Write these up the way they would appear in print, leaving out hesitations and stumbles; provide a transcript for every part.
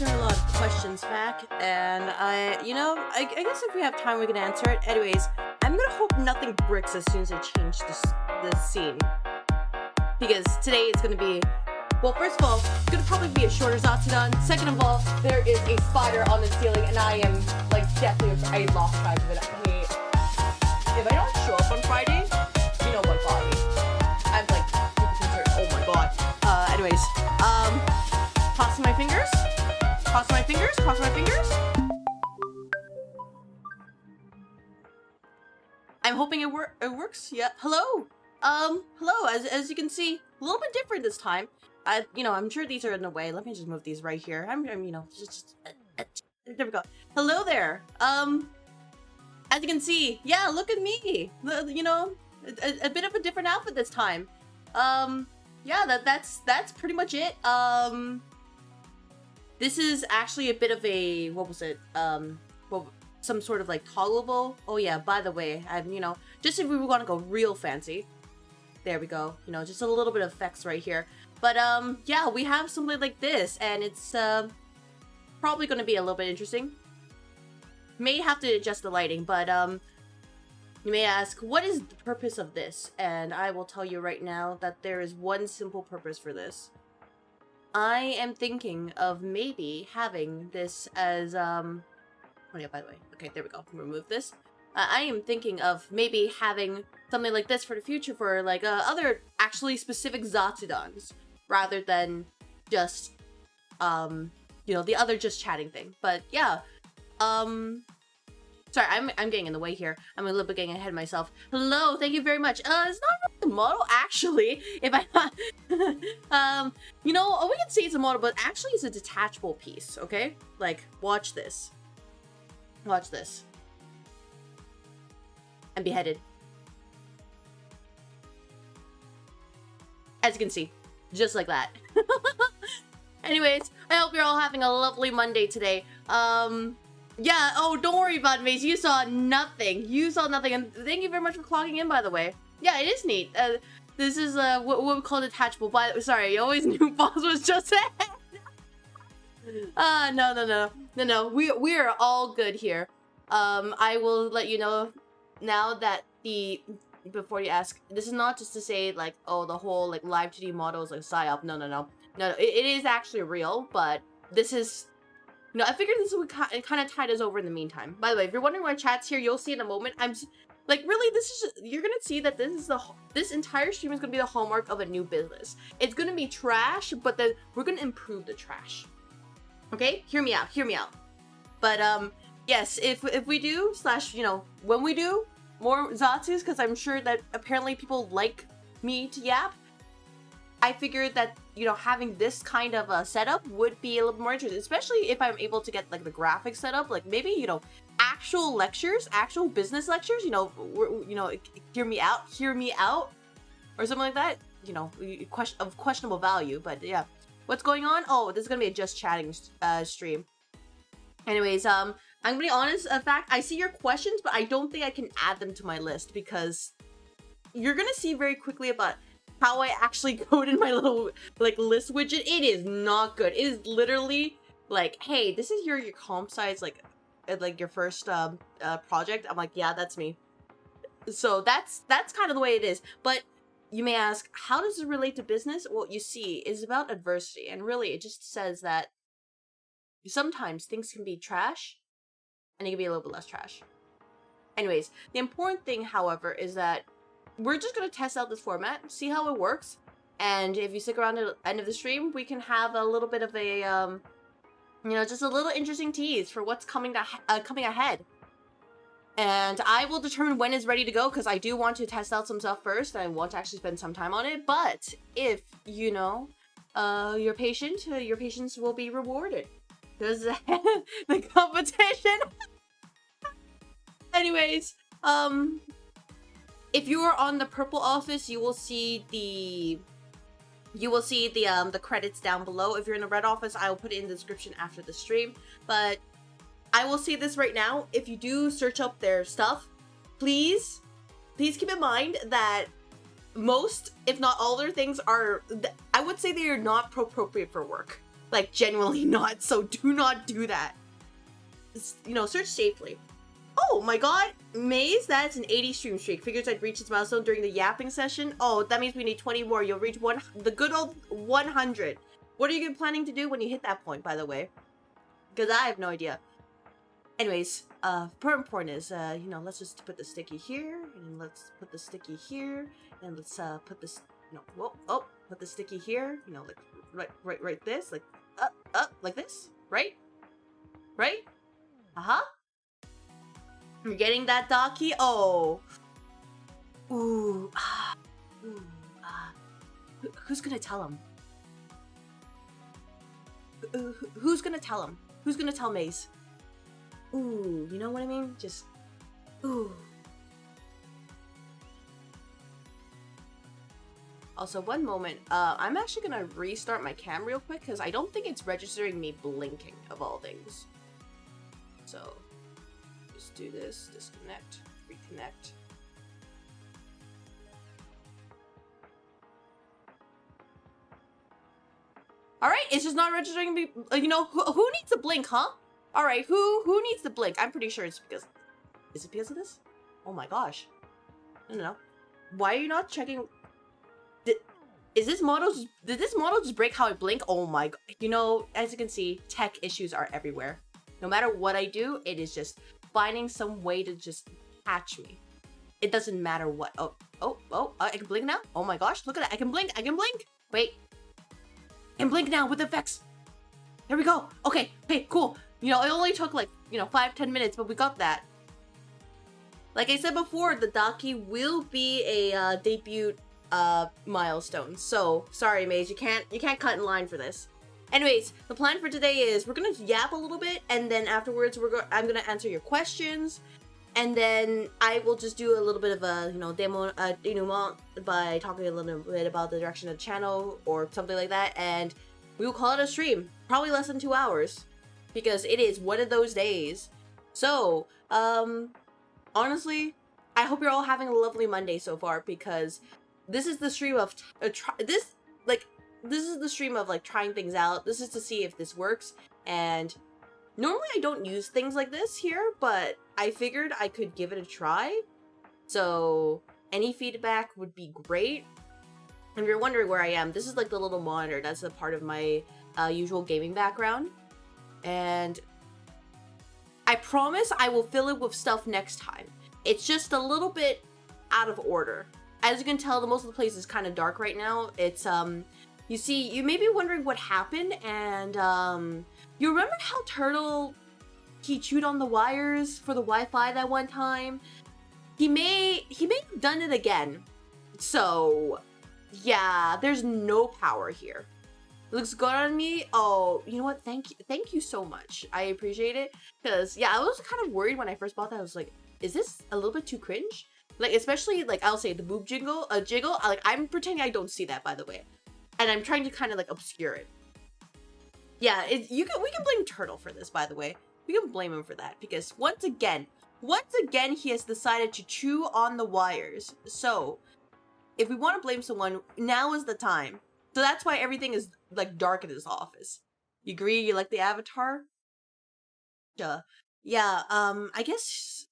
answer a lot of questions back, and I guess if we have time we can answer it. Anyways, I'm gonna hope nothing bricks as soon as I change the scene. Because today it's gonna be, well, first of all, it's gonna probably be a shorter Zatsudan. Second of all, there is a spider on the ceiling, and I am, like, definitely, I lost track of it. If I don't show up on Friday, you know what got me. I'm, like, super concerned. Oh my god. Anyways, crossing my fingers. Crossing my fingers. Crossing my fingers. I'm hoping it works. Yeah. Hello. Hello. As you can see, a little bit different this time. I'm sure these are in the way. Let me just move these right here. There we go. Hello there. As you can see, yeah, look at me. A bit of a different outfit this time. Yeah, that's pretty much it. This is actually a bit of a, what was it? Some sort of like toggleable. Oh yeah, by the way, just if we want to go real fancy. There we go. Just a little bit of effects right here. But yeah, we have something like this, and it's probably going to be a little bit interesting. May have to adjust the lighting, but you may ask, what is the purpose of this? And I will tell you right now that there is one simple purpose for this. I am thinking of maybe having this as oh yeah, by the way, okay, there we go. Remove this. I am thinking of maybe having something like this for the future for like other actually specific Zatsudans rather than just the other just chatting thing. But yeah, sorry, I'm getting in the way here. I'm a little bit getting ahead of myself. Hello, thank you very much. It's not really a model, actually. If I, we can say it's a model, but actually it's a detachable piece, okay? Like, watch this. Watch this. I'm beheaded. As you can see, just like that. Anyways, I hope you're all having a lovely Monday today. Yeah, oh, don't worry about it, Maze. You saw nothing. You saw nothing. And thank you very much for clogging in, by the way. Yeah, it is neat. This is what we call detachable. Sorry, I always knew boss was just ahead. No. We are all good here. I will let you know now that before you ask, this is not just to say like, oh, the whole like live 2D model is like psyop. No. It is actually real, but this is. I figured this would kind of tide us over in the meantime. By the way, if you're wondering why chat's here, you'll see in a moment. I'm just, like, really, you're gonna see that this entire stream is gonna be the hallmark of a new business. It's gonna be trash, but then we're gonna improve the trash. Okay? Hear me out. But, yes, if we do, when we do more Zatsus, because I'm sure that apparently people like me to yap, I figured that, having this kind of a setup would be a little more interesting, especially if I'm able to get, like, the graphics set up, like, maybe, actual lectures, actual business lectures, hear me out, or something like that, of questionable value, but, yeah. What's going on? Oh, this is gonna be a just chatting stream. Anyways, I'm gonna be honest, in fact, I see your questions, but I don't think I can add them to my list, because you're gonna see very quickly about how I actually coded my little, like, list widget. It is not good. It is literally like, hey, this is your comp size, like your first project. I'm like, yeah, that's me. So that's kind of the way it is. But you may ask, how does it relate to business? Well, you see, it's about adversity, and really it just says that sometimes things can be trash and it can be a little bit less trash. Anyways, the important thing, however, is that we're just going to test out this format, see how it works, and if you stick around to the end of the stream, we can have a little bit of a, just a little interesting tease for what's coming ahead. And I will determine when it's ready to go, because I do want to test out some stuff first, and I want to actually spend some time on it, but if, you're patient, your patience will be rewarded. There's the competition. Anyways, if you are on the purple office, you will see the credits down below. If you're in the red office, I will put it in the description after the stream. But I will say this right now: if you do search up their stuff, please keep in mind that most, if not all, their things are, I would say, they are not appropriate for work. Like, genuinely not, so do not do that. You know, search safely. Oh my god, Maze, that's an 80 stream streak. Figures I'd reach its milestone during the yapping session. Oh, that means we need 20 more. You'll reach the good old 100. What are you planning to do when you hit that point, by the way? Because I have no idea. Anyways, important is, you know, let's just put the sticky here, and let's put the sticky here, and let's, put this, no, whoa, oh, put the sticky here, you know, like, right this, like, up, like this, right? Right? Uh-huh. You're getting that, Docky? Oh. Ooh, who's gonna tell him? Who's gonna tell him? Who's gonna tell Maze? Ooh, you know what I mean? Just, ooh. Also, one moment. I'm actually gonna restart my cam real quick because I don't think it's registering me blinking, of all things. So, just do this, disconnect, reconnect. Alright, it's just not registering me. You know, who needs to blink, huh? Alright, who needs to blink? I'm pretty sure it's because... Is it because of this? Oh my gosh. I don't know. Why are you not checking... Did this model just break how I blink? Oh my god. You know, as you can see, tech issues are everywhere. No matter what I do, it is just finding some way to just catch me. It doesn't matter what. Oh, I can blink now? Oh my gosh, look at that. I can blink. Wait. I can blink now with effects. There we go. Okay, cool. You know, it only took like, you know, 5-10 minutes, but we got that. Like I said before, the Daki will be a debut milestone. So, sorry, Maze, you can't cut in line for this. Anyways, the plan for today is we're gonna yap a little bit, and then afterwards I'm gonna answer your questions, and then I will just do a little bit of a, you know, denouement by talking a little bit about the direction of the channel or something like that, and we will call it a stream. Probably less than 2 hours, because it is one of those days. So, honestly, I hope you're all having a lovely Monday so far, because this is the stream of this is the stream of like trying things out. This is to see if this works, and normally I don't use things like this here, but I figured I could give it a try. So any feedback would be great. If you're wondering where I am, this is like the little monitor. That's a part of my usual gaming background, and I promise I will fill it with stuff next time. It's just a little bit out of order. As you can tell, most of the place is kind of dark right now. It's you see, you may be wondering what happened, and you remember how Turtle, he chewed on the wires for the Wi-Fi that one time? He may have done it again. So yeah, there's no power here. It looks good on me. Oh, you know what? Thank you so much. I appreciate it, because yeah, I was kind of worried when I first bought that. I was like, is this a little bit too cringe? Like, especially like, I'll say the boob jiggle, like I'm pretending I don't see that, by the way, and I'm trying to kind of like obscure it. Yeah, we can blame Turtle for this, by the way. We can blame him for that, because once again he has decided to chew on the wires. So if we want to blame someone, now is the time. So that's why everything is like dark in his office. You agree? You like the avatar? Yeah, I guess,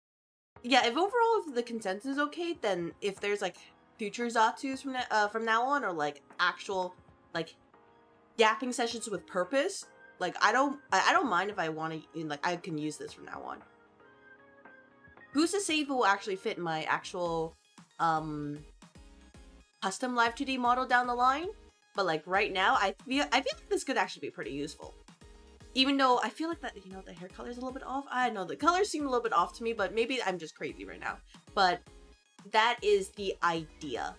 yeah, if overall if the consensus is okay, then if there's like future Zatsus from now on, or like actual like yapping sessions with purpose, like I don't mind if I want to, like, I can use this from now on. Who's to say if it will actually fit in my actual custom live 2D model down the line? But like right now, I feel like this could actually be pretty useful. Even though I feel like that, you know, the hair color is a little bit off. I know the colors seem a little bit off to me, but maybe I'm just crazy right now. But that is the idea.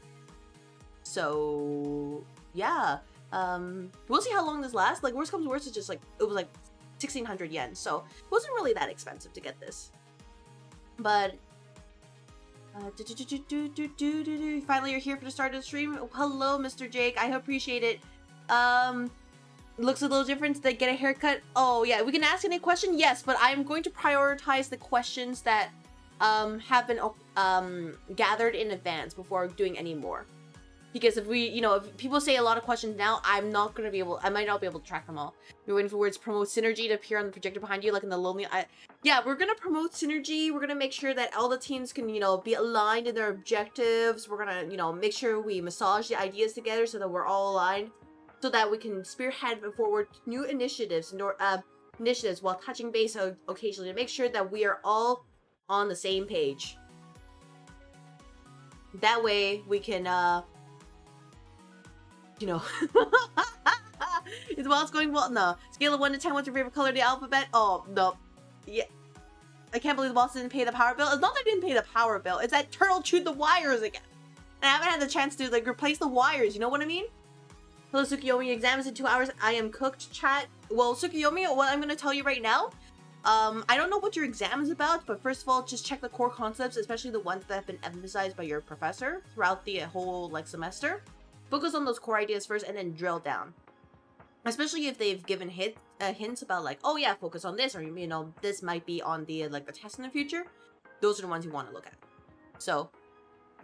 So yeah, we'll see how long this lasts. Like, worst comes to worst, it's just like, it was like 1,600 yen, so it wasn't really that expensive to get this. But finally you're here for the start of the stream. Hello, Mr. Jake. I appreciate it. Looks a little different to get a haircut. Oh yeah, we can ask any question, yes, but I'm going to prioritize the questions that have been gathered in advance before doing any more. Because if we, if people say a lot of questions now, I might not be able to track them all. We're waiting for words promote synergy to appear on the projector behind you, like in the lonely. Yeah, we're gonna promote synergy. We're gonna make sure that all the teams can, be aligned in their objectives. We're gonna, make sure we massage the ideas together so that we're all aligned, so that we can spearhead forward new initiatives while touching base occasionally to make sure that we are all on the same page. That way we can, is while it's going well? No. Scale of 1 to 10, what's your favorite color of the alphabet? Oh, no. Yeah. I can't believe the boss didn't pay the power bill. It's not that I didn't pay the power bill. It's that Turtle chewed the wires again. And I haven't had the chance to, replace the wires. You know what I mean? Hello, Tsukiyomi. Exam is in 2 hours. I am cooked, chat. Well, Tsukiyomi, what I'm going to tell you right now, I don't know what your exam is about, but first of all, just check the core concepts, especially the ones that have been emphasized by your professor throughout the whole, semester. Focus on those core ideas first and then drill down. Especially if they've given hints about oh yeah, focus on this, or this might be on the the test in the future. Those are the ones you want to look at. So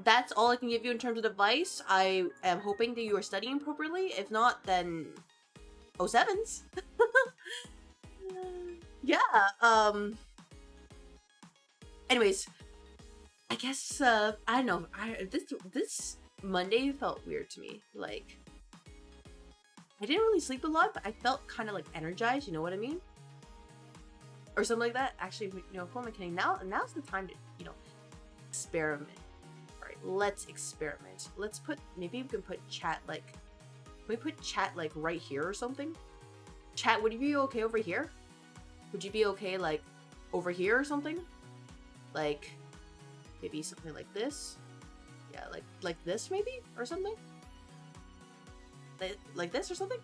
that's all I can give you in terms of advice. I am hoping that you are studying appropriately. If not, then 07s. Yeah. Anyways, I guess I don't know. This Monday felt weird to me. I didn't really sleep a lot, but I felt kind of energized, you know what I mean? Or something like that. Actually, who am I kidding? Now's the time to, experiment. Alright, let's experiment. Maybe we can put chat, can we put chat, right here or something? Chat, would you be okay over here? Would you be okay, over here or something? Maybe something like this? Yeah, like this maybe? Or something? Like this or something?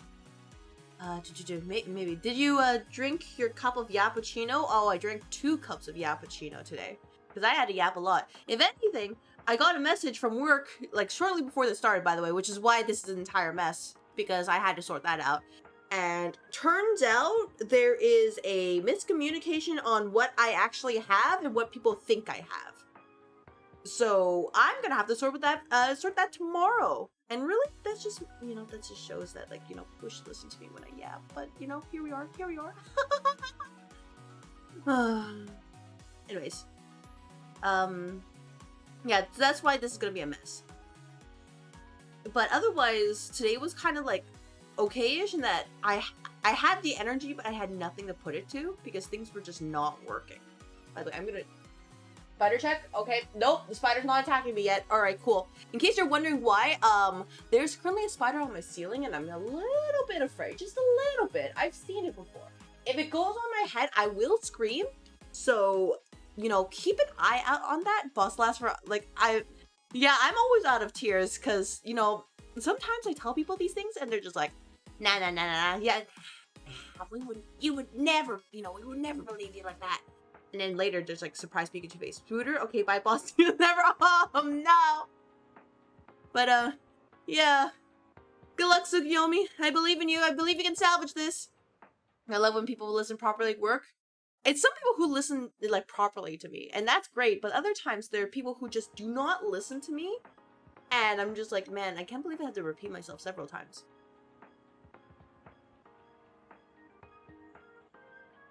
Maybe. Did you drink your cup of yappuccino? Oh, I drank 2 cups of yappuccino today. Because I had to yap a lot. If anything, I got a message from work, shortly before this started, by the way, which is why this is an entire mess. Because I had to sort that out. And turns out there is a miscommunication on what I actually have and what people think I have. So I'm gonna have to sort that tomorrow. And really, that just shows that, people should listen to me when I yap. But, here we are. Anyways. Yeah, that's why this is gonna be a mess. But otherwise, today was kind of, okay-ish in that I had the energy, but I had nothing to put it to because things were just not working. By the way, I'm gonna... Spider check? Okay. Nope, the spider's not attacking me yet. Alright, cool. In case you're wondering why, there's currently a spider on my ceiling and I'm a little bit afraid. Just a little bit. I've seen it before. If it goes on my head, I will scream. So, keep an eye out on that. Boss last for, I'm always out of tears because, sometimes I tell people these things and they're just like, nah, yeah, you would never, we would never believe you like that. And then later, there's surprise Pikachu face. Scooter? Okay, bye, boss. You never. Oh, no. But, yeah. Good luck, Tsukiyomi. I believe in you. I believe you can salvage this. I love when people listen properly at work. It's some people who listen, properly to me. And that's great. But other times, there are people who just do not listen to me. And I'm just like, man, I can't believe I had to repeat myself several times.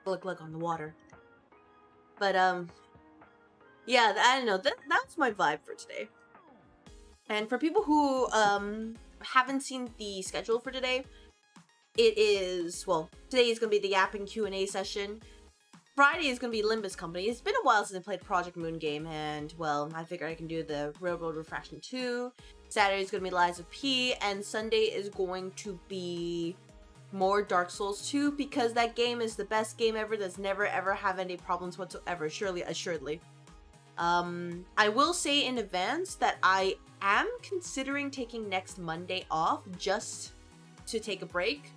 Look, on the water. But, yeah, I don't know. That's my vibe for today. And for people who, haven't seen the schedule for today, it is, well, today is going to be the Yapping Q&A session. Friday is going to be Limbus Company. It's been a while since I played Project Moon game, and, well, I figured I can do the Railroad Refraction 2. Saturday is going to be Lies of P, and Sunday is going to be more Dark Souls 2 because that game is the best game ever that's never ever have any problems whatsoever, assuredly. I will say in advance that I am considering taking next Monday off just to take a break,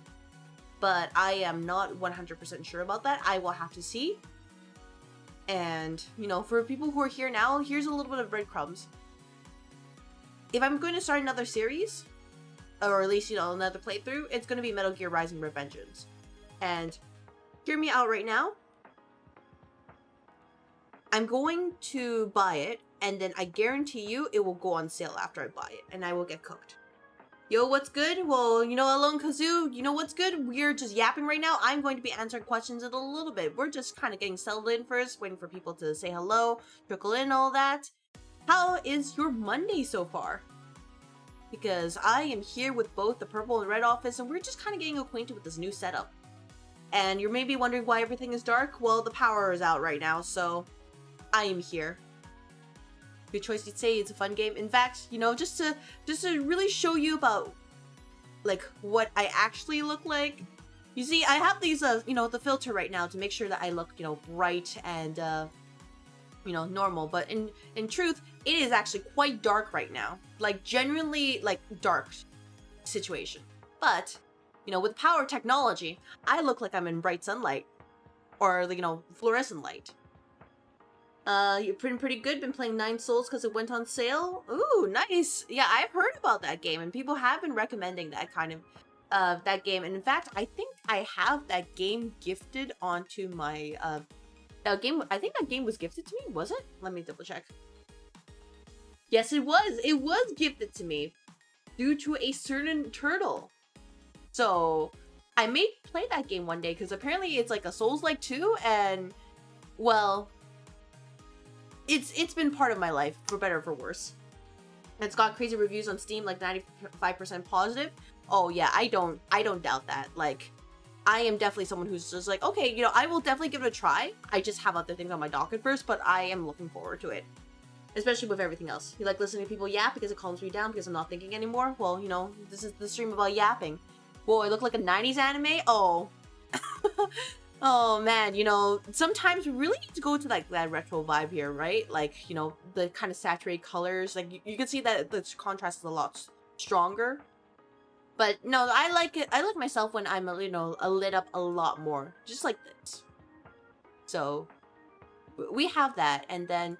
but I am not 100% sure about that. I will have to see. And, for people who are here now, here's a little bit of breadcrumbs. If I'm going to start another series, or at least, another playthrough, it's going to be Metal Gear Rising Revengeance. And hear me out right now. I'm going to buy it, and then I guarantee you it will go on sale after I buy it, and I will get cooked. Yo, what's good? Well, you know, Alone Kazoo, you know what's good? We're just yapping right now. I'm going to be answering questions in a little bit. We're just kind of getting settled in first, waiting for people to say hello, trickle in, all that. How is your Monday so far? Because I am here with both the purple and red office, and we're just kind of getting acquainted with this new setup. And you're maybe wondering why everything is dark. Well, the power is out right now, so I am here. Good choice, you'd say. It's a fun game. In fact, you know, just to really show you about like what I actually look like. You see, I have these you know, the filter right now to make sure that I look, you know, bright and you know, normal, but in truth, it is actually quite dark right now. Like genuinely like dark situation. But, you know, with power technology, I look like I'm in bright sunlight or, you know, fluorescent light. You've been pretty good. Been playing Nine Souls because it went on sale. Ooh, nice. Yeah, I've heard about that game, and people have been recommending that kind of that game. And in fact, I think I have that game gifted onto my game. I think that game was gifted to me. Was it? Let me double check. Yes, it was. It was gifted to me due to a certain turtle. So I may play that game one day because apparently it's like a Souls-like too, and well. It's been part of my life, for better or for worse. It's got crazy reviews on Steam, like 95% positive. Oh yeah, I don't doubt that. Like, I am definitely someone who's just like, okay, you know, I will definitely give it a try. I just have other things on my docket first, but I am looking forward to it. Especially with everything else. You like listening to people yap because it calms me down because I'm not thinking anymore? Well, you know, this is the stream about yapping. Whoa, I look like a 90s anime? Oh. Oh man, you know, sometimes we really need to go to like that retro vibe here, right? Like, you know, the kind of saturated colors. Like you can see that the contrast is a lot stronger. But no, I like it. I like myself when I'm, you know, lit up a lot more, just like this. So we have that, and then,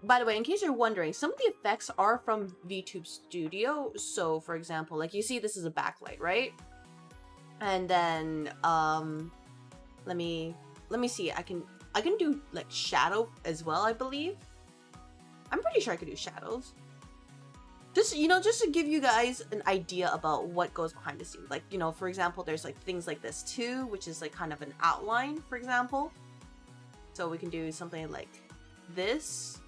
by the way, in case you're wondering, some of the effects are from VTube Studio. So, for example, like you see, this is a backlight, right? And then, let me see. I can do like shadow as well, I believe. I'm pretty sure I could do shadows. Just, you know, just to give you guys an idea about what goes behind the scenes. Like, you know, for example, there's like things like this too, which is like kind of an outline, for example. So we can do something like this.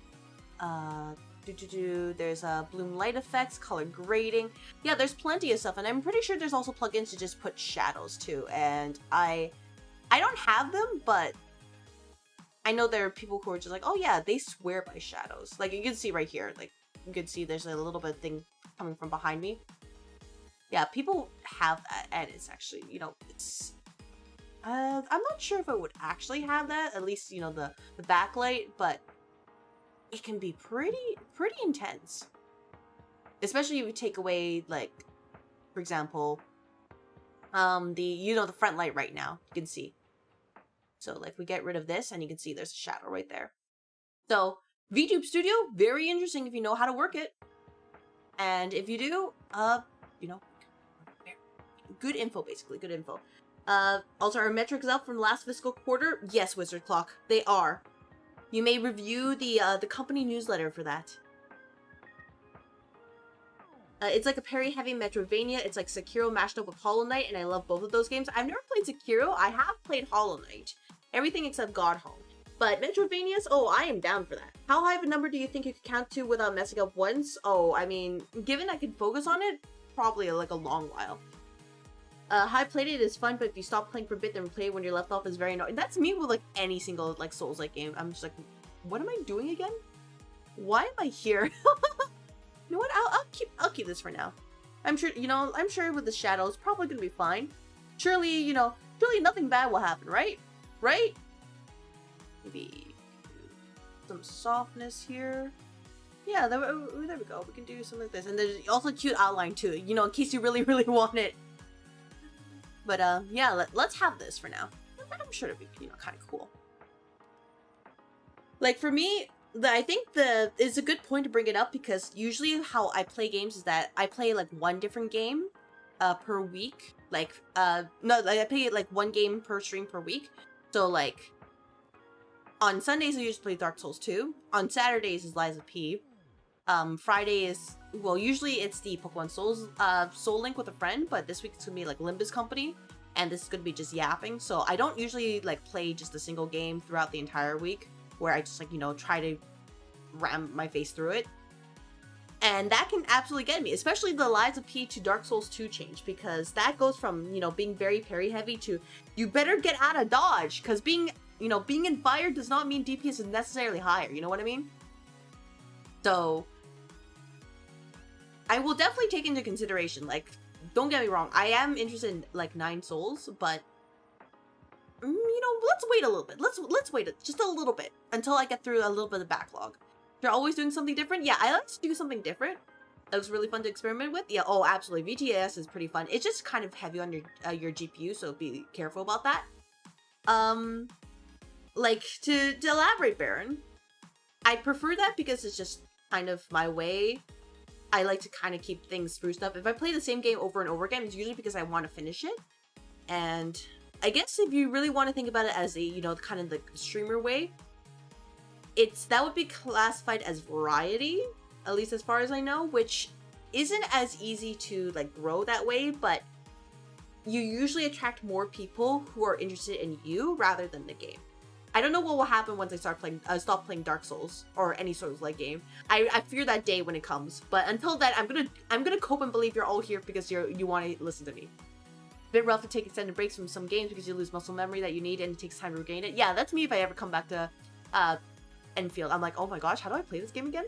There's bloom light effects, color grading. Yeah, there's plenty of stuff, and I'm pretty sure there's also plugins to just put shadows too. And I don't have them, but I know there are people who are just like, oh yeah, they swear by shadows. Like you can see right here, like you can see there's a little bit of thing coming from behind me. Yeah, people have that, and it's actually, you know, it's I'm not sure if it would actually have that, at least, you know, the backlight, but it can be pretty intense. Especially if you take away, like, for example, the front light right now, you can see. So like we get rid of this and you can see there's a shadow right there. So VTube Studio, very interesting if you know how to work it. And if you do, you know, good info, basically, good info. Also, our metrics up from last fiscal quarter. Yes, Wizard Clock, they are. You may review the company newsletter for that. It's like a parry-heavy Metroidvania. It's like Sekiro mashed up with Hollow Knight, and I love both of those games. I've never played Sekiro. I have played Hollow Knight. Everything except Godhome. But Metroidvanias, oh, I am down for that. How high of a number do you think you could count to without messing up once? Oh, I mean, given I can focus on it, probably like a long while. High plated is fun, but if you stop playing for a bit then play when you're left off is very annoying. That's me with like any single like Souls-like game. I'm just like, what am I doing again? Why am I here? You know what? I'll keep this for now. I'm sure, you know, I'm sure with the shadows, probably gonna be fine. Surely, you know, surely nothing bad will happen, right? Right? Maybe some softness here. Yeah, there we go. We can do something like this. And there's also a cute outline too, you know, in case you really want it. But yeah, let's have this for now. I'm sure it'd be, you know, kind of cool. Like for me, I think it's a good point to bring it up because usually how I play games is that I play like one different game per week. Like no, like I play like one game per stream per week. So like on Sundays I usually play Dark Souls 2. On Saturdays is Lies of P. Friday is well, usually it's the Pokemon Soul Link with a friend, but this week it's gonna be like Limbus Company, and this is gonna be just yapping. So I don't usually like play just a single game throughout the entire week, where I just like, you know, try to ram my face through it. And that can absolutely get me, especially the Lies of P to Dark Souls 2 change, because that goes from, you know, being very parry heavy to you better get out of dodge, because being in fire does not mean DPS is necessarily higher, you know what I mean? So I will definitely take into consideration, like, don't get me wrong, I am interested in like 9 souls, but you know, let's wait a little bit. Let's wait just a little bit until I get through a little bit of backlog. You're always doing something different? Yeah, I like to do something different. That was really fun to experiment with. Yeah, oh, absolutely. VTS is pretty fun. It's just kind of heavy on your GPU, so be careful about that. Like, to elaborate, Baron, I prefer that because it's just kind of my way. I like to kind of keep things spruced up. If I play the same game over and over again, it's usually because I want to finish it. And I guess if you really want to think about it as a, you know, kind of the streamer way, that would be classified as variety, at least as far as I know, which isn't as easy to like grow that way, but you usually attract more people who are interested in you rather than the game. I don't know what will happen once I stop playing Dark Souls or any sort of like game. I fear that day when it comes, but until then, I'm gonna cope and believe you're all here because you want to listen to me. Bit rough to take extended breaks from some games because you lose muscle memory that you need and it takes time to regain it. Yeah, that's me if I ever come back to Enfield. I'm like, oh my gosh, how do I play this game again?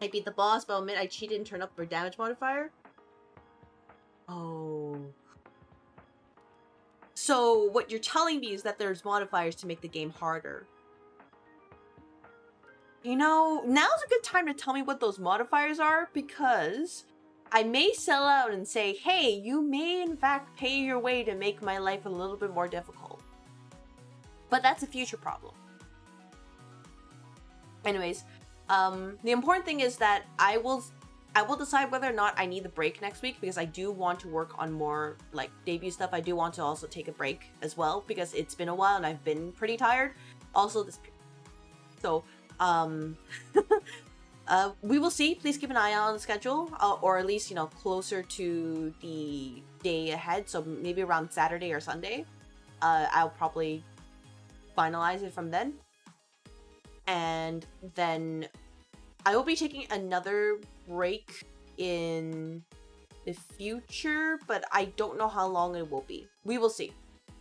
I beat the boss, but I'll admit I cheated and turned up for damage modifier. Oh. So what you're telling me is that there's modifiers to make the game harder. You know, now's a good time to tell me what those modifiers are, because I may sell out and say, hey, you may in fact pay your way to make my life a little bit more difficult. But that's a future problem. Anyways, the important thing is that I will decide whether or not I need the break next week, because I do want to work on more like debut stuff. I do want to also take a break as well because it's been a while and I've been pretty tired. Also this, so we will see. Please keep an eye on the schedule, or at least, you know, closer to the day ahead. So maybe around Saturday or Sunday, I'll probably finalize it from then. And then I will be taking another break in the future, but I don't know how long it will be. We will see.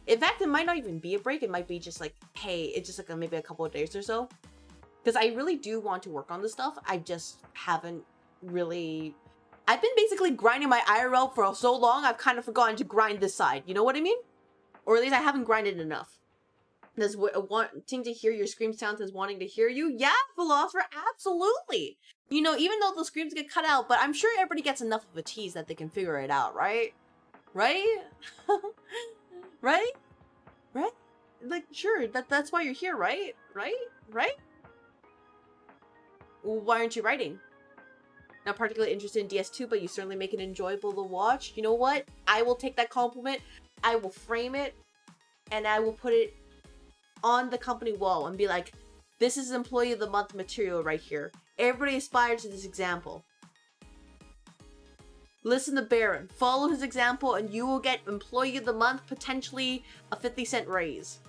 In fact, it might not even be a break. It might be just like, hey, it's just like maybe a couple of days or so. Because I really do want to work on this stuff. I just haven't really... I've been basically grinding my IRL for so long, I've kind of forgotten to grind this side. You know what I mean? Or at least I haven't grinded enough. Does wanting to hear your scream sounds as wanting to hear you? Yeah, Philosopher, absolutely. You know, even though the screams get cut out, but I'm sure everybody gets enough of a tease that they can figure it out, right? Right? Right? Right? Like, sure, that's why you're here, right? Right? Right? Why aren't you writing? Not particularly interested in DS2, but you certainly make it enjoyable to watch. You know what? I will take that compliment, I will frame it, and I will put it on the company wall and be like, this is Employee of the Month material right here. Everybody aspires to this example. Listen to Baron, follow his example, and you will get Employee of the Month, potentially a 50-cent raise.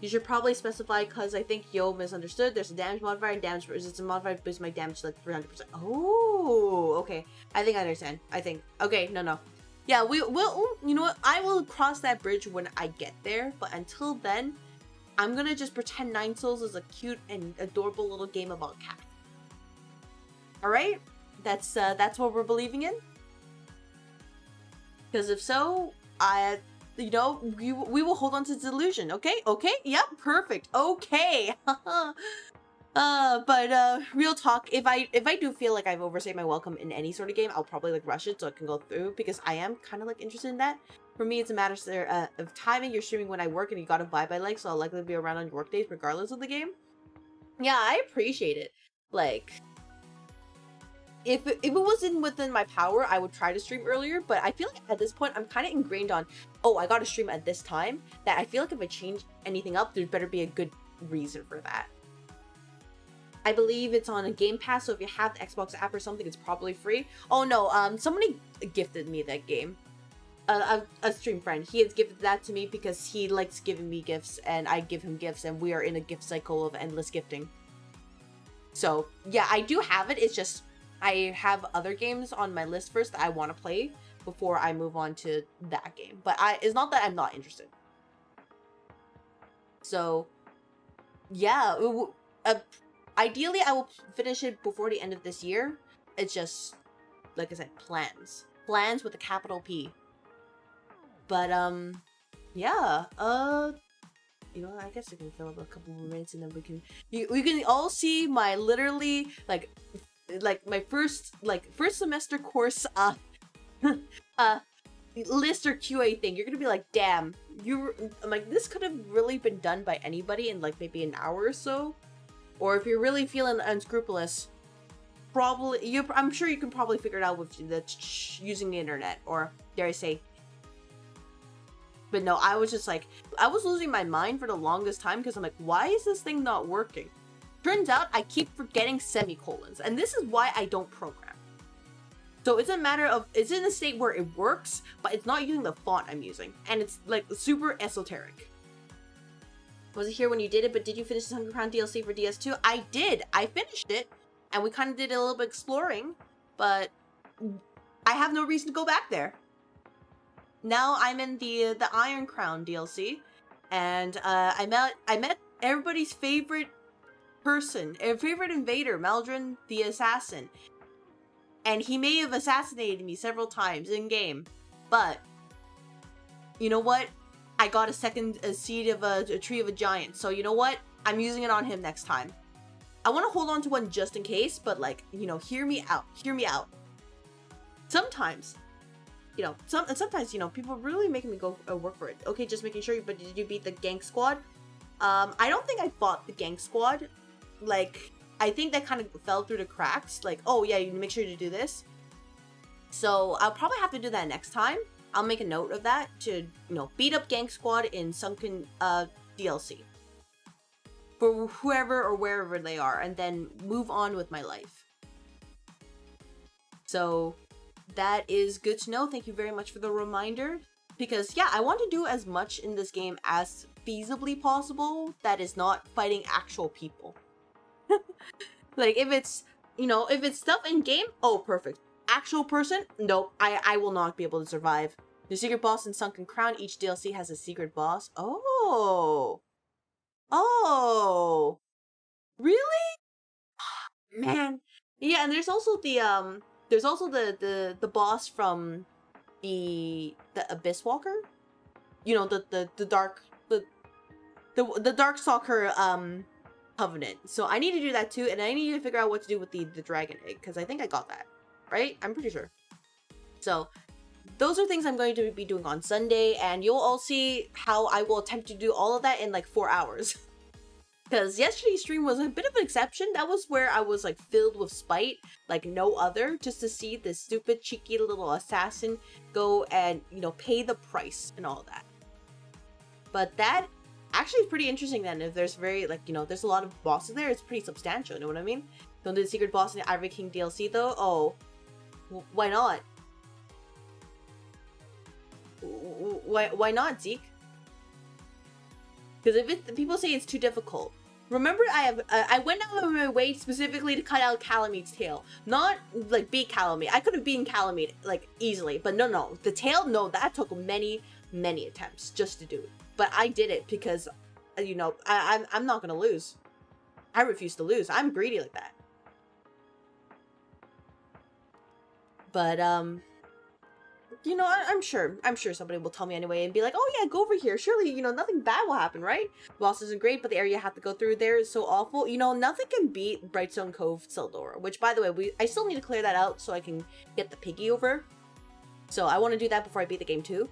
You should probably specify, because I think Yo misunderstood. There's a damage modifier and damage resistance modifier boosts my damage to like 300%. Oh, okay. I think I understand. I think. Okay, no. Yeah, we'll, you know what? I will cross that bridge when I get there. But until then, I'm gonna just pretend Nine Souls is a cute and adorable little game about cats. Alright? That's what we're believing in. Because if so, you know, we will hold on to the delusion. Okay? Okay? Yep, perfect. Okay. But real talk, if I do feel like I've overstayed my welcome in any sort of game, I'll probably like rush it so it can go through, because I am kind of like interested in that. For me, it's a matter of timing. You're streaming when I work and you got a vibe I like, so I'll likely be around on your work days regardless of the game. Yeah, I appreciate it. Like, if it wasn't within my power, I would try to stream earlier, but I feel like at this point I'm kind of ingrained on, oh, I gotta stream at this time, that I feel like if I change anything up, there's better be a good reason for that. I believe it's on a Game Pass, so if you have the Xbox app or something, it's probably free. Oh no, somebody gifted me that game. A stream friend. He has gifted that to me because he likes giving me gifts, and I give him gifts, and we are in a gift cycle of endless gifting. So, yeah, I do have it. It's just, I have other games on my list first that I want to play before I move on to that game. But it's not that I'm not interested. So, yeah, ideally I will finish it before the end of this year. It's just, like I said, plans. Plans with a capital P. But, yeah, you know, I guess I can fill up a couple more minutes and then we can all see my literally, like my first semester course, list or QA thing. You're gonna be like, damn, I'm like, this could have really been done by anybody in like maybe an hour or so. Or if you're really feeling unscrupulous, probably, I'm sure you can probably figure it out with using the internet, or dare I say. But no, I was just like, I was losing my mind for the longest time because I'm like, why is this thing not working? Turns out I keep forgetting semicolons, and this is why I don't program. So it's a matter of, it's in a state where it works, but it's not using the font I'm using, and it's like super esoteric. Was it here when you did it, but did you finish the Hunger Crown DLC for DS2? I did! I finished it, and we kind of did a little bit exploring, but I have no reason to go back there. Now I'm in the Iron Crown DLC, and I met everybody's favorite person, favorite invader, Maldron the Assassin, and he may have assassinated me several times in game, but you know what? I got a seed of a tree of a giant, so you know what? I'm using it on him next time. I want to hold on to one just in case, but like, you know, hear me out. Sometimes. You know, sometimes, you know, people are really making me go work for it. Okay, just making sure, but did you beat the Gang Squad? I don't think I fought the Gang Squad. Like, I think that kind of fell through the cracks. Like, oh yeah, you make sure to do this. So, I'll probably have to do that next time. I'll make a note of that to, you know, beat up Gang Squad in Sunken DLC. For whoever or wherever they are, and then move on with my life. So that is good to know. Thank you very much for the reminder. Because, yeah, I want to do as much in this game as feasibly possible that is not fighting actual people. Like, if it's, you know, if it's stuff in game, oh, perfect. Actual person? Nope, I will not be able to survive. The secret boss in Sunken Crown, each DLC has a secret boss. Oh. Oh. Really? Man. Yeah, and there's also the, the boss from the Abyss Walker. You know, the dark, the Darkstalker, Covenant. So I need to do that too, and I need to figure out what to do with the Dragon Egg, because I think I got that. Right? I'm pretty sure. So, those are things I'm going to be doing on Sunday, and you'll all see how I will attempt to do all of that in like 4 hours. Because yesterday's stream was a bit of an exception. That was where I was like filled with spite, like no other, just to see this stupid, cheeky little assassin go and, you know, pay the price and all that. But that actually is pretty interesting then. If there's like, you know, there's a lot of bosses there, it's pretty substantial, you know what I mean? Don't do the secret boss in the Ivory King DLC though? Oh, why not? Why not, Zeke? Because if people say it's too difficult. Remember, I went out of my way specifically to cut out Calamede's tail. Not, like, beat Calamede. I could have beaten Calamede, like, easily. But no. The tail, no, that took many attempts just to do it. But I did it because, you know, I'm not gonna lose. I refuse to lose. I'm greedy like that. But, you know, I'm sure somebody will tell me anyway and be like, oh yeah, go over here. Surely, you know, nothing bad will happen, right? Boss isn't great, but the area you have to go through there is so awful. You know, nothing can beat Brightstone Cove Sildora, which, by the way, I still need to clear that out so I can get the piggy over. So I want to do that before I beat the game too.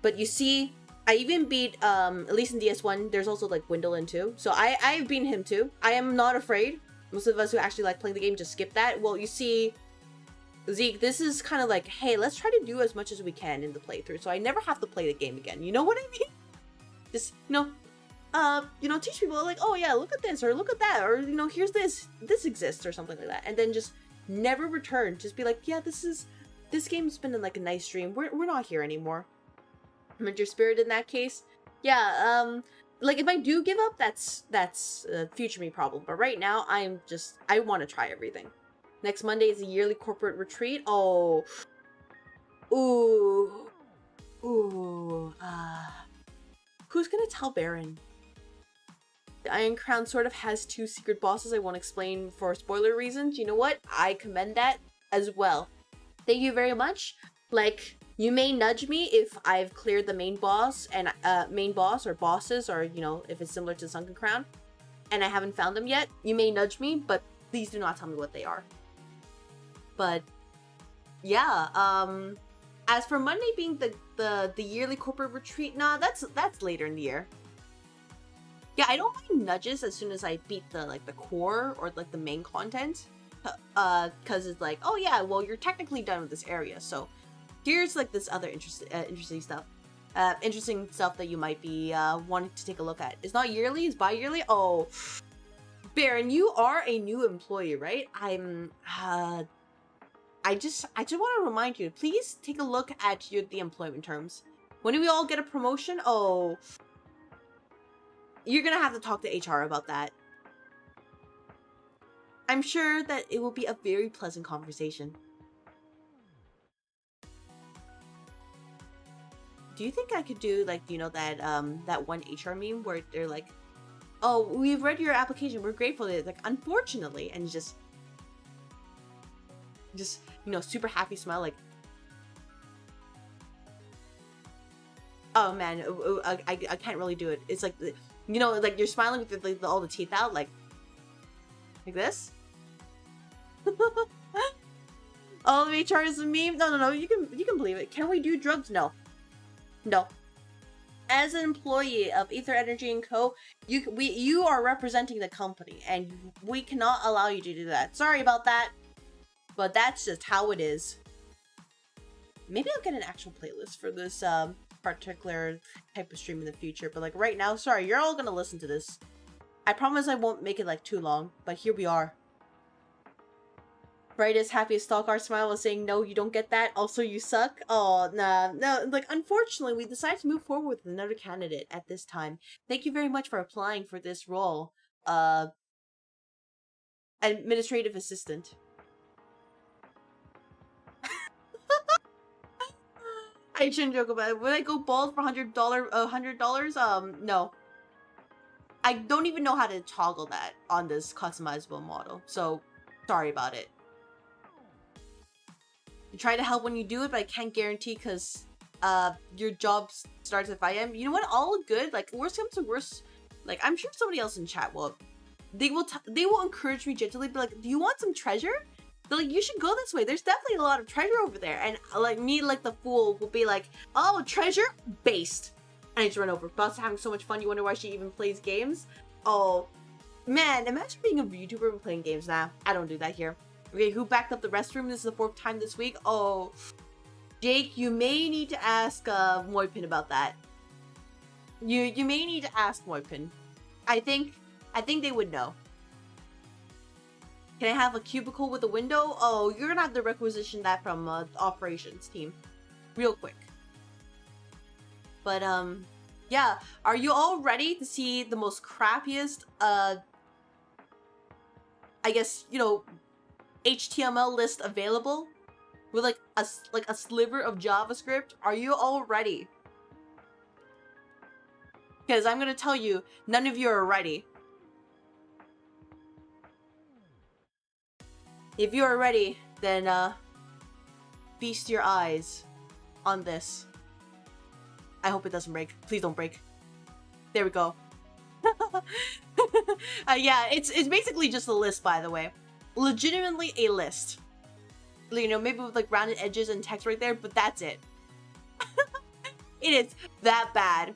But you see, I even beat, at least in DS1, there's also like Gwendolyn too. So I've beaten him too. I am not afraid. Most of us who actually like playing the game just skip that. Well, you see, Zeke, this is kind of like, hey, let's try to do as much as we can in the playthrough, so I never have to play the game again. You know what I mean? Just, you know, teach people like, oh yeah, look at this, or look at that, or, here's this exists, or something like that. And then just never return. Just be like, yeah, this game's been in like a nice dream. We're not here anymore. Your spirit in that case. Yeah, like if I do give up, that's a future me problem. But right now, I want to try everything. Next Monday is a yearly corporate retreat. Oh. Ooh. Who's gonna tell Baron? The Iron Crown sort of has 2 secret bosses I won't explain for spoiler reasons. You know what? I commend that as well. Thank you very much. Like, you may nudge me if I've cleared the main boss and main boss or bosses, or if it's similar to Sunken Crown and I haven't found them yet. You may nudge me, but please do not tell me what they are. But yeah, as for Monday being the yearly corporate retreat, nah, that's later in the year. Yeah, I don't mind nudges as soon as I beat the core or like the main content, because it's like, oh yeah, well you're technically done with this area, so here's like this other interesting stuff that you might be wanting to take a look at. It's not yearly, it's bi-yearly. Oh, Baron, you are a new employee, right? I just want to remind you, please take a look at the employment terms. When do we all get a promotion? Oh, you're gonna have to talk to HR about that. I'm sure that it will be a very pleasant conversation. Do you think I could do like, that one HR meme where they're like, oh, we've read your application, we're grateful. It's like, unfortunately, and just super happy smile, like, oh man, I can't really do it. It's like, like you're smiling with all the teeth out, like this. All of HR is a meme. No, you can believe it. Can we do drugs? No. As an employee of Ether Energy & Co., you are representing the company, and we cannot allow you to do that. Sorry about that, but that's just how it is. Maybe I'll get an actual playlist for this particular type of stream in the future, but like right now, sorry, you're all gonna listen to this. I promise I won't make it like too long, but here we are. Brightest, happiest Stalkar smile was saying, no, you don't get that. Also, you suck. Oh, nah, no, like, unfortunately, we decided to move forward with another candidate at this time. Thank you very much for applying for this role. Administrative assistant. I shouldn't joke about it. Would I go bald for $100? No. I don't even know how to toggle that on this customizable model, so sorry about it. I try to help when you do it, but I can't guarantee because your job starts at 5 AM. You know what? All good. Like, worst comes to worst, like, I'm sure somebody else in chat will encourage me gently, be like, do you want some treasure? They're like, you should go this way. There's definitely a lot of treasure over there. And like me, like the fool, will be like, oh, treasure? Based. And I just run over. Boss having so much fun, you wonder why she even plays games? Oh, man, imagine being a YouTuber and playing games. Nah, I don't do that here. Okay, who backed up the restroom? This is the 4th time this week. Oh, Jake, you may need to ask Moipin about that. You may need to ask Moipin. I think they would know. Can I have a cubicle with a window? Oh, you're gonna have to requisition that from operations team, real quick. But yeah, are you all ready to see the most crappiest I guess, HTML list available with like a sliver of JavaScript? Are you all ready? Because I'm gonna tell you, none of you are ready. If you are ready, then feast your eyes on this. I hope it doesn't break. Please don't break. There we go. Yeah, it's basically just a list, by the way. Legitimately a list. Maybe with like rounded edges and text right there, but that's it. It is that bad.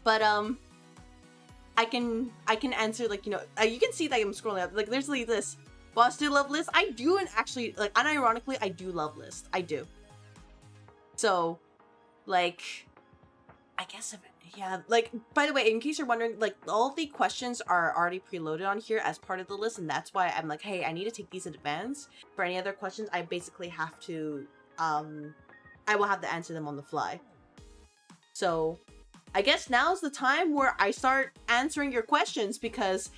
But I can answer, like, you can see that I'm scrolling up. Like, there's like this. Boss do love lists. I do, and actually, like, unironically, I do love lists. I do. So, like, I guess Yeah, like, by the way, in case you're wondering, like, all the questions are already preloaded on here as part of the list, and that's why I'm like, hey, I need to take these in advance. For any other questions, I basically have to, I will have to answer them on the fly. So, I guess now's the time where I start answering your questions, because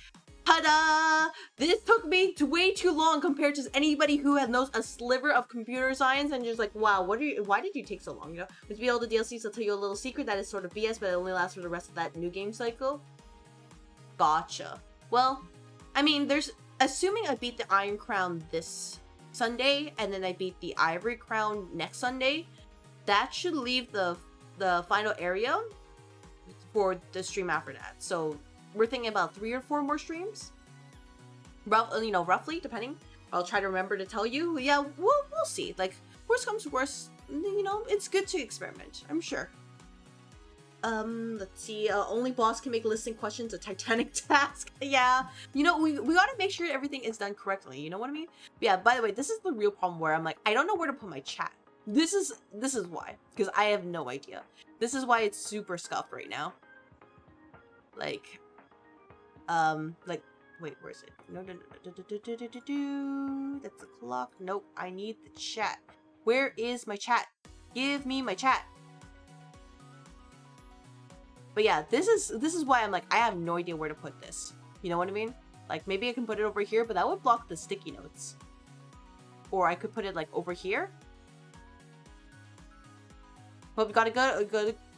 ta-da! This took me way too long compared to anybody who knows a sliver of computer science and just like, wow, why did you take so long? You know, with all the DLCs, I'll tell you a little secret that is sort of BS, but it only lasts for the rest of that new game cycle. Gotcha. Well, I mean, assuming I beat the Iron Crown this Sunday, and then I beat the Ivory Crown next Sunday, that should leave the final area for the stream after that. So we're thinking about 3 or 4 more streams, roughly, depending. I'll try to remember to tell you. Yeah, we'll see. Like, worst comes to worst, you know, it's good to experiment, I'm sure. Let's see. Only boss can make listing questions a titanic task. Yeah, you know, we gotta make sure everything is done correctly. You know what I mean? Yeah. By the way, this is the real problem where I'm like, I don't know where to put my chat. This is why, because I have no idea. This is why it's super scuffed right now. Like, wait, where is it? No, that's the clock. Nope, I need the chat. Where is my chat? Give me my chat. But yeah, this is why I'm like, I have no idea where to put this. You know what I mean? Like, maybe I can put it over here, but that would block the sticky notes. Or I could put it like over here. But we gotta go.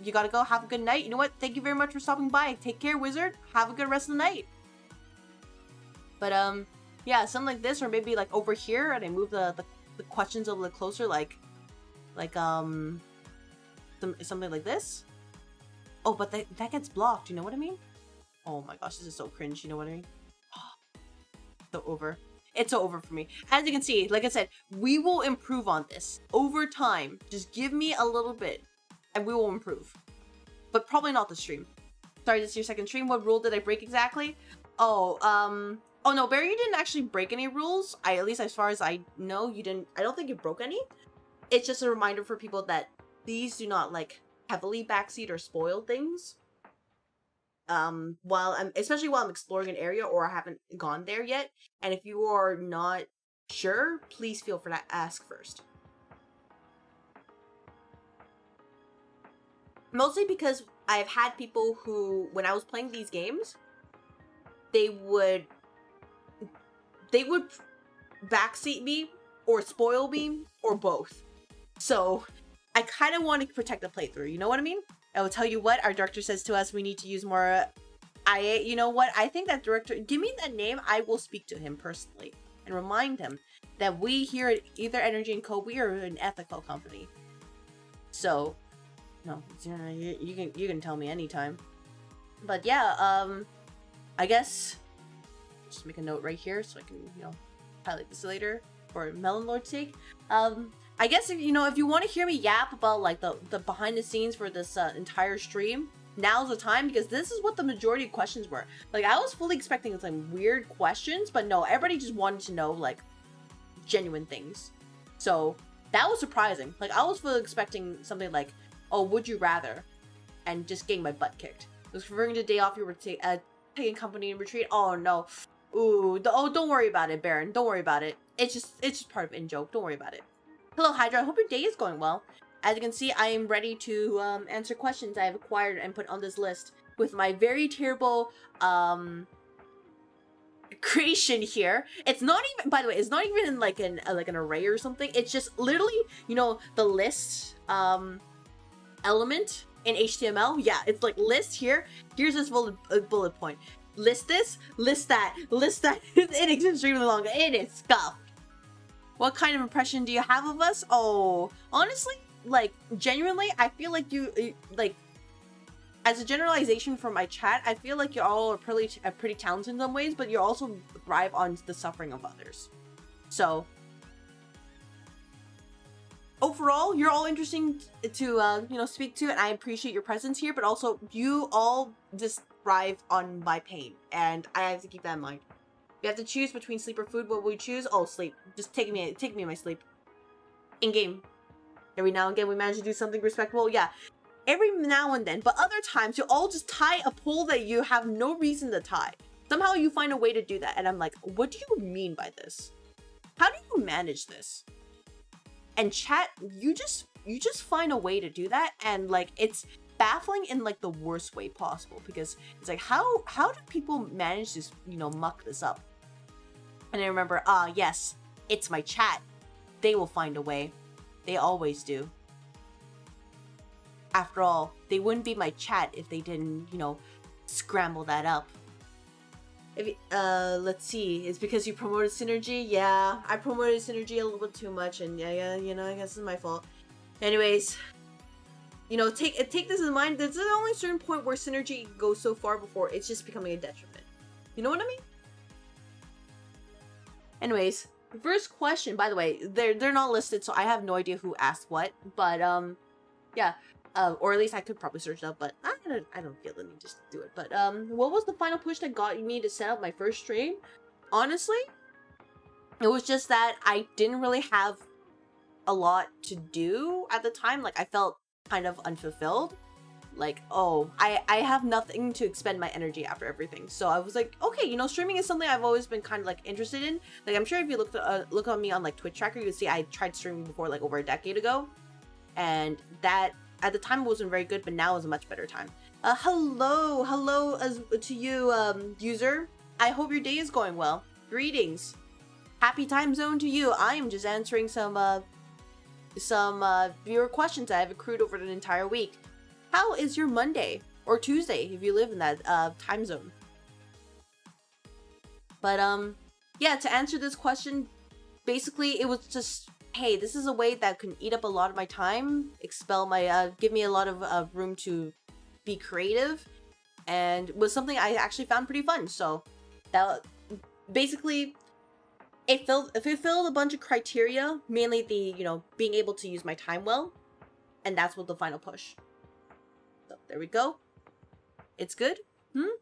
You gotta go. Have a good night. You know what? Thank you very much for stopping by. Take care, wizard. Have a good rest of the night. But yeah, something like this, or maybe like over here, and I move the questions a little closer, like something like this. Oh, but that gets blocked. You know what I mean? Oh my gosh, this is so cringe. You know what I mean? So over. It's so over for me. As you can see, like I said, we will improve on this over time. Just give me a little bit and we will improve. But probably not the stream. Sorry, this is your second stream. What rule did I break exactly? Oh, oh no, Barry, you didn't actually break any rules. At least as far as I know, you didn't. I don't think you broke any. It's just a reminder for people that please do not like heavily backseat or spoil things. Especially while I'm exploring an area or I haven't gone there yet. And if you are not sure, please feel free to ask first. Mostly because I've had people who, when I was playing these games, they would backseat me or spoil me or both. So I kind of want to protect the playthrough, you know what I mean? I will tell you what, our director says to us, we need to use more IA. You know what? I think that director, give me that name, I will speak to him personally and remind him that we here at Ether Energy & Co, we are an ethical company. So, no, you can tell me anytime. But yeah, I guess, just make a note right here so I can, you know, highlight this later for Melon Lord's sake. I guess, if you want to hear me yap about like the behind the scenes for this entire stream, now's the time, because this is what the majority of questions were. Like, I was fully expecting some weird questions, but no, everybody just wanted to know like genuine things. So that was surprising. Like, I was fully expecting something like, oh, would you rather, and just getting my butt kicked. I was referring to the day off you were taking company and retreat. Oh no. Ooh, don't worry about it, Baron. Don't worry about it. It's just part of in joke. Don't worry about it. Hello, Hydra. I hope your day is going well. As you can see, I am ready to answer questions I have acquired and put on this list with my very terrible creation here. It's not even, by the way, it's not even in like an array or something. It's just literally, the list element in HTML. Yeah, it's like list here. Here's this bullet point. List this, list that, list that. It is extremely long. It is scuffed. What kind of impression do you have of us? Oh, honestly, like, genuinely, I feel like you, like, as a generalization from my chat, I feel like you all are pretty talented in some ways, but you also thrive on the suffering of others. So, overall, you're all interesting to, speak to, and I appreciate your presence here, but also, you all just thrive on my pain, and I have to keep that in mind. You have to choose between sleep or food. What will we choose? Oh, sleep. Just take me in my sleep. In game. Every now and again we manage to do something respectable. Yeah. every now and then, but other times you all just tie a pole that you have no reason to tie. Somehow you find a way to do that, and I'm like, what do you mean by this? How do you manage this? And chat, you just find a way to do that, and like it's baffling in like the worst way possible, because it's like how do people manage to, you know, muck this up? And I remember, yes, it's my chat. They will find a way. They always do. After all, they wouldn't be my chat if they didn't, you know, scramble that up. If let's see, it's because you promoted synergy. Yeah, I promoted synergy a little bit too much, and yeah, you know, I guess it's my fault. Anyways, you know, take this in mind. There's only a certain point where synergy goes so far before it's just becoming a detriment. You know what I mean? Anyways, first question, by the way, they're not listed, so I have no idea who asked what, but yeah, or at least I could probably search it up, but I don't feel the need to do it. But what was the final push that got me to set up my first stream? Honestly, it was just that I didn't really have a lot to do at the time. Like, I felt kind of unfulfilled. Like, oh, I have nothing to expend my energy after everything. So I was like, okay, you know, streaming is something I've always been kind of like interested in. Like, I'm sure if you look on me on like Twitch Tracker, you would see I tried streaming before, like over a decade ago, and that at the time wasn't very good, but now is a much better time. Hello to you, user. I hope your day is going well. Greetings. Happy time zone to you. I am just answering some viewer questions I have accrued over an entire week. How is your Monday or Tuesday if you live in that time zone? But yeah, to answer this question, basically it was just, hey, this is a way that can eat up a lot of my time, expel my give me a lot of room to be creative, and was something I actually found pretty fun. So that basically it fulfilled a bunch of criteria, mainly the, you know, being able to use my time well, and that's what the final push. So there we go. It's good.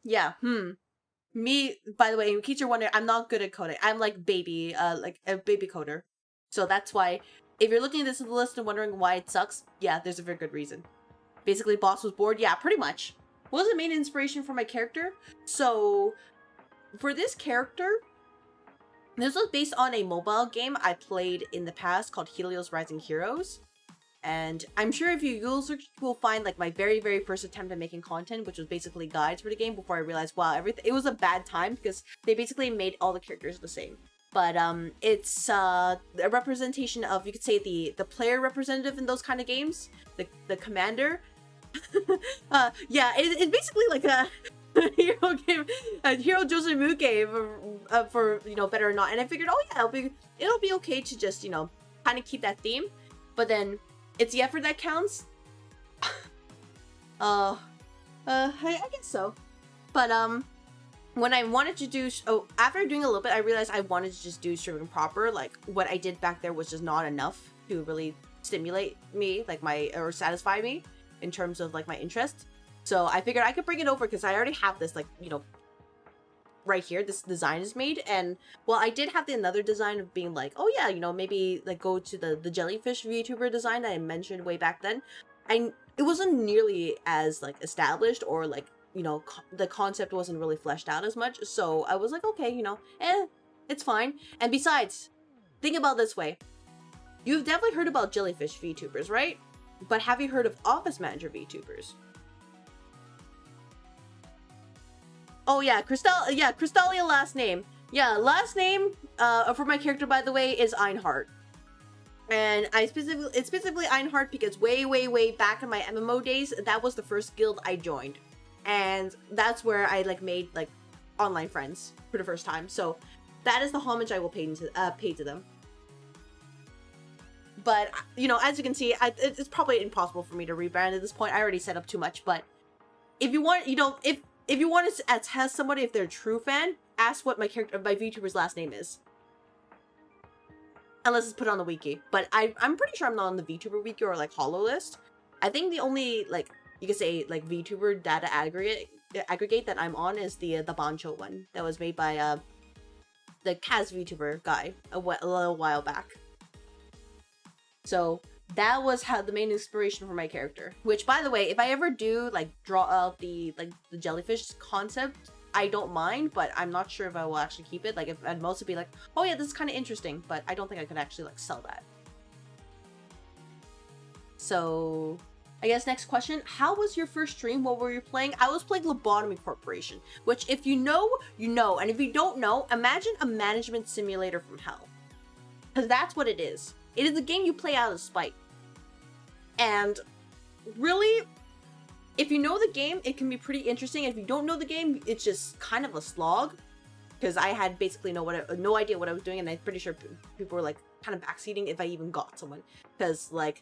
Yeah. Me, by the way, in case you're wondering, I'm not good at coding. I'm like baby, like a baby coder. So that's why, if you're looking at this list and wondering why it sucks, yeah, there's a very good reason. Basically, boss was bored. Yeah, pretty much. What was the main inspiration for my character? So, for this character, this was based on a mobile game I played in the past called Helios Rising Heroes. And I'm sure if you Google search, you will find like my very, very first attempt at making content, which was basically guides for the game, before I realized, wow, it was a bad time because they basically made all the characters the same. But it's a representation of, you could say, the player representative in those kind of games, the commander. Yeah, it's basically like a hero game, a Hero Josumu game, for you know, better or not. And I figured, oh yeah, it'll be okay to just, you know, kind of keep that theme, but then it's the effort that counts. I guess so. But when I wanted to do, after doing a little bit, I realized I wanted to just do streaming proper. Like, what I did back there was just not enough to really stimulate me, like or satisfy me in terms of like my interest. So I figured I could bring it over because I already have this, like, you know, right here, this design is made. And well, I did have another design of being like, oh yeah, you know, maybe like go to the jellyfish VTuber design that I mentioned way back then. It wasn't nearly as like established, or like, you know, the concept wasn't really fleshed out as much. So I was like, okay, you know, it's fine. And besides, think about it this way. You've definitely heard about jellyfish VTubers, right? But have you heard of office manager VTubers? Oh yeah, Crystalia last name. Yeah, last name for my character, by the way, is Einhart. And it's specifically Einhart because way back in my MMO days, that was the first guild I joined. And that's where I like made like online friends for the first time. So that is the homage I will pay to them. But you know, as you can see, it's probably impossible for me to rebrand at this point. I already set up too much. But if you want, you know, if you want to test somebody if they're a true fan, ask what my VTuber's last name is. Unless it's put on the wiki. But I'm pretty sure I'm not on the VTuber wiki or like holo list. I think the only like, you could say like VTuber data aggregate that I'm on is the Bancho one that was made by the Kaz VTuber guy a little while back. So that was how the main inspiration for my character. Which, by the way, if I ever do like draw out the jellyfish concept, I don't mind, but I'm not sure if I will actually keep it. Like, if I'd mostly be like, oh yeah, this is kind of interesting, but I don't think I could actually like sell that. So I guess next question, how was your first stream? What were you playing? I was playing Lobotomy Corporation, which if you know, you know. And if you don't know, imagine a management simulator from hell. Because that's what it is. It is a game you play out of spite. And really, if you know the game, it can be pretty interesting. And if you don't know the game, it's just kind of a slog. Because I had basically no idea what I was doing. And I'm pretty sure people were like kind of backseating if I even got someone. Because like,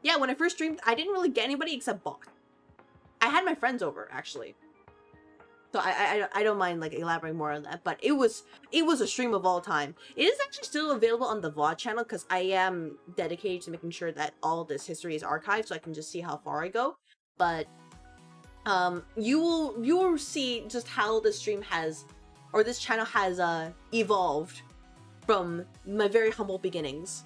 yeah, when I first streamed, I didn't really get anybody except bot. I had my friends over, actually. So I don't mind like elaborating more on that, but it was a stream of all time. It is actually still available on the VOD channel because I am dedicated to making sure that all this history is archived so I can just see how far I go. But you will see just how the stream has, or this channel has evolved from my very humble beginnings.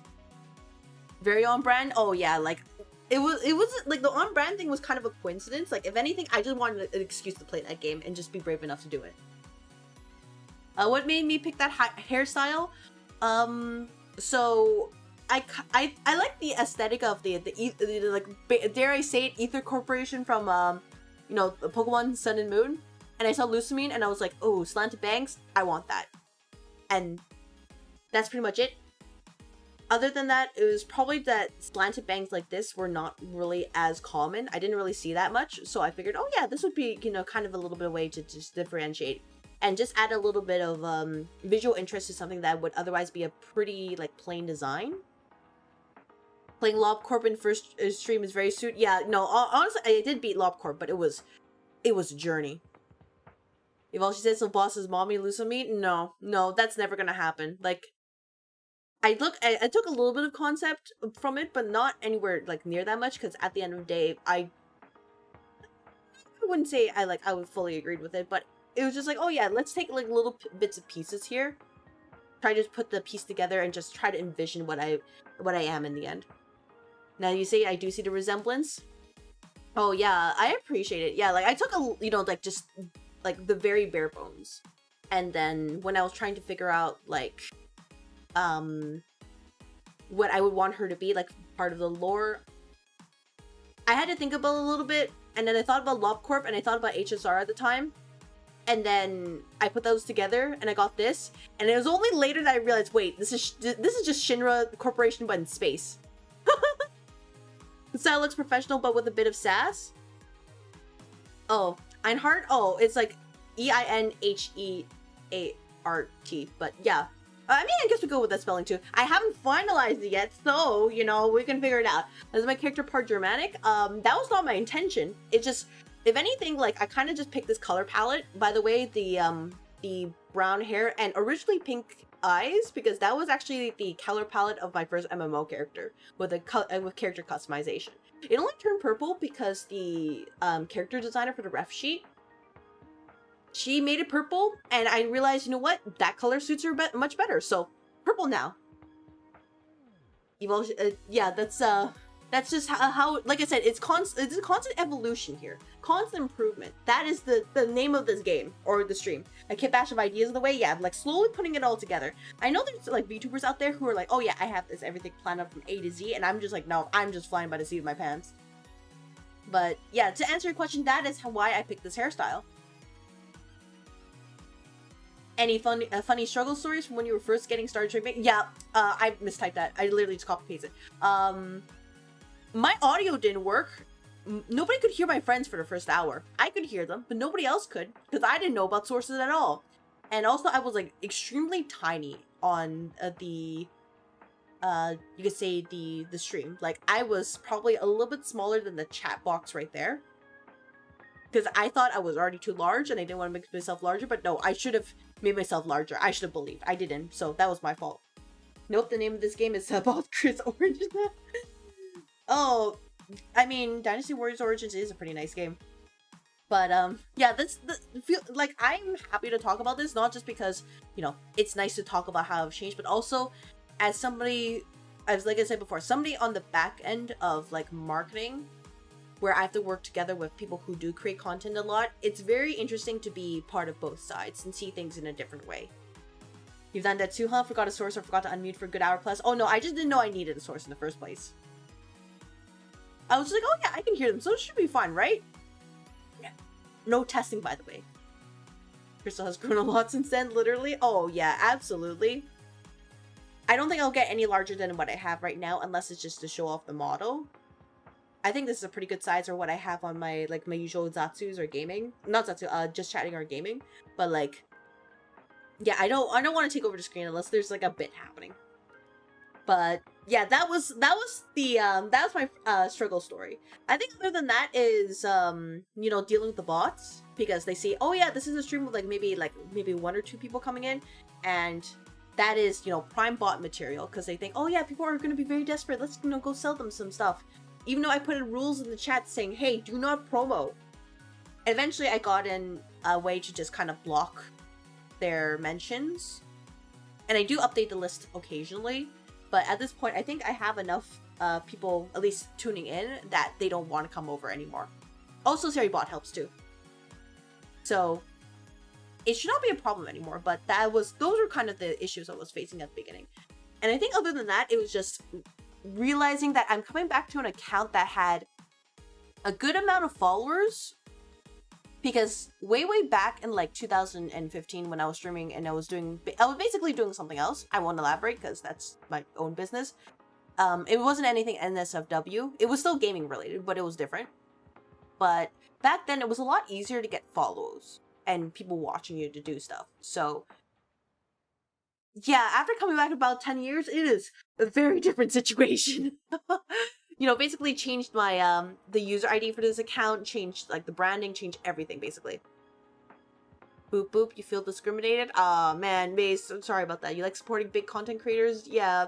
Very on brand. Oh yeah, like it was like the on brand thing was kind of a coincidence. Like if anything, I just wanted an excuse to play that game and just be brave enough to do it. What made me pick that hairstyle? So I like the aesthetic of the like, dare I say it, Ether Corporation from you know, Pokemon Sun and Moon, and I saw Lucamine and I was like, oh, slanted bangs, I want that, and that's pretty much it. Other than that, it was probably that slanted bangs like this were not really as common. I didn't really see that much, so I figured, oh yeah, this would be, you know, kind of a little bit of a way to just differentiate and just add a little bit of visual interest to something that would otherwise be a pretty like plain design. Playing LobCorp in first stream is very soon. Yeah, no, honestly, I did beat LobCorp, but it was a journey. If all she says, so boss's mommy lose me, no, that's never gonna happen. Like, I took a little bit of concept from it, but not anywhere like near that much, because at the end of the day, I wouldn't say I would fully agreed with it, but it was just like, oh yeah, let's take like little bits of pieces here, try to put the piece together and just try to envision what I am in the end. Now you say I do see the resemblance. Oh yeah, I appreciate it. Yeah, like I took a, you know, like just like the very bare bones, and then when I was trying to figure out like what I would want her to be, like part of the lore, I had to think about it a little bit, and then I thought about LobCorp and I thought about HSR at the time, and then I put those together and I got this, and it was only later that I realized, wait, this is just Shinra Corporation but in space. The style looks professional but with a bit of sass. Oh, Einhart? Oh, it's like Einheart, but yeah. I mean, I guess we go with that spelling too. I haven't finalized it yet, so, you know, we can figure it out. Is my character part Germanic? That was not my intention. It just, if anything, like, I kind of just picked this color palette. By the way, the brown hair and originally pink eyes, because that was actually the color palette of my first MMO character with with character customization. It only turned purple because the character designer for the ref sheet, she made it purple, and I realized, you know what, that color suits her much better, so purple now. Yeah, that's just how, like I said, it's a constant evolution here, constant improvement. That is the name of this game or the stream. I keep bash of ideas of the way. Yeah, I'm like slowly putting it all together. I know there's like VTubers out there who are like, oh yeah, I have this everything planned out from A to Z, and I'm just like, no, I'm just flying by the seat of my pants. But yeah, to answer your question, that is why I picked this hairstyle. Any funny struggle stories from when you were first getting started streaming? Yeah, I mistyped that. I literally just copy pasted. My audio didn't work. Nobody could hear my friends for the first hour. I could hear them, but nobody else could, because I didn't know about sources at all. And also, I was like extremely tiny on you could say the stream. Like, I was probably a little bit smaller than the chat box right there, because I thought I was already too large and I didn't want to make myself larger. But no, I should have made myself larger. I should have believed. I didn't, so that was my fault. Nope, the name of this game is about Chris Origins. Oh, I mean, Dynasty Warriors Origins is a pretty nice game. But yeah, like, I'm happy to talk about this, not just because, you know, it's nice to talk about how I've changed, but also as somebody as like I said before, somebody on the back end of like marketing, where I have to work together with people who do create content a lot, it's very interesting to be part of both sides and see things in a different way. You've done that too, huh? Forgot a source or forgot to unmute for a good hour plus? Oh no, I just didn't know I needed a source in the first place. I was just like, oh yeah, I can hear them, so it should be fine, right? Yeah. No testing, by the way. Crystal has grown a lot since then, literally. Oh yeah, absolutely. I don't think I'll get any larger than what I have right now, unless it's just to show off the model. I think this is a pretty good size for what I have on my, like, my usual Zatsus or gaming. Not Zatsu, just chatting or gaming. But, like, yeah, I don't want to take over the screen unless there's, like, a bit happening. But, yeah, that was my struggle story. I think other than that is, you know, dealing with the bots. Because they see, oh yeah, this is a stream with, maybe 1 or 2 people coming in. And that is, you know, prime bot material. Because they think, oh yeah, people are going to be very desperate. Let's, you know, go sell them some stuff. Even though I put in rules in the chat saying, hey, do not promo. Eventually, I got in a way to just kind of block their mentions. And I do update the list occasionally. But at this point, I think I have enough people, at least tuning in, that they don't want to come over anymore. Also, Sari bot helps too. So, it should not be a problem anymore. But those were kind of the issues I was facing at the beginning. And I think other than that, it was just realizing that I'm coming back to an account that had a good amount of followers, because way back in like 2015 when I was streaming and I was basically doing something else. I won't elaborate because that's my own business. It wasn't anything NSFW. It was still gaming related, but it was different. But back then it was a lot easier to get follows and people watching you to do stuff. So yeah, after coming back about 10 years, it is a very different situation. You know, basically changed my, the user ID for this account, changed, like, the branding, changed everything, basically. Boop, boop, you feel discriminated? Aw, man, Mace, I'm sorry about that. You like supporting big content creators? Yeah.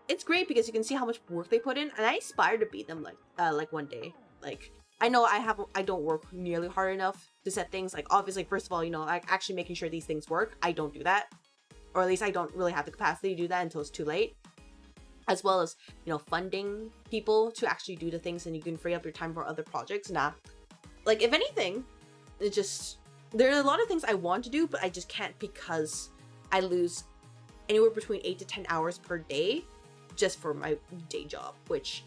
It's great because you can see how much work they put in, and I aspire to beat them, like, one day. Like, I know I don't work nearly hard enough to set things, like, obviously, first of all, you know, like, actually making sure these things work. I don't do that. Or at least I don't really have the capacity to do that until it's too late. As well as, you know, funding people to actually do the things and you can free up your time for other projects. Nah. Like, if anything, it just... There are a lot of things I want to do, but I just can't because I lose anywhere between 8 to 10 hours per day just for my day job. Which,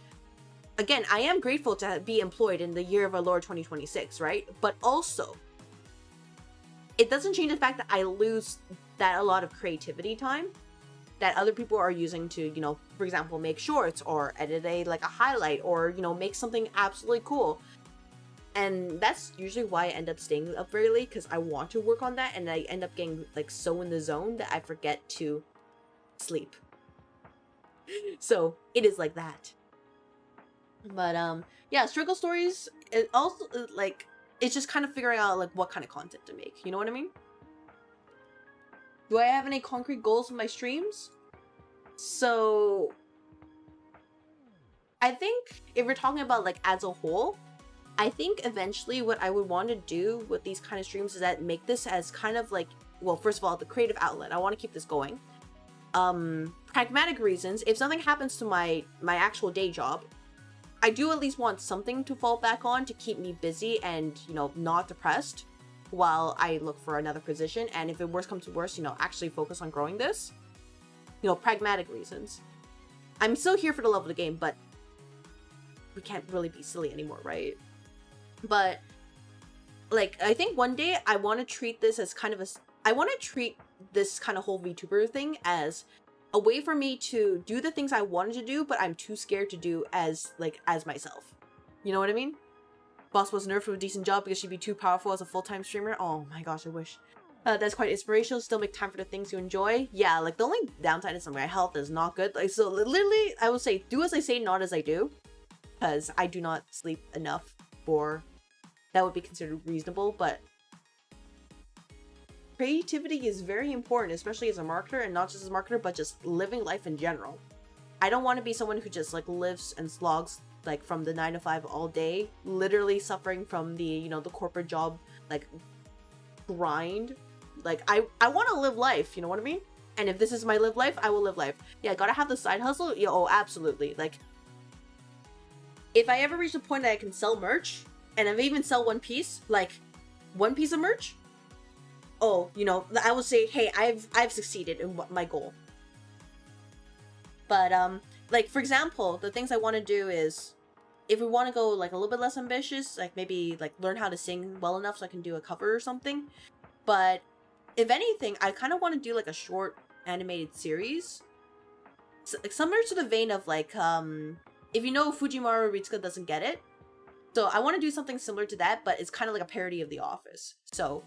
again, I am grateful to be employed in the year of our Lord 2026, right? But also, it doesn't change the fact that I lose that a lot of creativity time that other people are using to, you know, for example, make shorts or edit a highlight or, you know, make something absolutely cool. And that's usually why I end up staying up very late, because I want to work on that and I end up getting like so in the zone that I forget to sleep. So it is like that. But yeah, struggle stories, it also like, it's just kind of figuring out like what kind of content to make, you know what I mean? Do I have any concrete goals with my streams? So, I think if we're talking about like as a whole, I think eventually what I would want to do with these kind of streams is that make this as kind of like, well, first of all, the creative outlet. I want to keep this going. Pragmatic reasons, if something happens to my actual day job, I do at least want something to fall back on to keep me busy and, you know, not depressed while I look for another position. And if it worst comes to worst, you know, actually focus on growing this. You know, pragmatic reasons. I'm still here for the love of the game, but we can't really be silly anymore, right? But, like, I think one day I want to treat this as kind of I want to treat this kind of whole VTuber thing as a way for me to do the things I wanted to do, but I'm too scared to do as myself. You know what I mean? Boss was nerfed for a decent job because she'd be too powerful as a full-time streamer. Oh my gosh, I wish. That's quite inspirational. Still make time for the things you enjoy. Yeah, like the only downside is my health is not good. Like, so literally, I will say, do as I say, not as I do. Because I do not sleep enough for... That would be considered reasonable, but... Creativity is very important, especially as a marketer, and not just as a marketer, but just living life in general. I don't want to be someone who just, like, lives and slogs like from the 9 to 5 all day, literally suffering from the, you know, the corporate job like grind. Like I want to live life, you know what I mean? And if this is my live life, I will live life. Yeah, gotta have the side hustle. Yeah, oh, absolutely. Like, if I ever reach the point that I can sell merch, and if I even sell one piece, like, one piece of merch, oh, you know, I will say, hey, I've succeeded in my goal. But, like, for example, the things I want to do is, if we want to go, like, a little bit less ambitious, like, maybe, like, learn how to sing well enough so I can do a cover or something. But, if anything, I kind of want to do, like, a short animated series. So, like, similar to the vein of, like, if you know Fujimaru Ritsuka Doesn't Get It. So, I want to do something similar to that, but it's kind of like a parody of The Office. So,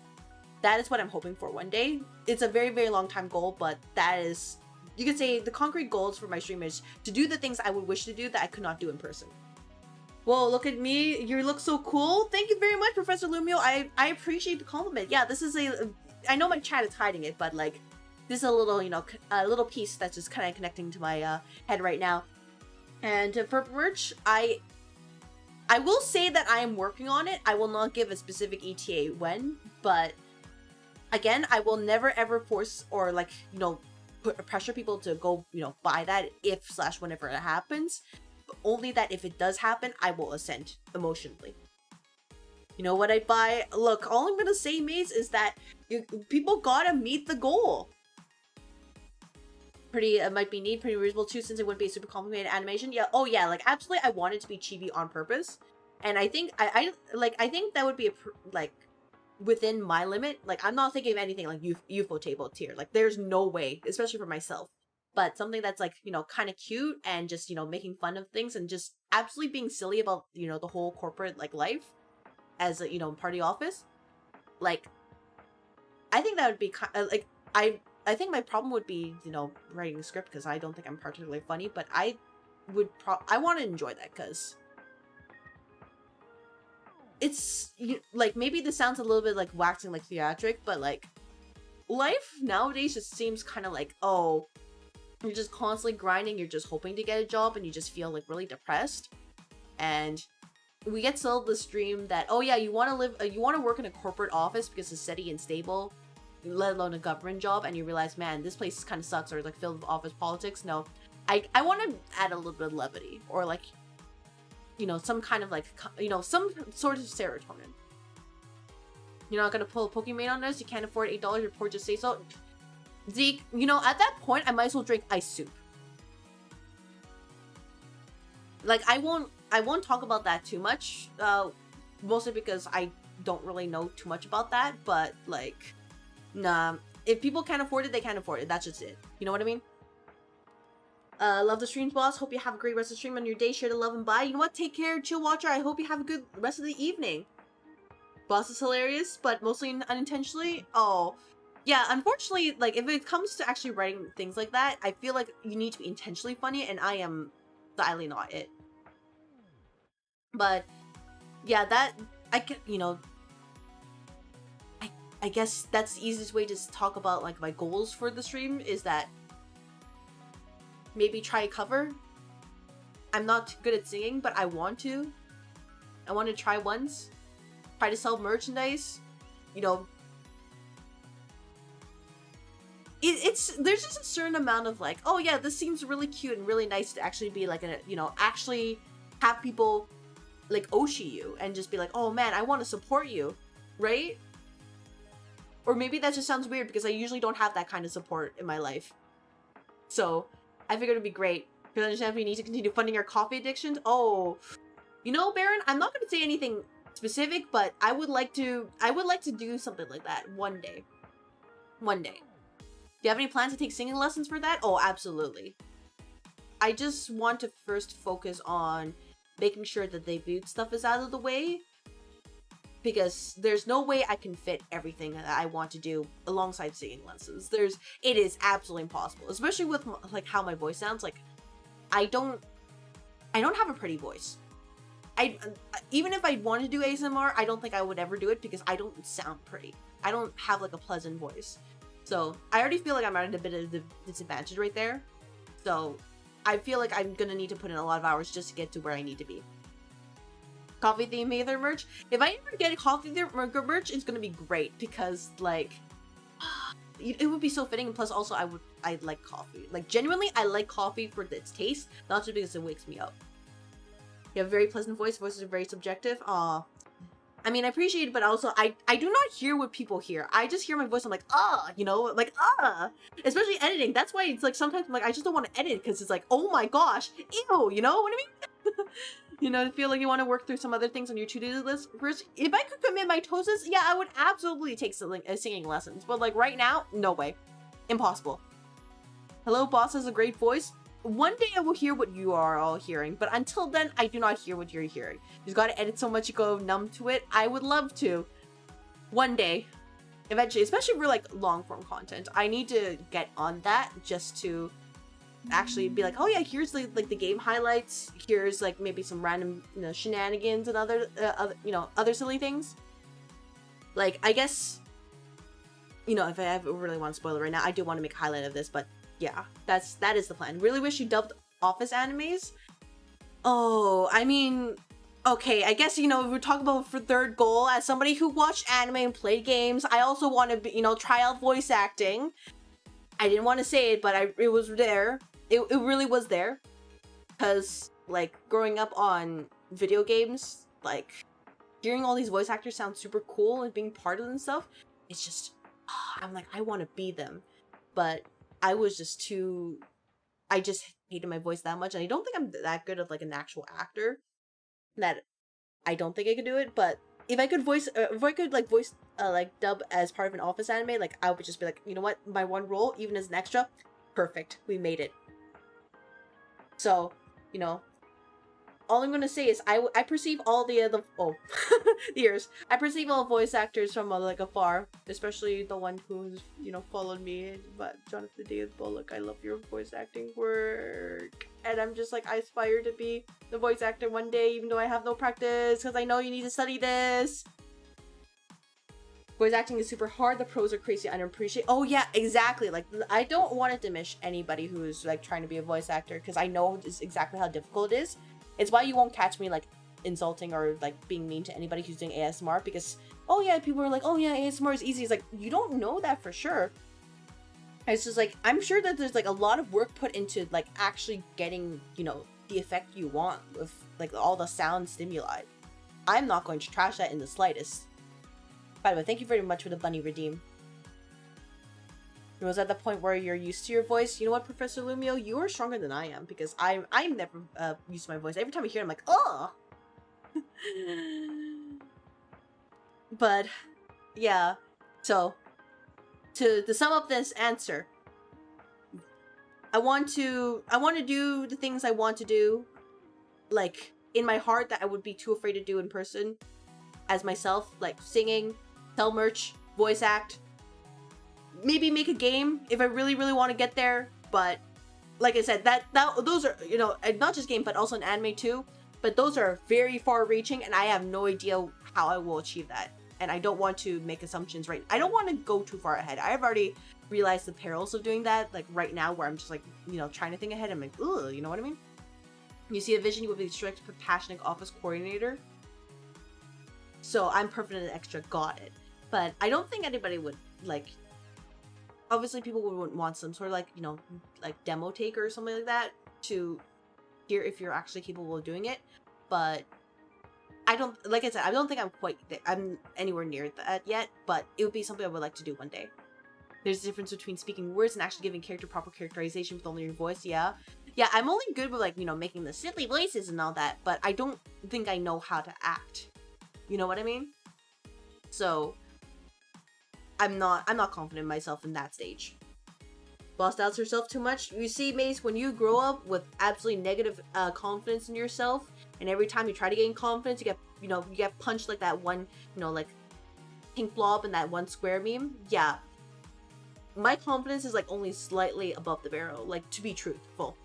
that is what I'm hoping for one day. It's a very, very long time goal, but that is, you could say, the concrete goals for my stream is to do the things I would wish to do that I could not do in person. Whoa, look at me. You look so cool. Thank you very much, Professor Lumio. I appreciate the compliment. Yeah, this is I know my chat is hiding it, but, like, this is a little, you know, a little piece that's just kind of connecting to my head right now. And for merch, I will say that I am working on it. I will not give a specific ETA when, but again, I will never ever force or, like, you know, pressure people to go, you know, buy that if/whenever it happens. But only that if it does happen, I will assent emotionally. You know what I'd buy? Look, all I'm gonna say, Maze, is that people gotta meet the goal. Pretty, might be neat, pretty reasonable too, since it wouldn't be a super complicated animation. Yeah, oh yeah, like, absolutely, I want it to be chibi on purpose. And I think, I think that would be, like, within my limit. Like, I'm not thinking of anything like UFO table tier. Like, there's no way, especially for myself. But something that's, like, you know, kind of cute and just, you know, making fun of things and just absolutely being silly about, you know, the whole corporate, like, life as a, you know, party office. Like, I think that would be like, I think my problem would be, you know, writing a script, because I don't think I'm particularly funny, but I would I want to enjoy that, because it's, like, maybe this sounds a little bit like waxing like theatric, but, like, life nowadays just seems kind of like, oh, you're just constantly grinding, you're just hoping to get a job, and you just feel, like, really depressed. And we get sold the stream that, oh yeah, you want to work in a corporate office because it's steady and stable, let alone a government job, and you realize, man, this place kind of sucks, or, like, filled with office politics. No, I want to add a little bit of levity, or, like, you know, some kind of, like, you know, some sort of serotonin. You're not gonna pull a Pokemon on us? You can't afford $8, your poor just say so. Zeke, you know, at that point, I might as well drink ice soup. Like, I won't talk about that too much, mostly because I don't really know too much about that, but, like, nah, if people can't afford it, they can't afford it. That's just it. You know what I mean? Love the streams, boss. Hope you have a great rest of the stream on your day. Share to love and bye. You know what? Take care, chill watcher. I hope you have a good rest of the evening. Boss is hilarious, but mostly unintentionally. Oh, yeah, unfortunately, like, if it comes to actually writing things like that, I feel like you need to be intentionally funny, and I am sadly not it. But yeah, that, I can, you know, I guess that's the easiest way to talk about, like, my goals for the stream, is that maybe try a cover. I'm not good at singing, but I want to. I want to try once. Try to sell merchandise. You know, there's just a certain amount of, like, oh yeah, this seems really cute and really nice to actually be, like, you know, actually have people, like, oshi you and just be like, oh man, I want to support you, right? Or maybe that just sounds weird because I usually don't have that kind of support in my life. So I figured it'd be great. Because I understand if we need to continue funding our coffee addictions. Oh, you know, Baron, I'm not going to say anything specific, but I would like to do something like that one day. One day. Do you have any plans to take singing lessons for that? Oh, absolutely. I just want to first focus on making sure that the debut stuff is out of the way, because there's no way I can fit everything that I want to do alongside singing lessons. It is absolutely impossible, especially with, like, how my voice sounds. Like, I don't have a pretty voice. Even if I wanted to do ASMR, I don't think I would ever do it because I don't sound pretty. I don't have, like, a pleasant voice. So I already feel like I'm at a bit of a disadvantage right there. So I feel like I'm gonna need to put in a lot of hours just to get to where I need to be. Coffee theme Aether merch. If I ever get a coffee theme merch, it's gonna be great because, like, it would be so fitting. And plus, also, I like coffee. Like, genuinely, I like coffee for its taste, not just because it wakes me up. You have a very pleasant voice. Voices are very subjective. I mean, I appreciate it, but also, I do not hear what people hear. I just hear my voice, I'm like, you know, like, especially editing. That's why it's like, sometimes I'm like, I just don't want to edit, because it's like, oh my gosh, ew, you know what I mean? You know, I feel like you want to work through some other things on your to-do list. First, if I could commit my TOSes, yeah, I would absolutely take singing lessons. But like right now, no way. Impossible. Hello, boss has a great voice. One day I will hear what you are all hearing, but until then, I do not hear what you're hearing. You've got to edit so much you go numb to it. I would love to. One day. Eventually, especially for like long-form content. I need to get on that just to actually be like, oh yeah, here's like the game highlights. Here's like maybe some random, you know, shenanigans and other other silly things. Like, I guess, you know, if I really want to spoil it right now, I do want to make a highlight of this, but yeah, that is the plan. Really wish you dubbed Office animes. Oh, I mean, okay, I guess, you know, if we're talking about for third goal, as somebody who watched anime and played games, I also want to, you know, try out voice acting. I didn't want to say it, but it was there. It really was there. Because, like, growing up on video games, like, hearing all these voice actors sound super cool and being part of them and stuff, it's just, I'm like, I want to be them. But I was just too, I just hated my voice that much, and I don't think I'm that good of, like, an actual actor, that I don't think I could do it, but if I could voice, like, dub as part of an Office anime, like, I would just be like, you know what, my one role, even as an extra, perfect, we made it. So, you know, all I'm gonna say is I perceive all the other, the ears. I perceive all voice actors from like afar, especially the one who's, you know, followed me. But Jonathan Diaz Bullock, I love your voice acting work, and I'm just like, I aspire to be the voice actor one day, even though I have no practice, because I know you need to study this. Voice acting is super hard. The pros are crazy unappreciated. Oh yeah, exactly. Like, I don't want to diminish anybody who's like trying to be a voice actor, because I know exactly how difficult it is. It's why you won't catch me like insulting or like being mean to anybody who's doing ASMR, because, oh yeah, people are like, oh yeah, ASMR is easy. It's like, you don't know that for sure. It's just like, I'm sure that there's like a lot of work put into like actually getting, you know, the effect you want with like all the sound stimuli. I'm not going to trash that in the slightest. By the way, thank you very much for the bunny redeem. It was at the point where you're used to your voice. You know what, Professor Lumio? You are stronger than I am, because I'm never used to my voice. Every time I hear it, I'm like, oh! But, yeah. So, to sum up this answer, I want to do the things I want to do, like, in my heart, that I would be too afraid to do in person, as myself, like singing, sell merch, voice act, maybe make a game if I really, really want to get there. But like I said, those are, you know, not just game, but also an anime too. But those are very far reaching, and I have no idea how I will achieve that. And I don't want to make assumptions right. I don't want to go too far ahead. I've already realized the perils of doing that, like right now, where I'm just like, you know, trying to think ahead. I'm like, ugh, you know what I mean? You see a vision, you will be strict, passionate office coordinator. So I'm perfect and extra, got it. But I don't think anybody would, like, obviously people would want some sort of, like, you know, like demo taker or something like that to hear if you're actually capable of doing it. But I don't, like I said, I don't think I'm anywhere near that yet, but it would be something I would like to do one day. There's a difference between speaking words and actually giving proper characterization with only your voice, yeah. Yeah, I'm only good with, like, you know, making the silly voices and all that, but I don't think I know how to act. You know what I mean? So I'm not confident in myself in that stage. Boss doubts herself too much. You see, Mace, when you grow up with absolutely negative confidence in yourself, and every time you try to gain confidence, you get punched like that one, you know, like pink blob in that one square meme. Yeah, my confidence is like only slightly above the barrel, like, to be truthful.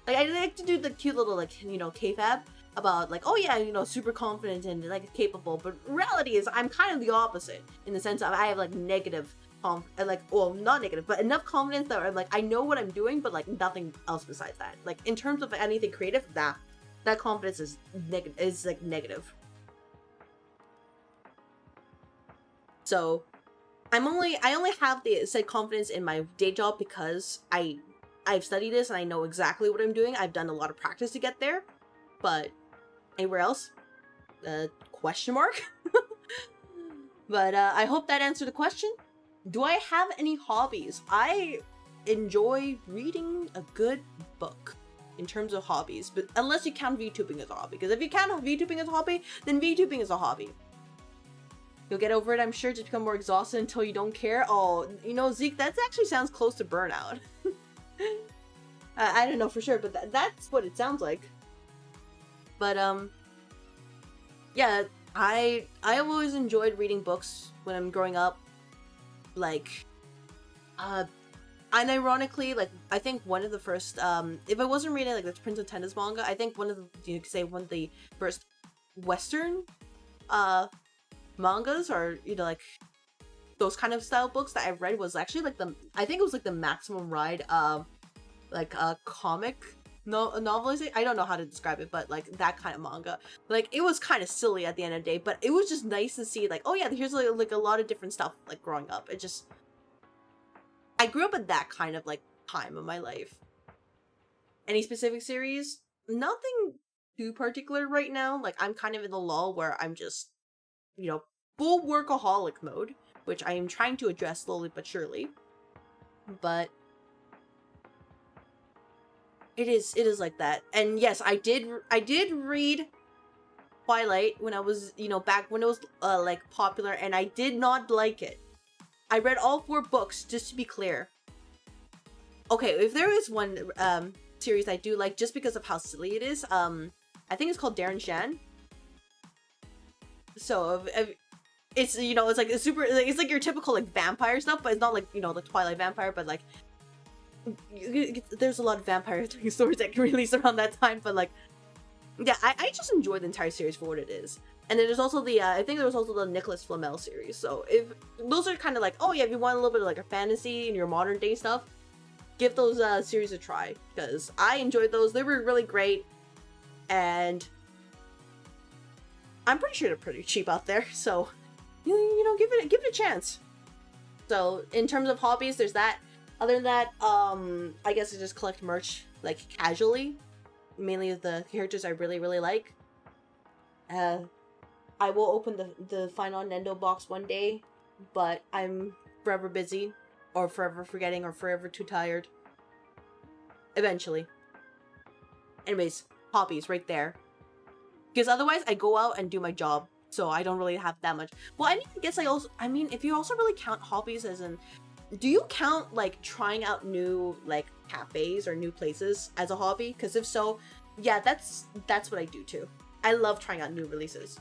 Like, I like to do the cute little, like, you know, kayfabe about, like, oh yeah, you know, super confident and, like, capable, but reality is I'm kind of the opposite, in the sense of I have, like, negative well, not negative, but enough confidence that I'm like, I know what I'm doing, but, like, nothing else besides that. Like, in terms of anything creative, that confidence is negative. So I only have the said confidence in my day job because I've studied this and I know exactly what I'm doing. I've done a lot of practice to get there, but anywhere else? Question mark? But I hope that answered the question. Do I have any hobbies? I enjoy reading a good book in terms of hobbies, but unless you count VTubing as a hobby, because if you count VTubing as a hobby, then VTubing is a hobby. You'll get over it, I'm sure, just become more exhausted until you don't care. Oh, you know, Zeke, that actually sounds close to burnout. I don't know for sure, but that's what it sounds like. But, yeah, I've always enjoyed reading books when I'm growing up. Like, unironically, like, I think one of the first, if I wasn't reading, like, the Prince of Tennis manga, I think one of the, you could say, one of the first Western, mangas, or, you know, like, those kind of style books that I read was actually, like, I think it was, like, the Maximum Ride, like, comic novelization. I don't know how to describe it, but, like, that kind of manga. Like, it was kind of silly at the end of the day, but it was just nice to see, like, oh yeah, here's, like a lot of different stuff, like, growing up. It just... I grew up in that kind of, like, time of my life. Any specific series? Nothing too particular right now. Like, I'm kind of in the lull where I'm just, you know, full workaholic mode, which I am trying to address slowly but surely. But it is like that. And yes, I did read Twilight when I was, you know, back when it was like popular, and I did not like it. I read all 4 books, just to be clear. Okay, if there is one series I do like, just because of how silly it is, I think it's called Darren Shan. So it's, you know, it's like a super, it's like your typical like vampire stuff, but it's not like, you know, the Twilight vampire, but like there's a lot of vampire stories that can release around that time. But like, yeah, I just enjoy the entire series for what it is. And then there's also the I think there was also the Nicholas Flamel series. So if those are kind of like, oh yeah, if you want a little bit of like a fantasy and your modern day stuff, give those series a try, because I enjoyed those. They were really great, and I'm pretty sure they're pretty cheap out there. So you know, give it a chance. So in terms of hobbies, there's that. Other than that, I guess I just collect merch, like, casually, mainly of the characters I really like. I will open the final Nendo box one day, but I'm forever busy, or forever forgetting, or forever too tired. Eventually. Anyways, hobbies right there. Because otherwise, I go out and do my job, so I don't really have that much. Well, I guess I mean, if you also really count hobbies as in, do you count, like, trying out new, like, cafes or new places as a hobby? Because if so, yeah, that's what I do too. I love trying out new releases.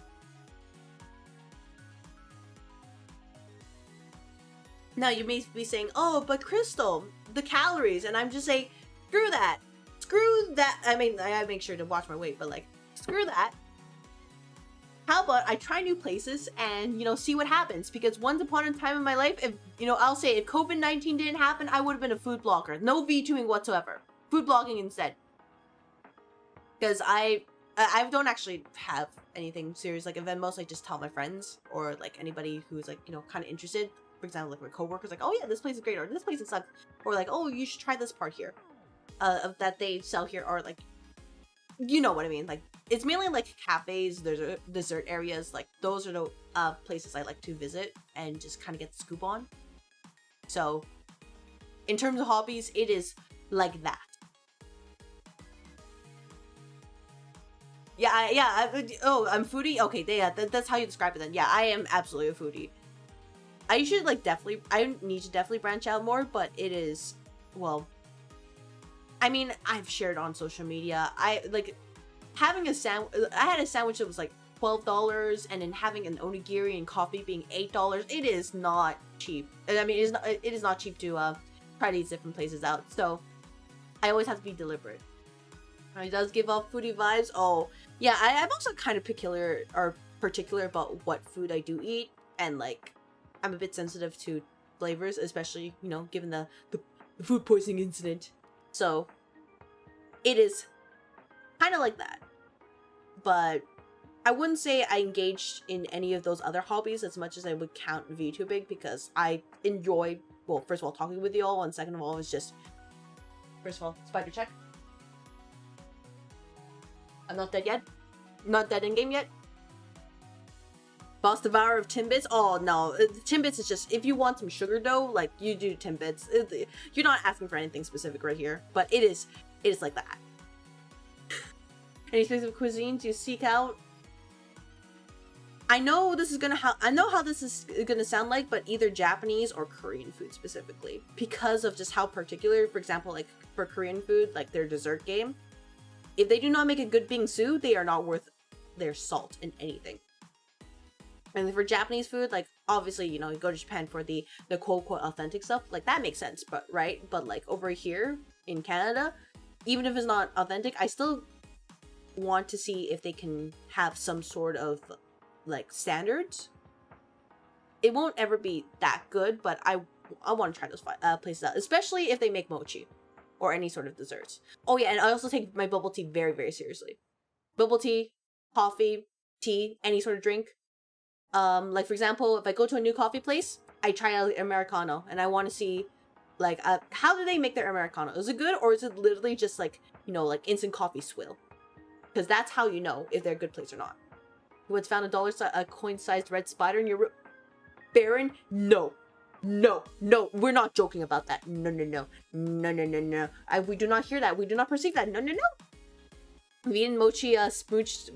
Now, you may be saying, oh, but Crystal, the calories, and I'm just saying, screw that. Screw that. I mean, I gotta make sure to watch my weight, but, like, screw that. How about I try new places and, you know, see what happens? Because once upon a time in my life, if, you know, I'll say if COVID-19 didn't happen, I would have been a food blogger. No VTubing whatsoever. Food blogging instead. Because I don't actually have anything serious. Like, event most, I just tell my friends or, like, anybody who's, like, you know, kind of interested. For example, like my coworkers, like, oh yeah, this place is great, or this place is sucks. Or like, oh, you should try this part here. That they sell here, or like, you know what I mean. Like, it's mainly like cafes, there's dessert areas, like those are the places I like to visit and just kind of get the scoop on. So in terms of hobbies, it is like that. Yeah, I'm foodie. Okay, yeah, that's how you describe it then. Yeah, I am absolutely a foodie. I should like I need to definitely branch out more, but it is, well, I mean, I've shared on social media. I like having I had a sandwich that was like $12, and then having an onigiri and coffee being $8. It is not cheap. I mean, it is not cheap to try these different places out. So I always have to be deliberate. It does give off foodie vibes. Oh yeah, I'm also kind of particular about what food I do eat, and like I'm a bit sensitive to flavors, especially, you know, given the food poisoning incident. So it is kind of like that. But I wouldn't say I engaged in any of those other hobbies as much as I would count VTubing, because I enjoy, well, first of all, talking with you all, and second of all, it's just, first of all, spider check. I'm not dead yet. Not dead in game yet. Boss Devourer of Timbits. Oh no, Timbits is just, if you want some sugar dough, like, you do Timbits. You're not asking for anything specific right here, but it is like that. Any specific cuisines you seek out? I know this is gonna I know how this is gonna sound like, but either Japanese or Korean food specifically, because of just how particular. For example, like for Korean food, like their dessert game, if they do not make a good bingsu, they are not worth their salt in anything. And for Japanese food, like, obviously, you know, you go to Japan for the quote-unquote authentic stuff, like, that makes sense, but, right? But, like, over here in Canada, even if it's not authentic, I still want to see if they can have some sort of, like, standards. It won't ever be that good, but I want to try those places out, especially if they make mochi or any sort of desserts. Oh, yeah, and I also take my bubble tea very, very seriously. Bubble tea, coffee, tea, any sort of drink. Like, for example, if I go to a new coffee place, I try out Americano, and I want to see, like, how do they make their Americano? Is it good, or is it literally just, like, you know, like, instant coffee swill? Because that's how you know if they're a good place or not. Who has found a coin-sized red spider in your room? Baron? No. No. No. We're not joking about that. No, no, no. No, no, no, no. We do not hear that. We do not perceive that. No, no, no. Have you eaten mochi smooched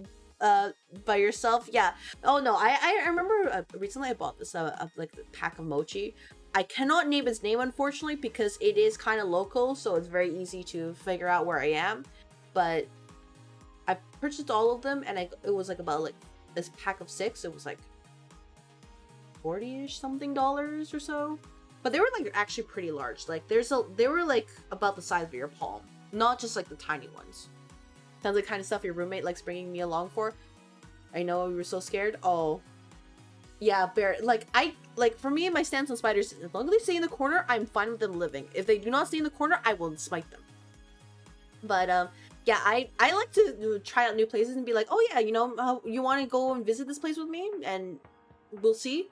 by yourself? Yeah. Oh no, I remember recently I bought this like a pack of mochi. I cannot name its name, unfortunately, because it is kind of local, so it's very easy to figure out where I am. But I purchased all of them, and it was like about like this pack of 6. It was like $40-ish something or so. But they were like actually pretty large. Like they were like about the size of your palm, not just like the tiny ones. Sounds like kind of stuff your roommate likes bringing me along for. I know we were so scared. Oh, yeah, bear. Like for me, my stance on spiders, as long as they stay in the corner, I'm fine with them living. If they do not stay in the corner, I will smite them. But yeah, I like to try out new places and be like, oh yeah, you know, you want to go and visit this place with me, and we'll see.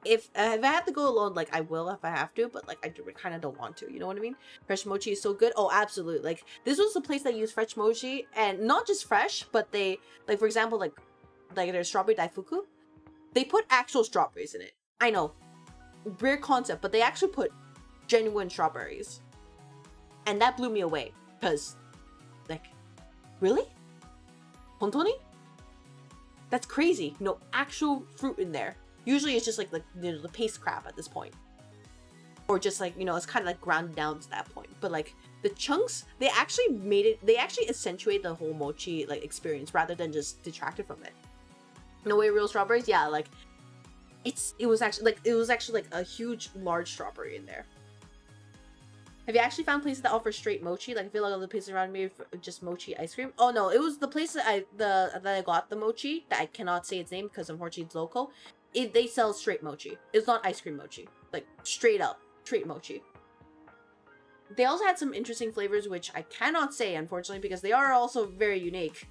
If I have to go alone, like, I will if I have to, but like I kind of don't want to, you know what I mean? Fresh mochi is so good. Oh, absolutely. Like, this was the place that used fresh mochi, and not just fresh, but they, like, for example, like their strawberry daifuku, they put actual strawberries in it. I know, weird concept, but they actually put genuine strawberries, and that blew me away, because, like, really? Hontoni? That's crazy. No actual fruit in there. Usually it's just like you know, the paste crap at this point. Or just like, you know, it's kind of like ground down to that point. But like the chunks, they actually accentuate the whole mochi like experience rather than just detracted from it. No way, real strawberries? Yeah, like it was actually like a huge large strawberry in there. Have you actually found places that offer straight mochi? Like, I feel like other places around me for just mochi ice cream. Oh no, it was the place that I got the mochi, that I cannot say its name because unfortunately it's local. They sell straight mochi. It's not ice cream mochi. Like, straight up, straight mochi. They also had some interesting flavors, which I cannot say, unfortunately, because they are also very unique.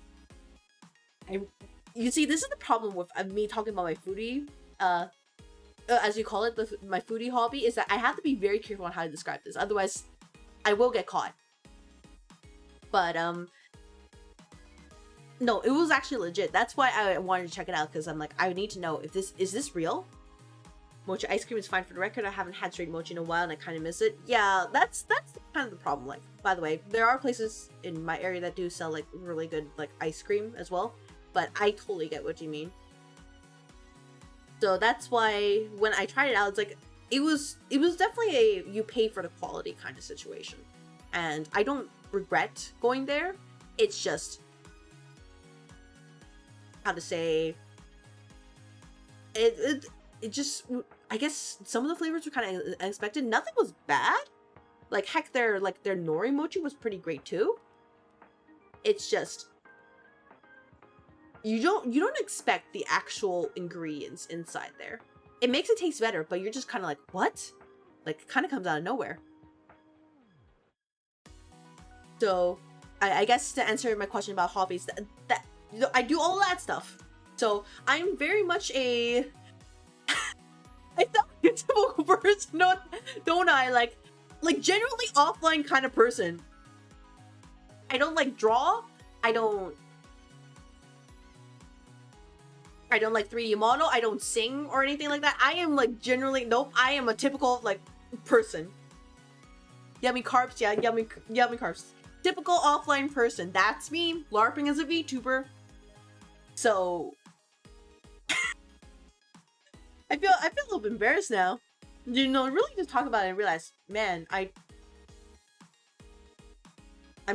You see, this is the problem with me talking about my foodie, as you call it, my foodie hobby, is that I have to be very careful on how to describe this. Otherwise, I will get caught. But, no, it was actually legit. That's why I wanted to check it out, because I'm like, I need to know if is this real? Mochi ice cream is fine. For the record, I haven't had straight mochi in a while and I kind of miss it. Yeah, that's kind of the problem. Like, by the way, there are places in my area that do sell like really good like ice cream as well, but I totally get what you mean. So that's why when I tried it out, it's like it was definitely a you pay for the quality kind of situation, and I don't regret going there. It's just, how to say, it just, I guess some of the flavors were kind of unexpected. Nothing was bad. Like, heck, their nori mochi was pretty great too. It's just, you don't expect the actual ingredients inside there. It makes it taste better, but you're just kind of like, what? Like, it kind of comes out of nowhere. So, I guess to answer my question about hobbies, that I do all that stuff. So I'm very much a I sound like a typical person, don't I? Like generally offline kind of person. I don't like draw. I don't like 3D model. I don't sing or anything like that. I am like generally, nope, I am a typical like person. Yummy carbs, yeah, yummy carbs. Typical offline person. That's me, LARPing as a VTuber. So I feel a little bit embarrassed now. You know, really just talk about it and realize, man, I'm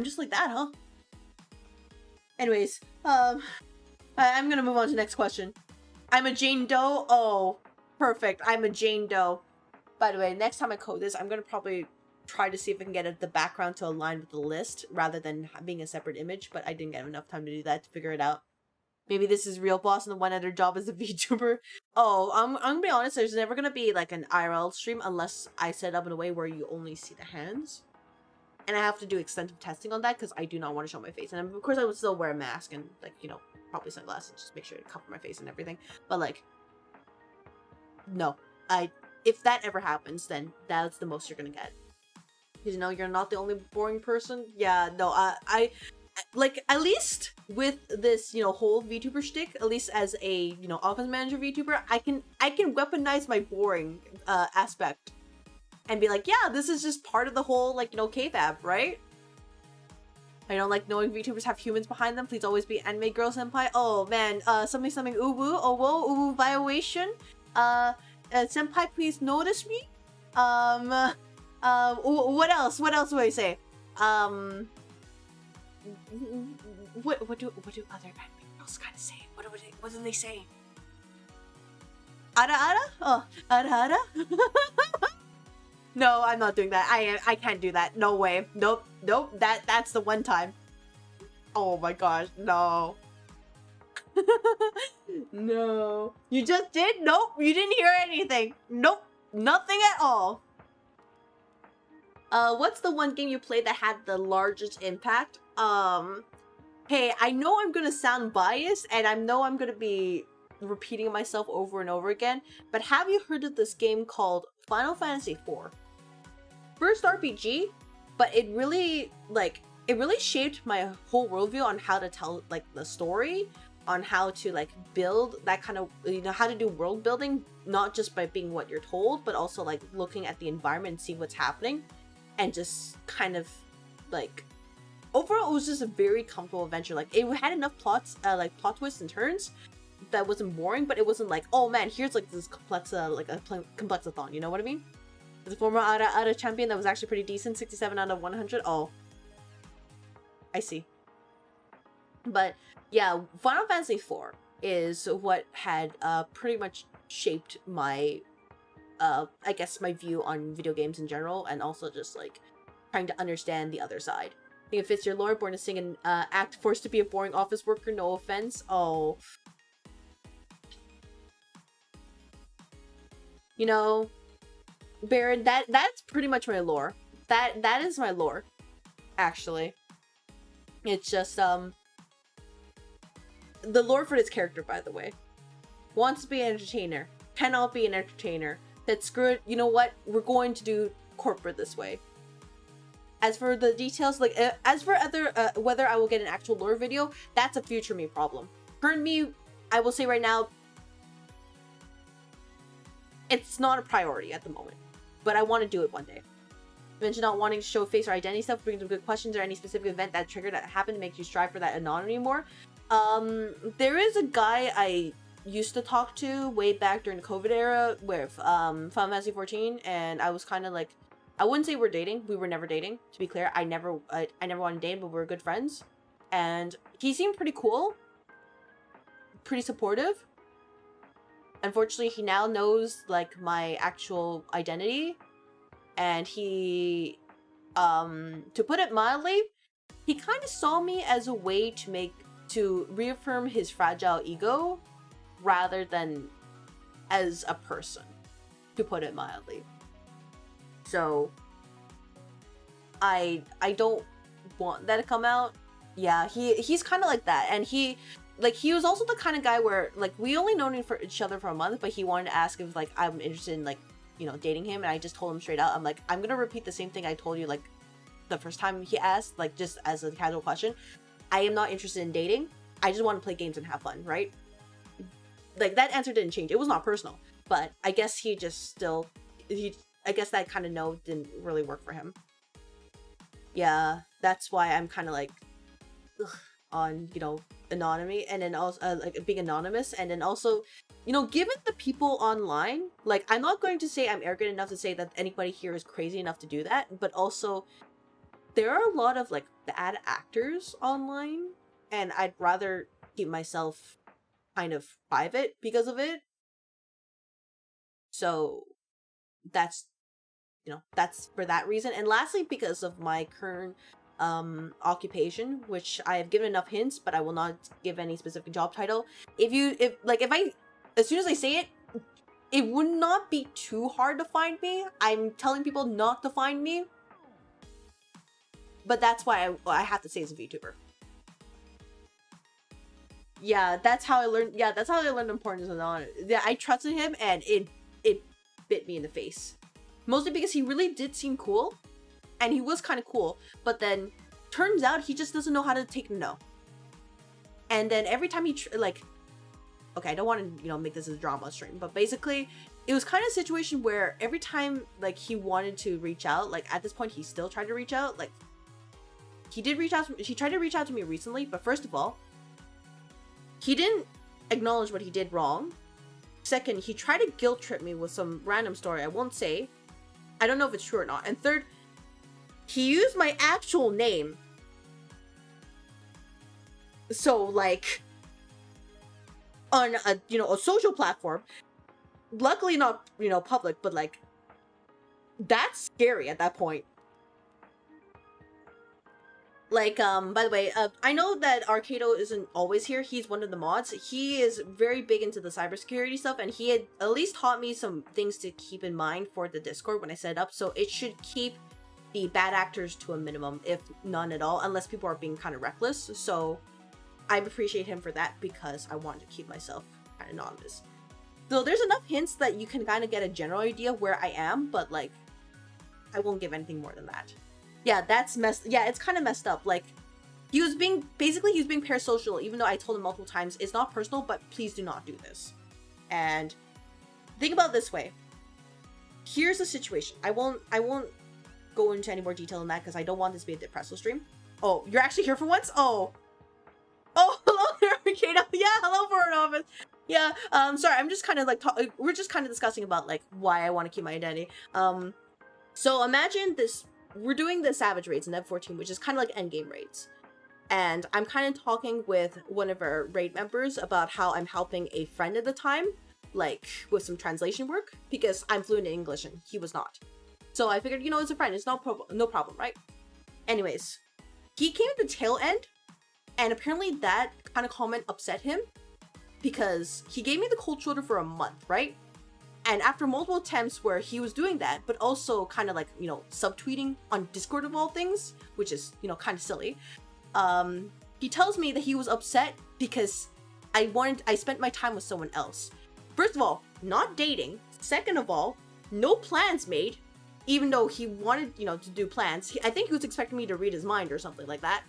just like that, huh? Anyways, I'm gonna move on to the next question. I'm a Jane Doe. Oh, perfect. I'm a Jane Doe. By the way, next time I code this, I'm gonna probably try to see if I can get the background to align with the list rather than being a separate image, but I didn't get enough time to do that to figure it out. Maybe this is real boss and the one other job is a VTuber. Oh, I'm gonna be honest, there's never gonna be like an IRL stream unless I set it up in a way where you only see the hands. And I have to do extensive testing on that because I do not want to show my face. And of course I would still wear a mask and like, you know, probably sunglasses, just make sure to cover my face and everything. But like, no. If that ever happens, then that's the most you're gonna get. Because, you know, you're not the only boring person. Yeah, no, I like, at least with this, you know, whole VTuber shtick, at least as a, you know, office manager VTuber, I can weaponize my boring aspect and be like, yeah, this is just part of the whole, like, you know, kayfabe, right? I don't like knowing VTubers have humans behind them. Please always be anime girl senpai. Oh man, something uwu, oh whoa, uwu violation. Senpai, please notice me. What else? What else do I say? What do other anime girls kind of say? What do they say? Ara ara? Oh, ara ara? No, I'm not doing that. I can't do that. No way. Nope. That's the one time. Oh my gosh, no. No. You just did? Nope. You didn't hear anything. Nope. Nothing at all. What's the one game you played that had the largest impact? Hey, I know I'm gonna sound biased, and I know I'm gonna be repeating myself over and over again, but have you heard of this game called Final Fantasy IV? First RPG, but it really shaped my whole worldview on how to tell like the story, on how to like build that kind of, you know, how to do world building, not just by being what you're told, but also like looking at the environment and see what's happening, and just kind of like overall it was just a very comfortable adventure. Like it had enough plots, like plot twists and turns that wasn't boring, but it wasn't like, oh man, here's like this complex like a complexathon, you know what I mean? As a former Ara champion, that was actually pretty decent, 67 out of 100. Oh, I see. But yeah, Final Fantasy IV is what had pretty much shaped my, I guess, my view on video games in general, and also just like trying to understand the other side. I think it fits your lore, born to sing and act, forced to be a boring office worker, no offense. Oh. You know, Baron, that's pretty much my lore. That is my lore, actually. It's just the lore for this character, by the way. Wants to be an entertainer, cannot be an entertainer. That screw it. You know what? We're going to do corporate this way. As for the details, like as for other whether I will get an actual lore video, that's a future me problem. Current me, I will say right now, it's not a priority at the moment. But I want to do it one day. You mentioned not wanting to show face or identity stuff, brings up good questions, or any specific event that triggered that happened to make you strive for that anonymity more. There is a guy I used to talk to way back during the COVID era with Final Fantasy 14, and I was kind of like, I wouldn't say we're dating. We were never dating, to be clear. I never wanted to date, but we were good friends. And he seemed pretty cool, pretty supportive. Unfortunately, he now knows like my actual identity, and he, to put it mildly, he kind of saw me as a way to reaffirm his fragile ego, rather than as a person, to put it mildly. So, I don't want that to come out. Yeah, he's kind of like that, and he like, he was also the kind of guy where, like, we only known for each other for a month, but he wanted to ask if, like, I'm interested in, like, you know, dating him, and I just told him straight out, I'm like, I'm gonna repeat the same thing I told you, like, the first time he asked, like, just as a casual question. I am not interested in dating. I just want to play games and have fun, right? Like, that answer didn't change. It was not personal, but I guess he just still, I guess that kind of no didn't really work for him. Yeah, that's why I'm kind of like, ugh, on, you know, anonymity, and then also like being anonymous, and then also, you know, given the people online, like, I'm not going to say I'm arrogant enough to say that anybody here is crazy enough to do that, but also there are a lot of like bad actors online, and I'd rather keep myself kind of private because of it. So that's, you know, that's for that reason. And lastly, because of my current occupation, which I have given enough hints, but I will not give any specific job title. If I, as soon as I say it, it would not be too hard to find me. I'm telling people not to find me, but that's why I have to say as a VTuber. Yeah, that's how I learned. Yeah, that's how I learned importance of honor. Yeah, I trusted him, and it bit me in the face. Mostly because he really did seem cool, and he was kind of cool, but then turns out he just doesn't know how to take no. And then every time he like, okay, I don't want to, you know, make this a drama stream, but basically it was kind of a situation where every time like he wanted to reach out, like at this point he still tried to reach out. Like, he did reach out to me, he tried to reach out to me recently, but first of all, he didn't acknowledge what he did wrong. Second, he tried to guilt trip me with some random story I won't say. I don't know if it's true or not. And third, he used my actual name. So, like, on a, you know, a social platform, luckily not, you know, public, but like, that's scary at that point. Like, by the way, I know that Arcado isn't always here. He's one of the mods. He is very big into the cybersecurity stuff, and he had at least taught me some things to keep in mind for the Discord when I set it up, so it should keep the bad actors to a minimum, if none at all, unless people are being kind of reckless. So I appreciate him for that, because I want to keep myself kind of anonymous. So there's enough hints that you can kind of get a general idea where I am, but like, I won't give anything more than that. Yeah, that's messed. Yeah, it's kind of messed up. Like, he was being parasocial, even though I told him multiple times it's not personal, but please do not do this. And think about it this way. Here's the situation. I won't go into any more detail on that because I don't want this to be a depressal stream. Oh, you're actually here for once? Oh, hello there, Arcado. Yeah, hello, Foreign Office. Yeah, sorry, I'm just kind of like we're just kind of discussing about like why I want to keep my identity. So imagine this. We're doing the Savage raids in Ev 14, which is kind of like endgame raids. And I'm kind of talking with one of our raid members about how I'm helping a friend at the time, like with some translation work, because I'm fluent in English and he was not. So I figured, you know, it's a friend, it's no problem, right? Anyways, he came at the tail end, and apparently that kind of comment upset him, because he gave me the cold shoulder for a month, right? And after multiple attempts where he was doing that, but also kind of like, you know, subtweeting on Discord of all things, which is, you know, kind of silly. He tells me that he was upset because I spent my time with someone else. First of all, not dating. Second of all, no plans made, even though he wanted, you know, to do plans. I think he was expecting me to read his mind or something like that.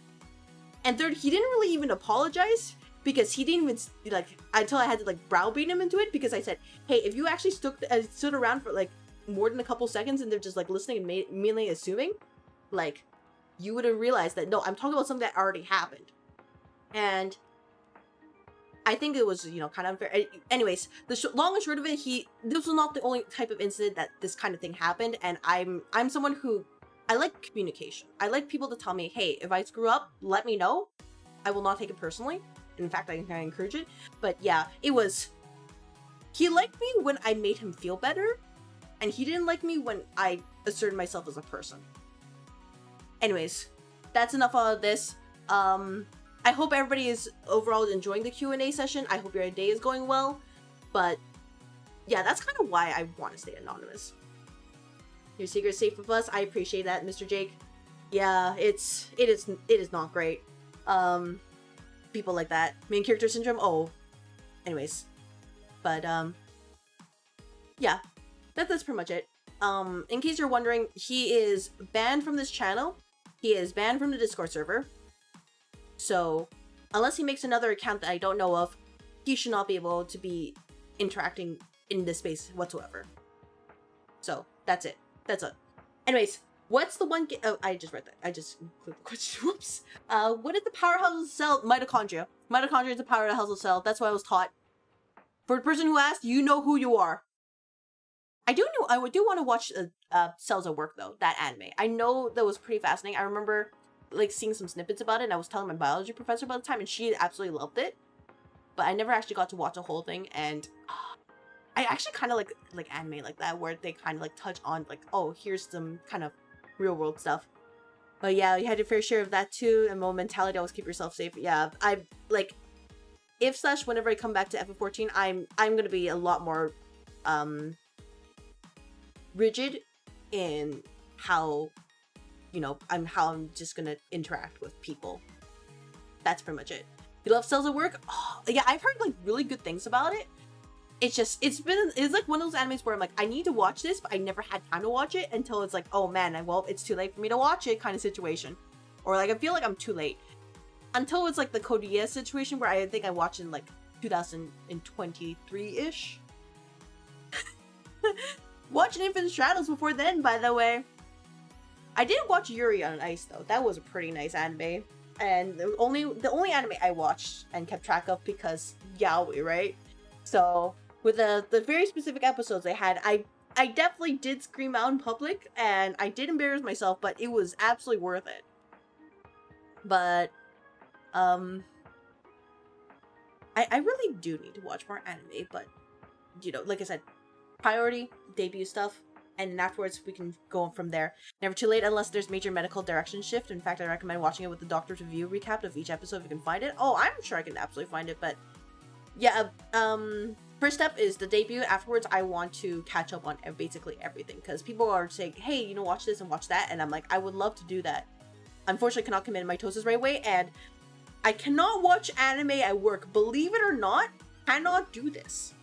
And third, he didn't really even apologize, because he didn't even, like, until I had to, like, browbeat him into it, because I said, hey, if you actually stood around for, like, more than a couple seconds and they're just, like, listening and immediately assuming, like, you would have realized that, no, I'm talking about something that already happened. And I think it was, you know, kind of unfair. Anyways, the long and short of it, this was not the only type of incident that this kind of thing happened, and I'm someone who, I like communication. I like people to tell me, hey, if I screw up, let me know. I will not take it personally. In fact, I can kind of encourage it. But yeah, he liked me when I made him feel better, and he didn't like me when I asserted myself as a person. Anyways, that's enough of this. I hope everybody is overall enjoying the Q&A session. I hope your day is going well. But yeah, that's kind of why I want to stay anonymous. Your secret's safe with us. I appreciate that, Mr. Jake. Yeah, it is not great. people like that. Main character syndrome. Oh, anyways, but yeah, that's pretty much it. In case you're wondering, he is banned from this channel. He is banned from the Discord server. So, unless he makes another account that I don't know of, he should not be able to be interacting in this space whatsoever. So, that's it. That's it. Anyways, what's the one oh, I just read that. I just clicked the question. Whoops. What is the powerhouse of the cell? Mitochondria. Mitochondria is the powerhouse of the cell. That's what I was taught. For the person who asked, you know who you are. I do want to watch Cells at Work though, that anime. I know that was pretty fascinating. I remember like seeing some snippets about it, and I was telling my biology professor about the time, and she absolutely loved it. But I never actually got to watch the whole thing, and I actually kind of like anime like that, where they kind of like touch on like, oh, here's some kind of real world stuff. But yeah, you had your fair share of that too, and more mentality, always keep yourself safe. Yeah, I like if / whenever I come back to FF14, I'm gonna be a lot more rigid in how, you know, I'm just gonna interact with people. That's pretty much it. You love Cells at Work? Oh, yeah, I've heard like really good things about it. It's just, it's like one of those animes where I'm like, I need to watch this, but I never had time to watch it until it's like, oh man, well, it's too late for me to watch it kind of situation. Or like, I feel like I'm too late. Until it's like the Code situation where I think I watched in like 2023-ish. Watched Infinite Straddles before then, by the way. I did watch Yuri on Ice though. That was a pretty nice anime. And the only anime I watched and kept track of because yaoi, right? So with the very specific episodes they had, I definitely did scream out in public and I did embarrass myself, but it was absolutely worth it. But I really do need to watch more anime, but you know, like I said, priority, debut stuff, and then afterwards we can go from there. Never too late unless there's major medical direction shift. In fact, I recommend watching it with the doctor's review recap of each episode if you can find it. Oh, I'm sure I can absolutely find it, but yeah, first step is the debut. Afterwards, I want to catch up on basically everything, because people are saying, hey, you know, watch this and watch that, and I'm like, I would love to do that. Unfortunately, I cannot commit to mitosis right away, and I cannot watch anime at work. Believe it or not, cannot do this.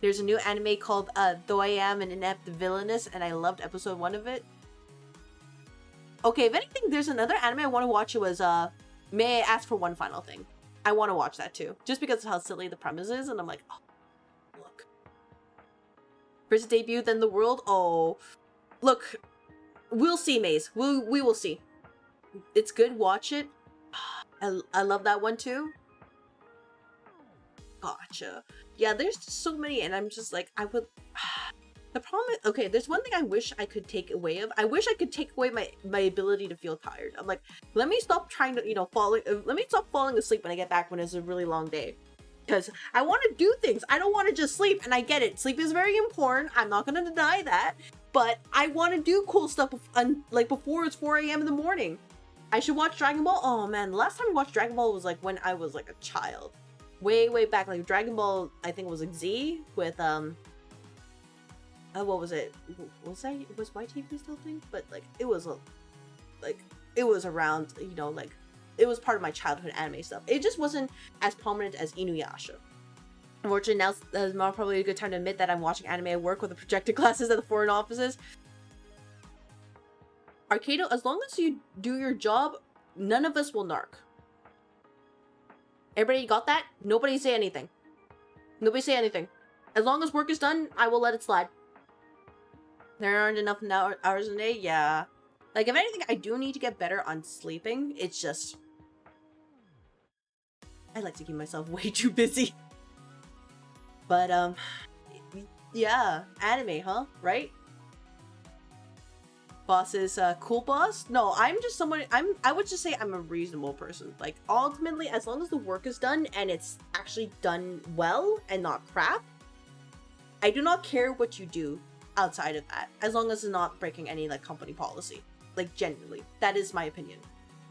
There's a new anime called Though I Am an Inept Villainess, and I loved episode 1 of it. Okay, if anything, there's another anime I want to watch. It was, May I Ask for One Final Thing? I want to watch that too, just because of how silly the premise is, and I'm like, oh, look. First debut, then the world. Oh, look, we'll see, Maze. We will see. It's good. Watch it. I love that one too. Gotcha. Yeah, there's just so many, and I'm just like, I would. The problem is, okay, there's one thing I wish I could take away of. I wish I could take away my ability to feel tired. I'm like, let me stop trying to, you know, let me stop falling asleep when I get back when it's a really long day. Because I want to do things. I don't want to just sleep, and I get it. Sleep is very important. I'm not going to deny that. But I want to do cool stuff, like, before it's 4 a.m. in the morning. I should watch Dragon Ball. Oh, man, the last time I watched Dragon Ball was, like, when I was, like, a child. Way, way back. Like, Dragon Ball, I think it was, like, Z with, what was it? Was YTV still a thing? But like it was around, you know, like it was part of my childhood anime stuff. It just wasn't as prominent as Inuyasha. Unfortunately, now is not probably a good time to admit that I'm watching anime at work with the projected classes at the foreign offices. Arcado, as long as you do your job, none of us will narc. Everybody got that? Nobody say anything. Nobody say anything. As long as work is done, I will let it slide. There aren't enough hours in a day? Yeah. Like, if anything, I do need to get better on sleeping. It's just... I like to keep myself way too busy. But, yeah. Anime, huh? Right? Boss is cool boss? No, I'm just someone... I would just say I'm a reasonable person. Like, ultimately, as long as the work is done and it's actually done well and not crap, I do not care what you do outside of that, as long as it's not breaking any like company policy. Like, genuinely, that is my opinion.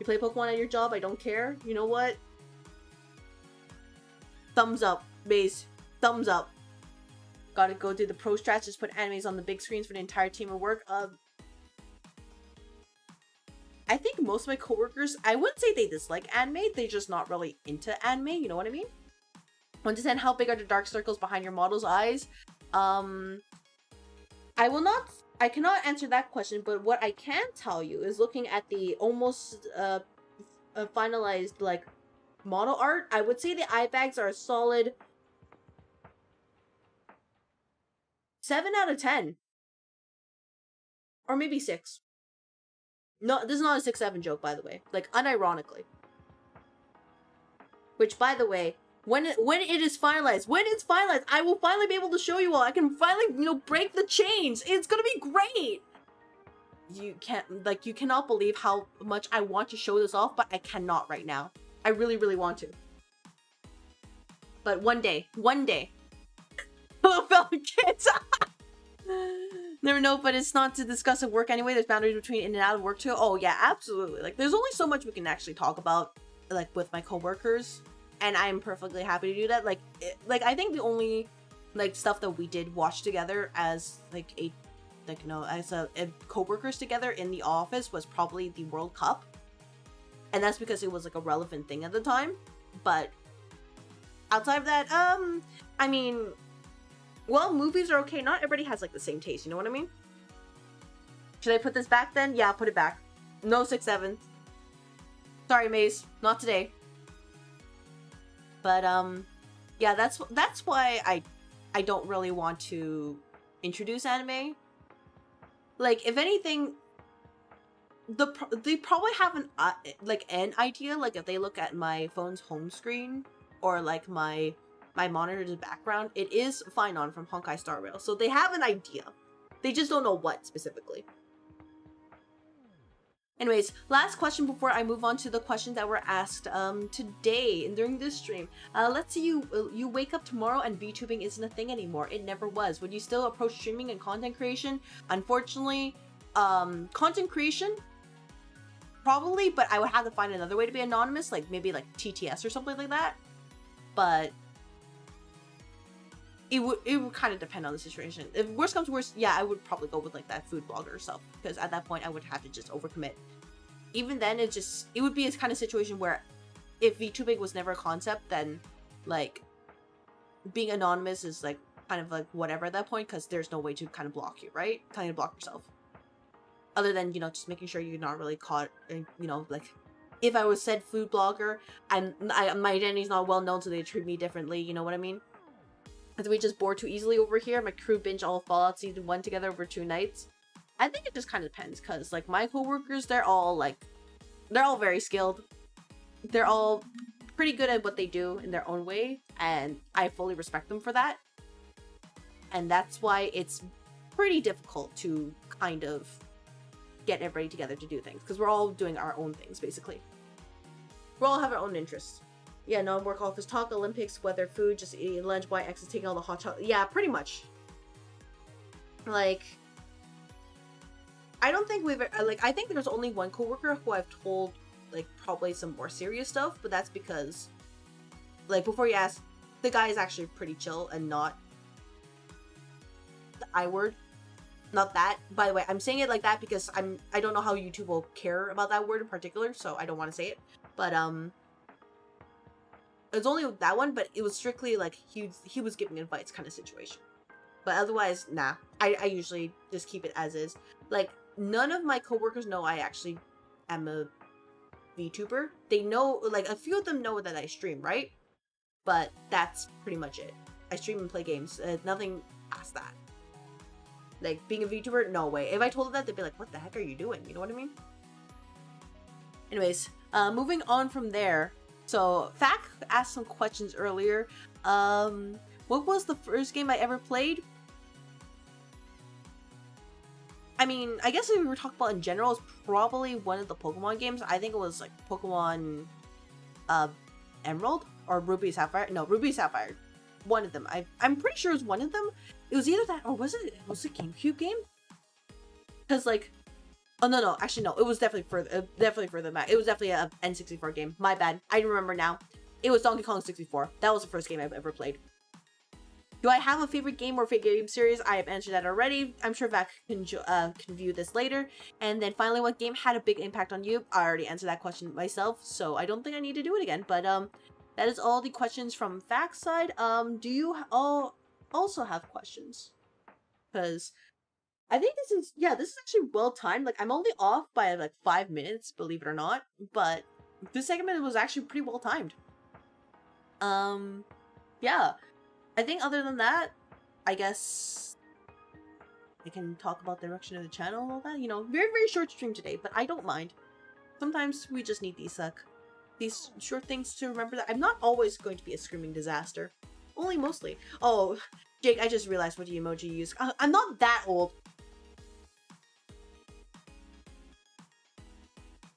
You play Pokemon at your job, I don't care. You know what? Thumbs up, Maze. Thumbs up. Gotta go do the pro strats, just put animes on the big screens for the entire team at work. I think most of my coworkers, I wouldn't say they dislike anime, they're just not really into anime, you know what I mean? 1 to 10, how big are the dark circles behind your model's eyes? I cannot answer that question, but what I can tell you is looking at the almost finalized like model art, I would say the eye bags are a solid 7 out of 10. Or maybe 6. No, this is not a 6-7 joke, by the way. Like, unironically. Which, by the way, when it is finalized, I will finally be able to show you all. I can finally, break the chains. It's gonna be great. You cannot believe how much I want to show this off, but I cannot right now. I really, really want to. But one day. Hello, fellow kids. Never know, but it's not to discuss at work anyway. There's boundaries between in and out of work too. Oh yeah, absolutely. Like, there's only so much we can actually talk about, like, with my coworkers, and I'm perfectly happy to do that. Like, I think the only like stuff that we did watch together as as coworkers together in the office was probably the World Cup, and that's because it was like a relevant thing at the time. But outside of that, I mean, well, movies are okay. Not everybody has like the same taste, you know what I mean? Should I put this back then? Yeah, put it back. No 6-7. Sorry, Maze, not today. But yeah, that's why I don't really want to introduce anime. Like, if anything, they probably have an idea. Like, if they look at my phone's home screen or like my monitor's background, it is Fine On from Honkai Star Rail. So they have an idea. They just don't know what specifically. Anyways, last question before I move on to the questions that were asked today and during this stream. Let's say you wake up tomorrow and VTubing isn't a thing anymore. It never was. Would you still approach streaming and content creation? Unfortunately, content creation, probably, but I would have to find another way to be anonymous, like maybe like TTS or something like that. But it would kind of depend on the situation. If worst comes to worst, yeah, I would probably go with like that food blogger stuff, because at that point I would have to just overcommit. Even then, it would be a kind of situation where if VTubing was never a concept, then like being anonymous is like kind of like whatever at that point, because there's no way to kind of block you, right? Kind of block yourself. Other than, just making sure you're not really caught, like if I was said food blogger, my identity's not well known, so they treat me differently, you know what I mean? Because we just bored too easily over here. My crew binge all Fallout Season 1 together over 2 nights. I think it just kind of depends, because like my coworkers, they're all very skilled. They're all pretty good at what they do in their own way, and I fully respect them for that. And that's why it's pretty difficult to kind of get everybody together to do things, because we're all doing our own things, basically. We all have our own interests. Yeah, no work office talk, Olympics, weather, food, just eating lunch, why X is taking all the hot chocolate. Yeah, pretty much. Like, I don't think we've, I think there's only one coworker who I've told, like, probably some more serious stuff, but that's because, like, before you ask, the guy is actually pretty chill and not the I word. Not that. By the way, I'm saying it like that because I don't know how YouTube will care about that word in particular, so I don't want to say it. But, it's only that one, but it was strictly like he was giving advice kind of situation. But otherwise, nah. I usually just keep it as is. Like, none of my coworkers know I actually am a VTuber. They know, like, a few of them know that I stream, right? But that's pretty much it. I stream and play games. Nothing past that. Like, being a VTuber, no way. If I told them that, they'd be like, what the heck are you doing? You know what I mean? Anyways, moving on from there. So, Fac asked some questions earlier. What was the first game I ever played? I mean, I guess if we were talking about in general, it's probably one of the Pokemon games. I think it was like Pokemon Emerald or Ruby Sapphire. No, Ruby Sapphire. One of them. I'm pretty sure it was one of them. It was either that or was it a GameCube game? Because like, oh no, actually no, it was definitely further back. It was definitely a N64 game. My bad. I remember now. It was Donkey Kong 64. That was the first game I've ever played. Do I have a favorite game or favorite game series? I have answered that already. I'm sure Vac can view this later. And then finally, what game had a big impact on you? I already answered that question myself, so I don't think I need to do it again. But that is all the questions from Vac's side. Do you all also have questions? Because I think this is actually well timed. Like, I'm only off by like 5 minutes, believe it or not. But this segment was actually pretty well timed. Yeah. I think other than that, I guess I can talk about the direction of the channel and all that. You know, very, very short stream today, but I don't mind. Sometimes we just need these short things to remember that I'm not always going to be a screaming disaster. Only mostly. Oh, Jake, I just realized what emoji you use. I'm not that old.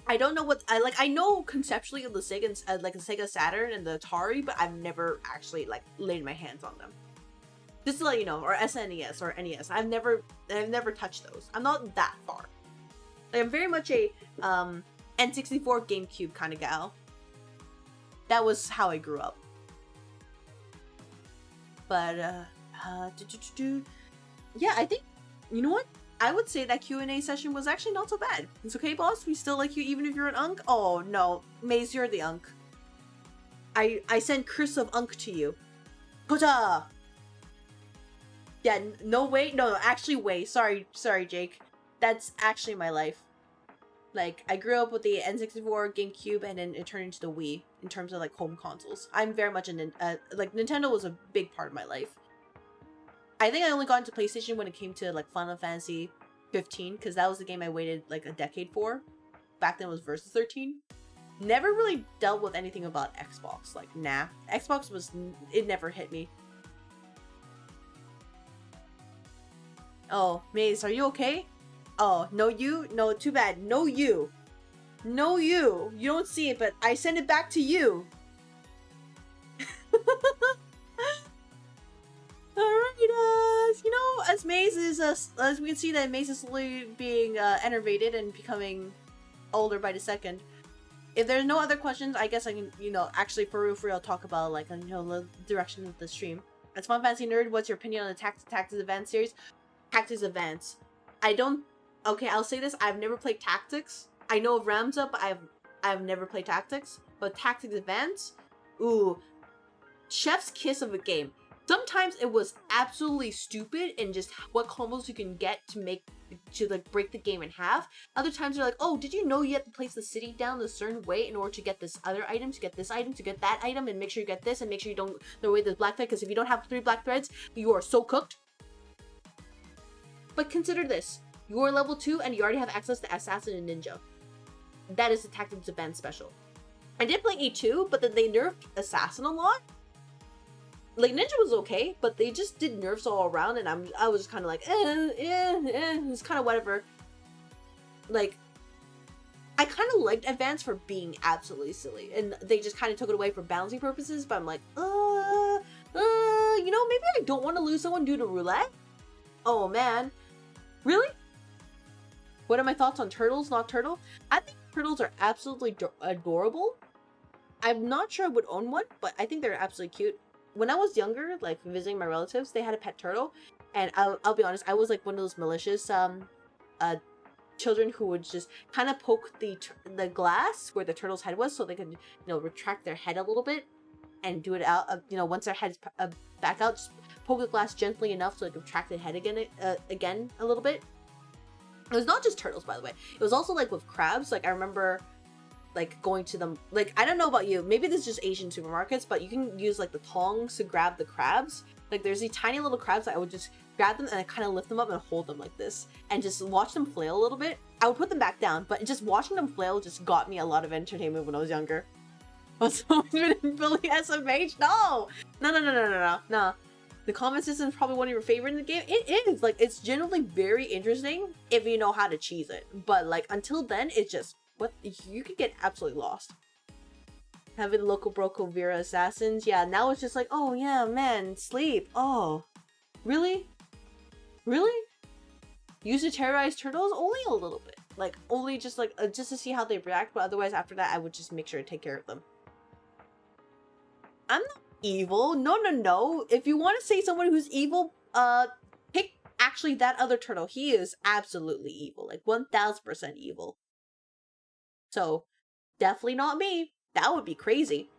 I don't know what I know conceptually of the Sega, like the Sega Saturn and the Atari, but I've never actually like laid my hands on them. Just to let you know, or SNES or NES. I've never touched those. I'm not that far. Like, I'm very much a N64 GameCube kind of gal. That was how I grew up. But yeah, I think, you know what? I would say that Q&A session was actually not so bad. It's okay, boss. We still like you even if you're an unk. Oh, no. Maze, you're the unk. I send Chris of unk to you. Kota! Yeah, no, wait. No, actually, wait. Sorry, Jake. That's actually my life. Like, I grew up with the N64, GameCube, and then it turned into the Wii in terms of, like, home consoles. I'm very much like, Nintendo was a big part of my life. I think I only got into PlayStation when it came to like Final Fantasy 15, because that was the game I waited like a decade for. Back then it was Versus 13. Never really dealt with anything about Xbox. Like, nah. Xbox it never hit me. Oh, Maze, are you okay? Oh, no you? No, too bad. No you. No you. You don't see it, but I send it back to you. Alright, you know, as Maze is, as we can see that Maze is slowly being enervated and becoming older by the second. If there's no other questions, I guess I can, you know, actually for real talk about, like, you know, the direction of the stream. As Fun Fantasy Nerd, what's your opinion on the Tactics Advance series? Tactics Advance. Okay, I'll say this, I've never played Tactics. I know of Ramza, but I've never played Tactics. But Tactics Advance? Ooh. Chef's kiss of a game. Sometimes it was absolutely stupid and just what combos you can get to like break the game in half. Other times they're like, oh, did you know you have to place the city down a certain way in order to get this other item, to get this item, to get that item, and make sure you get this, and make sure you don't throw away this black thread, because if you don't have 3 black threads, you are so cooked. But consider this. You're level 2 and you already have access to Assassin and Ninja. That is the Tactics Advance special. I did play E2, but then they nerfed Assassin a lot. Like, Ninja was okay, but they just did nerfs all around, and I was just kind of like, it's kind of whatever. Like, I kind of liked Advance for being absolutely silly, and they just kind of took it away for balancing purposes, but I'm like, you know, maybe I don't want to lose someone due to roulette? Oh, man. Really? What are my thoughts on turtles, not turtle? I think turtles are absolutely adorable. I'm not sure I would own one, but I think they're absolutely cute. When I was younger, like visiting my relatives, they had a pet turtle, and I'll be honest, I was like one of those malicious children who would just kind of poke the glass where the turtle's head was, so they could, you know, retract their head a little bit and do it out. You know, once their head's back out, just poke the glass gently enough so they could retract their head again a little bit. It was not just turtles, by the way. It was also like with crabs. Like, I remember like going to them, like, I don't know about you, maybe this is just Asian supermarkets, but you can use like the tongs to grab the crabs. Like, there's these tiny little crabs that I would just grab them and I kind of lift them up and hold them like this and just watch them flail a little bit. I would put them back down, but just watching them flail just got me a lot of entertainment when I was younger. Was always been Billy SMH? No! No. The comment system is probably one of your favorite in the game. It is. Like, it's generally very interesting if you know how to cheese it. But like, until then, it's just, what, you could get absolutely lost. Having local Broco Vera assassins. Yeah, now it's just like, oh yeah, man, sleep. Oh, really? Really? Use to terrorize turtles? Only a little bit. Like, only just like, just to see how they react. But otherwise, after that, I would just make sure to take care of them. I'm not evil. No, no, no. If you want to say someone who's evil, pick actually that other turtle. He is absolutely evil, like 1000% evil. So, definitely not me. That would be crazy.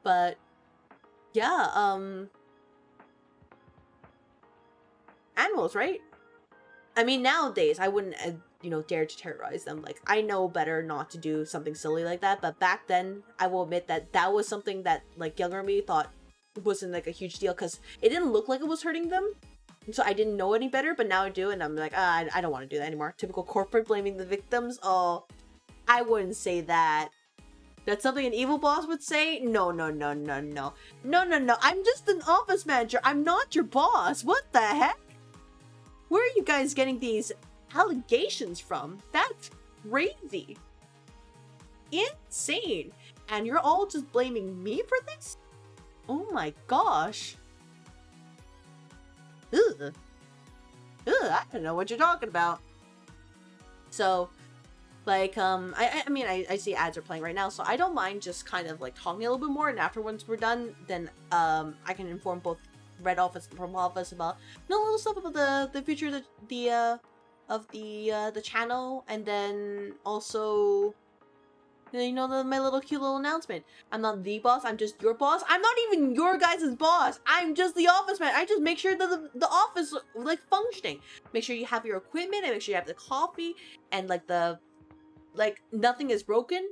But, yeah, animals, right? I mean, nowadays, I wouldn't, dare to terrorize them. Like, I know better not to do something silly like that, but back then, I will admit that that was something that, like, younger me thought wasn't, like, a huge deal, because it didn't look like it was hurting them, so I didn't know any better, but now I do, and I'm like, I don't want to do that anymore. Typical corporate blaming the victims. Oh, I wouldn't say that. That's something an evil boss would say? No, no, no, no, no. No, no, no. I'm just an office manager. I'm not your boss. What the heck? Where are you guys getting these allegations from? That's crazy. Insane. And you're all just blaming me for this? Oh my gosh. Ugh. Ugh, I don't know what you're talking about. So, like, I mean, I see ads are playing right now, so I don't mind just kind of, like, talking a little bit more, and after once we're done, then, I can inform both Red Office and Purple Office about, little stuff about the future of the channel, and then also, my little cute little announcement. I'm not the boss, I'm just your boss. I'm not even your guys' boss. I'm just the office man. I just make sure that the office, like, functioning. Make sure you have your equipment, and make sure you have the coffee, and, like, nothing is broken.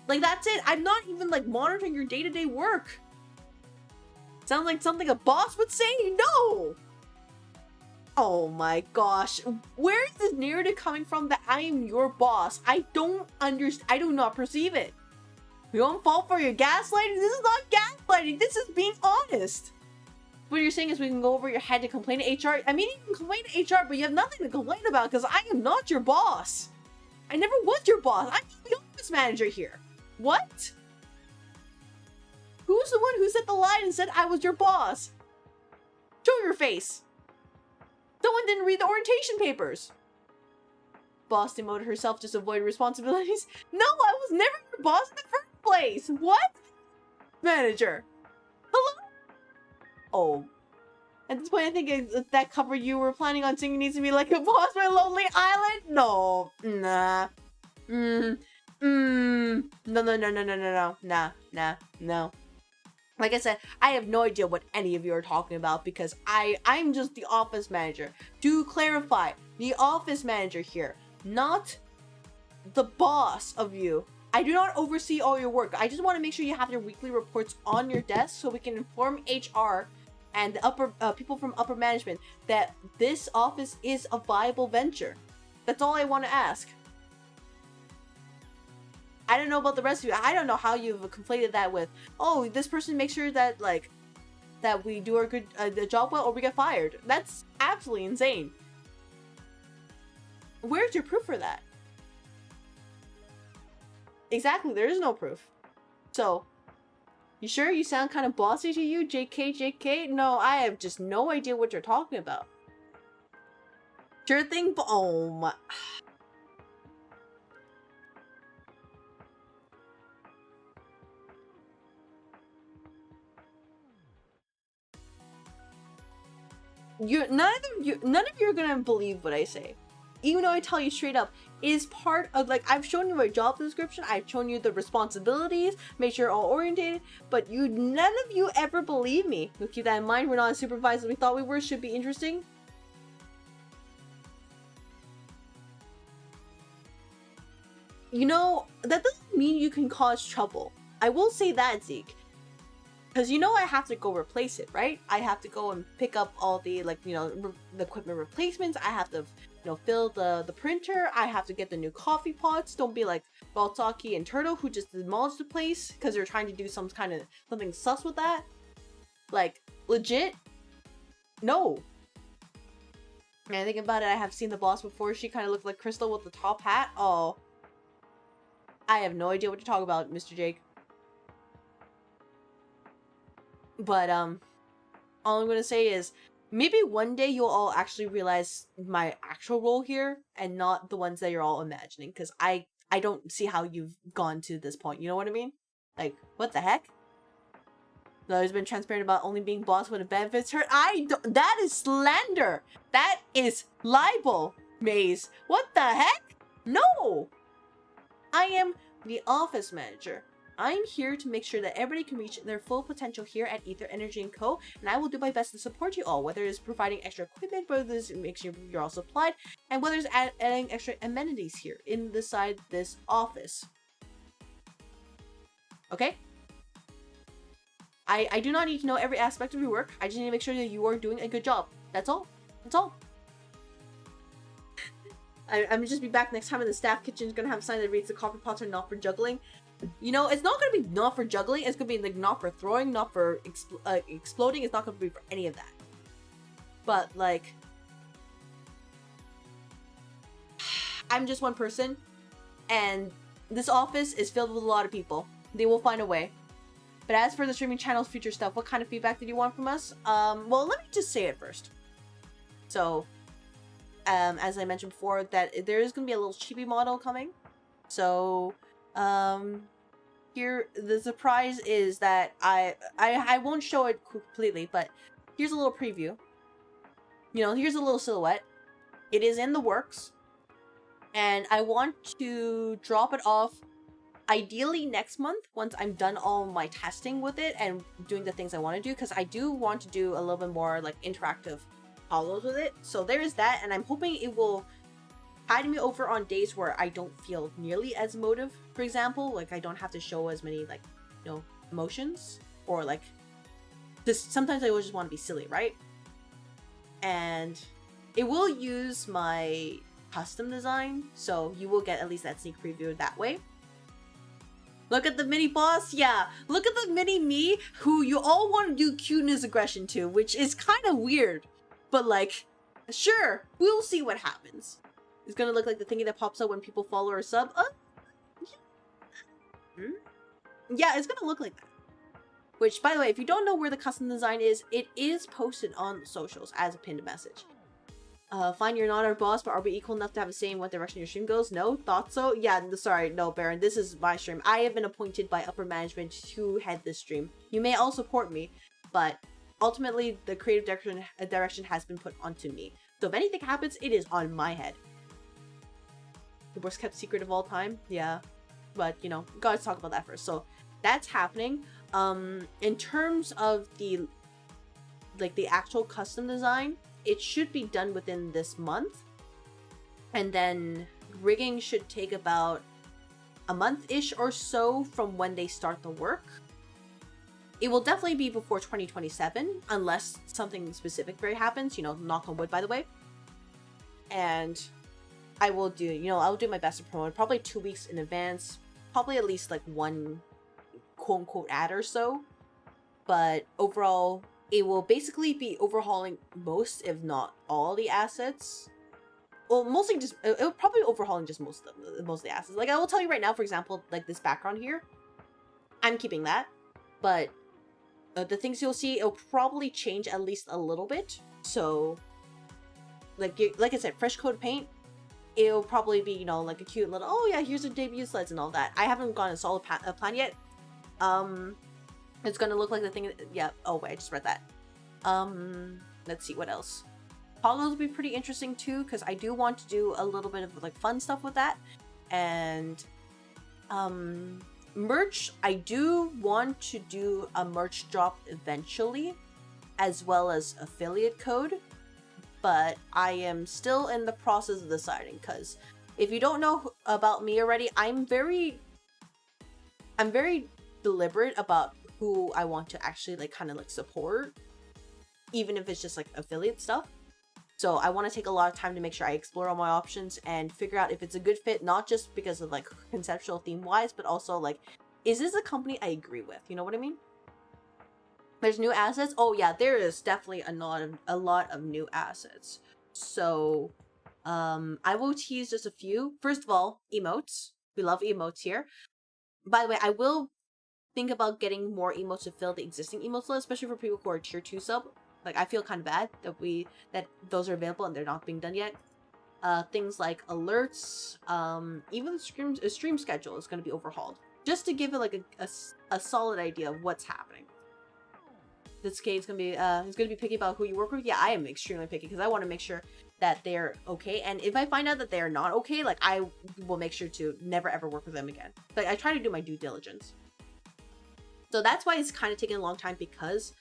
Like, that's it. I'm not even, like, monitoring your day-to-day work. Sounds like something a boss would say? No! Oh my gosh. Where is this narrative coming from that I am your boss? I don't understand. I do not perceive it. You don't fall for your gaslighting? This is not gaslighting. This is being honest. What you're saying is we can go over your head to complain to HR? I mean, you can complain to HR, but you have nothing to complain about because I am not your boss. I never was your boss. I'm the office manager here. What? Who's the one who set the line and said I was your boss? Show your face. Someone didn't read the orientation papers. Boss demoted herself to avoid responsibilities. No, I was never your boss in the first place. What? Manager. Hello? Oh. At this point, I think that cover you were planning on singing needs to be like a boss by Lonely Island? No. Nah. No, no, no, no, no, no, no. No. Like I said, I have no idea what any of you are talking about because I'm just the office manager. To clarify, the office manager here, not the boss of you. I do not oversee all your work. I just want to make sure you have your weekly reports on your desk so we can inform HR and the upper people from upper management that this office is a viable venture. That's all I want to ask. I don't know about the rest of you. I don't know how you've conflated that with, oh, this person makes sure that, like, that we do our good the job well or we get fired. That's absolutely insane. Where's your proof for that? Exactly, there is no proof. So, you sure you sound kind of bossy to you, JK? No, I have just no idea what you're talking about. Sure thing, oh my... None of you are gonna believe what I say. Even though I tell you straight up, it is part of, like, I've shown you my job description, I've shown you the responsibilities, make sure you're all orientated, but none of you ever believe me. We'll keep that in mind. We're not as supervised as we thought we were. Should be interesting. That doesn't mean you can cause trouble. I will say that, Zeke. Because I have to go replace it, right? I have to go and pick up all the, like, the equipment replacements. I have to, fill the printer. I have to get the new coffee pots. Don't be like Baltaki and Turtle who just demolished the place because they're trying to do something sus with that. Like, legit? No. And I think about it, I have seen the boss before. She kind of looked like Crystal with the top hat. Oh. I have no idea what to talk about, Mr. Jake. But, all I'm gonna say is, maybe one day you'll all actually realize my actual role here, and not the ones that you're all imagining, because I don't see how you've gone to this point, you know what I mean? Like, what the heck? No, he's been transparent about only being boss when it benefits her. That is slander. That is libel, Maze. What the heck? No! I am the office manager. I'm here to make sure that everybody can reach their full potential here at Ether Energy & Co. And I will do my best to support you all, whether it's providing extra equipment, whether it's making sure you're all supplied, and whether it's adding extra amenities here inside this office. Okay? I do not need to know every aspect of your work. I just need to make sure that you are doing a good job. That's all. That's all. I'm gonna just be back next time in the staff kitchen. Is gonna have a sign that reads the coffee pots are not for juggling. You know, it's not gonna be not for juggling. It's gonna be like not for throwing, not for exploding. It's not gonna be for any of that. But like, I'm just one person, and this office is filled with a lot of people. They will find a way. But as for the streaming channel's future stuff, what kind of feedback did you want from us? Well, let me just say it first. So, as I mentioned before, that there is going to be a little chibi model coming. So, here, the surprise is that I won't show it completely, but here's a little preview. You know, here's a little silhouette. It is in the works. And I want to drop it off ideally next month, once I'm done all my testing with it and doing the things I want to do, because I do want to do a little bit more like interactive hollows with it. So there is that, and I'm hoping it will tide me over on days where I don't feel nearly as emotive. For example, like I don't have to show as many like, you know, emotions, or like just sometimes I just want to be silly, right? And it will use my custom design, so you will get at least that sneak preview that way. Look at the mini boss, yeah. Look at the mini me, who you all want to do cuteness aggression to, which is kind of weird. But like, sure, we'll see what happens. It's gonna look like the thingy that pops up when people follow or sub. Yeah, it's gonna look like that. Which, by the way, if you don't know where the custom design is, it is posted on the socials as a pinned message. Fine, you're not our boss, but are we equal enough to have a say in what direction your stream goes? No? Thought so? Yeah, sorry, no, Baron, this is my stream. I have been appointed by upper management to head this stream. You may all support me, but ultimately, the creative direction has been put onto me. So if anything happens, it is on my head. The worst kept secret of all time? Yeah. But, you know, gotta talk about that first. So, that's happening. In terms of the actual custom design, it should be done within this month. And then rigging should take about a month-ish or so from when they start the work. It will definitely be before 2027, unless something specific very happens, you know, knock on wood, by the way. And I will do, you know, I'll do my best to promote it, probably 2 weeks in advance, probably at least like one quote-unquote ad or so. But overall, it will basically be overhauling most, if not all, the assets. Well, mostly just, it'll probably overhauling just most of the assets. Like, I will tell you right now, for example, like this background here, I'm keeping that. But the things you'll see, it'll probably change at least a little bit. So, like I said, fresh coat of paint, it'll probably be, you know, like a cute little, oh yeah, here's a debut sleds and all that. I haven't gotten a solid plan yet. It's gonna look like the thing, yeah, oh wait, I just read that. Let's see, what else? Hollows will be pretty interesting too, because I do want to do a little bit of like fun stuff with that. And, merch, I do want to do a merch drop eventually, as well as affiliate code. But I am still in the process of deciding, because if you don't know about me already, I'm very deliberate about who I want to actually like kind of like support, even if it's just like affiliate stuff. So I want to take a lot of time to make sure I explore all my options and figure out if it's a good fit, not just because of like conceptual theme wise, but also like, is this a company I agree with? You know what I mean? There's new assets. Oh yeah, there is definitely a lot of new assets. So I will tease just a few. First of all, emotes. We love emotes here. By the way, I will think about getting more emotes to fill the existing emotes list, especially for people who are tier 2 sub. Like, I feel kind of bad that those are available and they're not being done yet. Things like alerts, even the stream schedule is going to be overhauled, just to give it like a solid idea of what's happening. this kid's gonna be is gonna be picky about who you work with. Yeah, I am extremely picky because I want to make sure that they're okay. And if I find out that they're not okay, like I will make sure to never ever work with them again. Like I try to do my due diligence. So that's why it's kind of taking a long time, because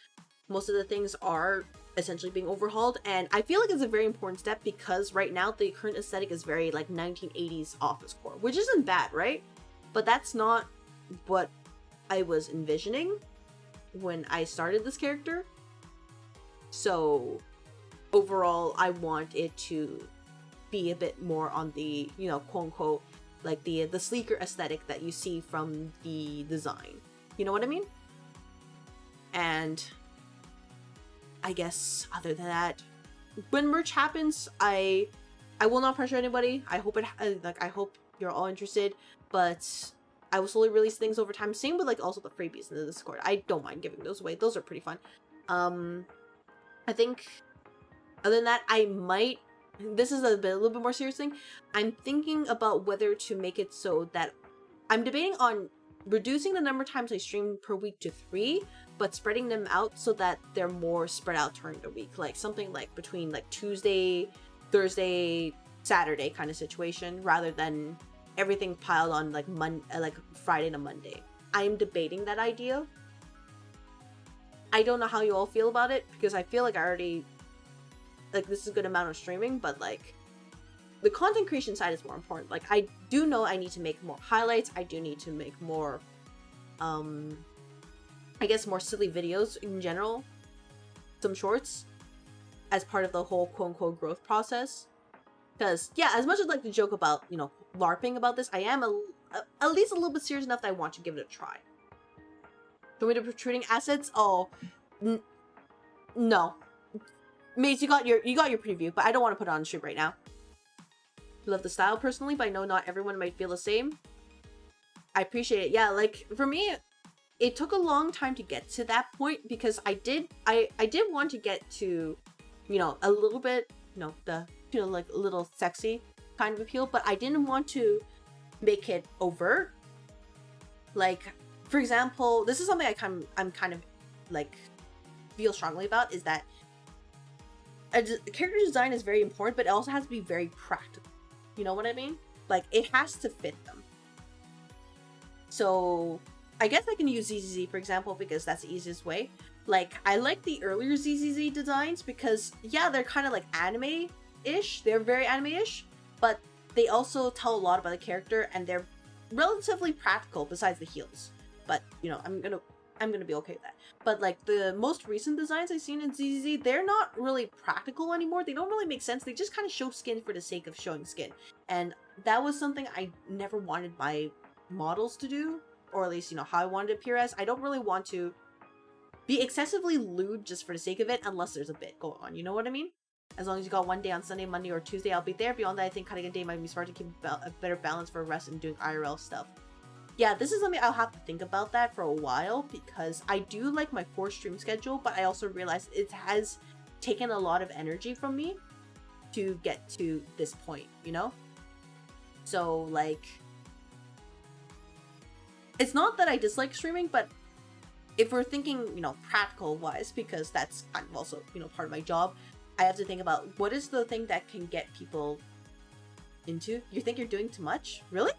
most of the things are essentially being overhauled, and I feel like it's a very important step because right now the current aesthetic is very like 1980s office core, which isn't bad, right? But that's not what I was envisioning when I started this character. So overall, I want it to be a bit more on the, you know, quote unquote, like the sleeker aesthetic that you see from the design. You know what I mean? And I guess other than that, when merch happens, I will not pressure anybody. I hope I hope you're all interested, but I will slowly release things over time. Same with like also the freebies in the Discord. I don't mind giving those away. Those are pretty fun. I think other than that, I might, this is a little bit more serious thing. I'm thinking about whether to make it so that I'm debating on reducing the number of times I stream per week to 3, but spreading them out so that they're more spread out during the week. Like something like between like Tuesday, Thursday, Saturday kind of situation, rather than everything piled on like Friday to Monday. I'm debating that idea. I don't know how you all feel about it, because I feel like I already, like, this is a good amount of streaming, but like the content creation side is more important. Like I do know I need to make more highlights. I do need to make more I guess more silly videos in general, some shorts, as part of the whole quote-unquote growth process. Because yeah, as much as I like to joke about, you know, LARPing about this, I am at least a little bit serious enough that I want to give it a try. Show me the protruding assets? Oh, no. Mates, you got your preview, but I don't want to put it on stream right now. Love the style personally, but I know not everyone might feel the same. I appreciate it. Yeah, like for me, it took a long time to get to that point, because I did want to get to, you know, a little bit, you know, the, you know, like a little sexy kind of appeal, but I didn't want to make it overt. Like, for example, this is something I'm kind of like feel strongly about, is that character design is very important, but it also has to be very practical. You know what I mean? Like, it has to fit them. So I guess I can use ZZZ, for example, because that's the easiest way. Like, I like the earlier ZZZ designs because, yeah, they're kind of like anime-ish. They're very anime-ish, but they also tell a lot about the character, and they're relatively practical besides the heels. But, you know, I'm gonna be okay with that. But like the most recent designs I've seen in ZZZ, they're not really practical anymore. They don't really make sense. They just kind of show skin for the sake of showing skin. And that was something I never wanted my models to do, or at least, you know, how I wanted to appear as. I don't really want to be excessively lewd just for the sake of it, unless there's a bit going on. You know what I mean? As long as you got one day on Sunday, Monday, or Tuesday, I'll be there. Beyond that, I think cutting a day might be smart to keep a better balance for rest and doing IRL stuff. Yeah, this is something I'll have to think about that for a while, because I do like my 4 stream schedule, but I also realize it has taken a lot of energy from me to get to this point, you know? So, like, it's not that I dislike streaming, but if we're thinking, you know, practical-wise, because that's kind of also, you know, part of my job, I have to think about what is the thing that can get people into. You think you're doing too much? Really?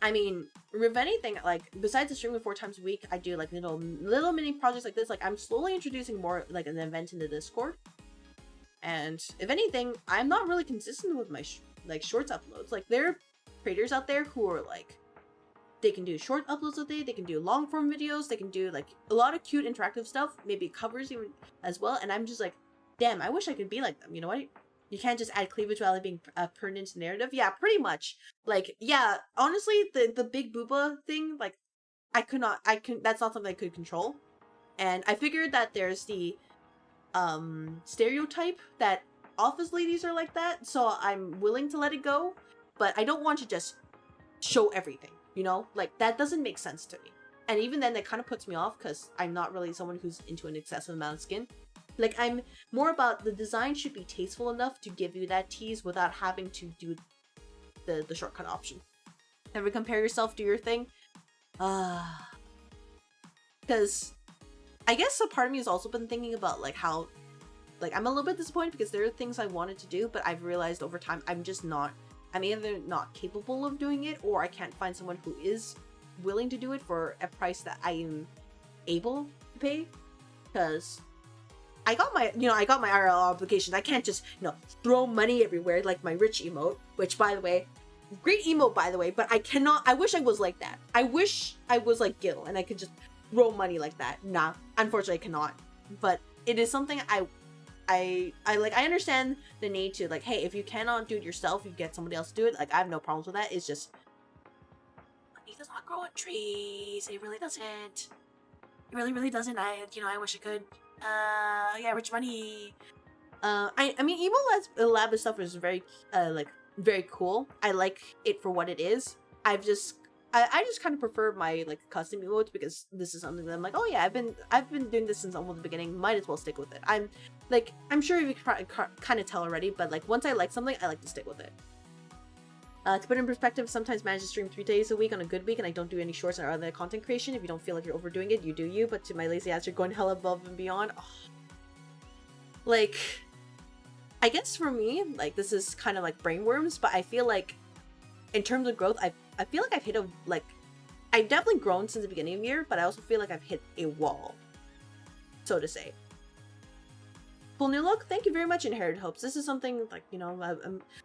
I mean, if anything, like, besides the streaming 4 times a week, I do, like, little mini projects like this. Like, I'm slowly introducing more, like, an event in the Discord. And, if anything, I'm not really consistent with my, shorts uploads. Like, there are creators out there who are, like, they can do short uploads a day, they can do long-form videos, they can do, like, a lot of cute interactive stuff, maybe covers even as well, and I'm just like, damn, I wish I could be like them, you know what? You can't just add cleavage while it being pertinent to narrative. Yeah, pretty much. Like, yeah, honestly, the big booba thing, like, that's not something I could control. And I figured that there's the stereotype that office ladies are like that, so I'm willing to let it go, but I don't want to just show everything, you know? Like, that doesn't make sense to me. And even then, that kind of puts me off, because I'm not really someone who's into an excessive amount of skin. Like, I'm more about the design should be tasteful enough to give you that tease without having to do the shortcut option. Never compare yourself, do your thing. Because I guess a part of me has also been thinking about like how, like, I'm a little bit disappointed because there are things I wanted to do, but I've realized over time I'm either not capable of doing it, or I can't find someone who is willing to do it for a price that I am able to pay. Because I got my IRL obligations. I can't just, throw money everywhere like my rich emote, which, by the way, great emote, by the way, but I wish I was like that. I wish I was like Gil and I could just throw money like that. Nah, unfortunately I cannot. But it is something I understand the need to, like, hey, if you cannot do it yourself, you get somebody else to do it. Like, I have no problems with that. It's just, money does not grow on trees. It really doesn't. It really, really doesn't. I wish I could. Yeah, rich money. I mean, Emo Lab and stuff is very, very cool. I like it for what it is. I just kind of prefer my, like, custom emotes because this is something that I'm like, oh yeah, I've been doing this since almost the beginning. Might as well stick with it. I'm sure you can kind of tell already, but like once I like something, I like to stick with it. To put in perspective, sometimes manage to stream 3 days a week on a good week, and I don't do any shorts or other content creation. If you don't feel like you're overdoing it, you do you. But to my lazy ass, you're going hella above and beyond. Oh. Like, I guess for me, like, this is kind of like brainworms, but I feel like in terms of growth, I feel like I've hit I've definitely grown since the beginning of the year, but I also feel like I've hit a wall, so to say. Full new look, thank you very much, Inherited Hopes. This is something, like,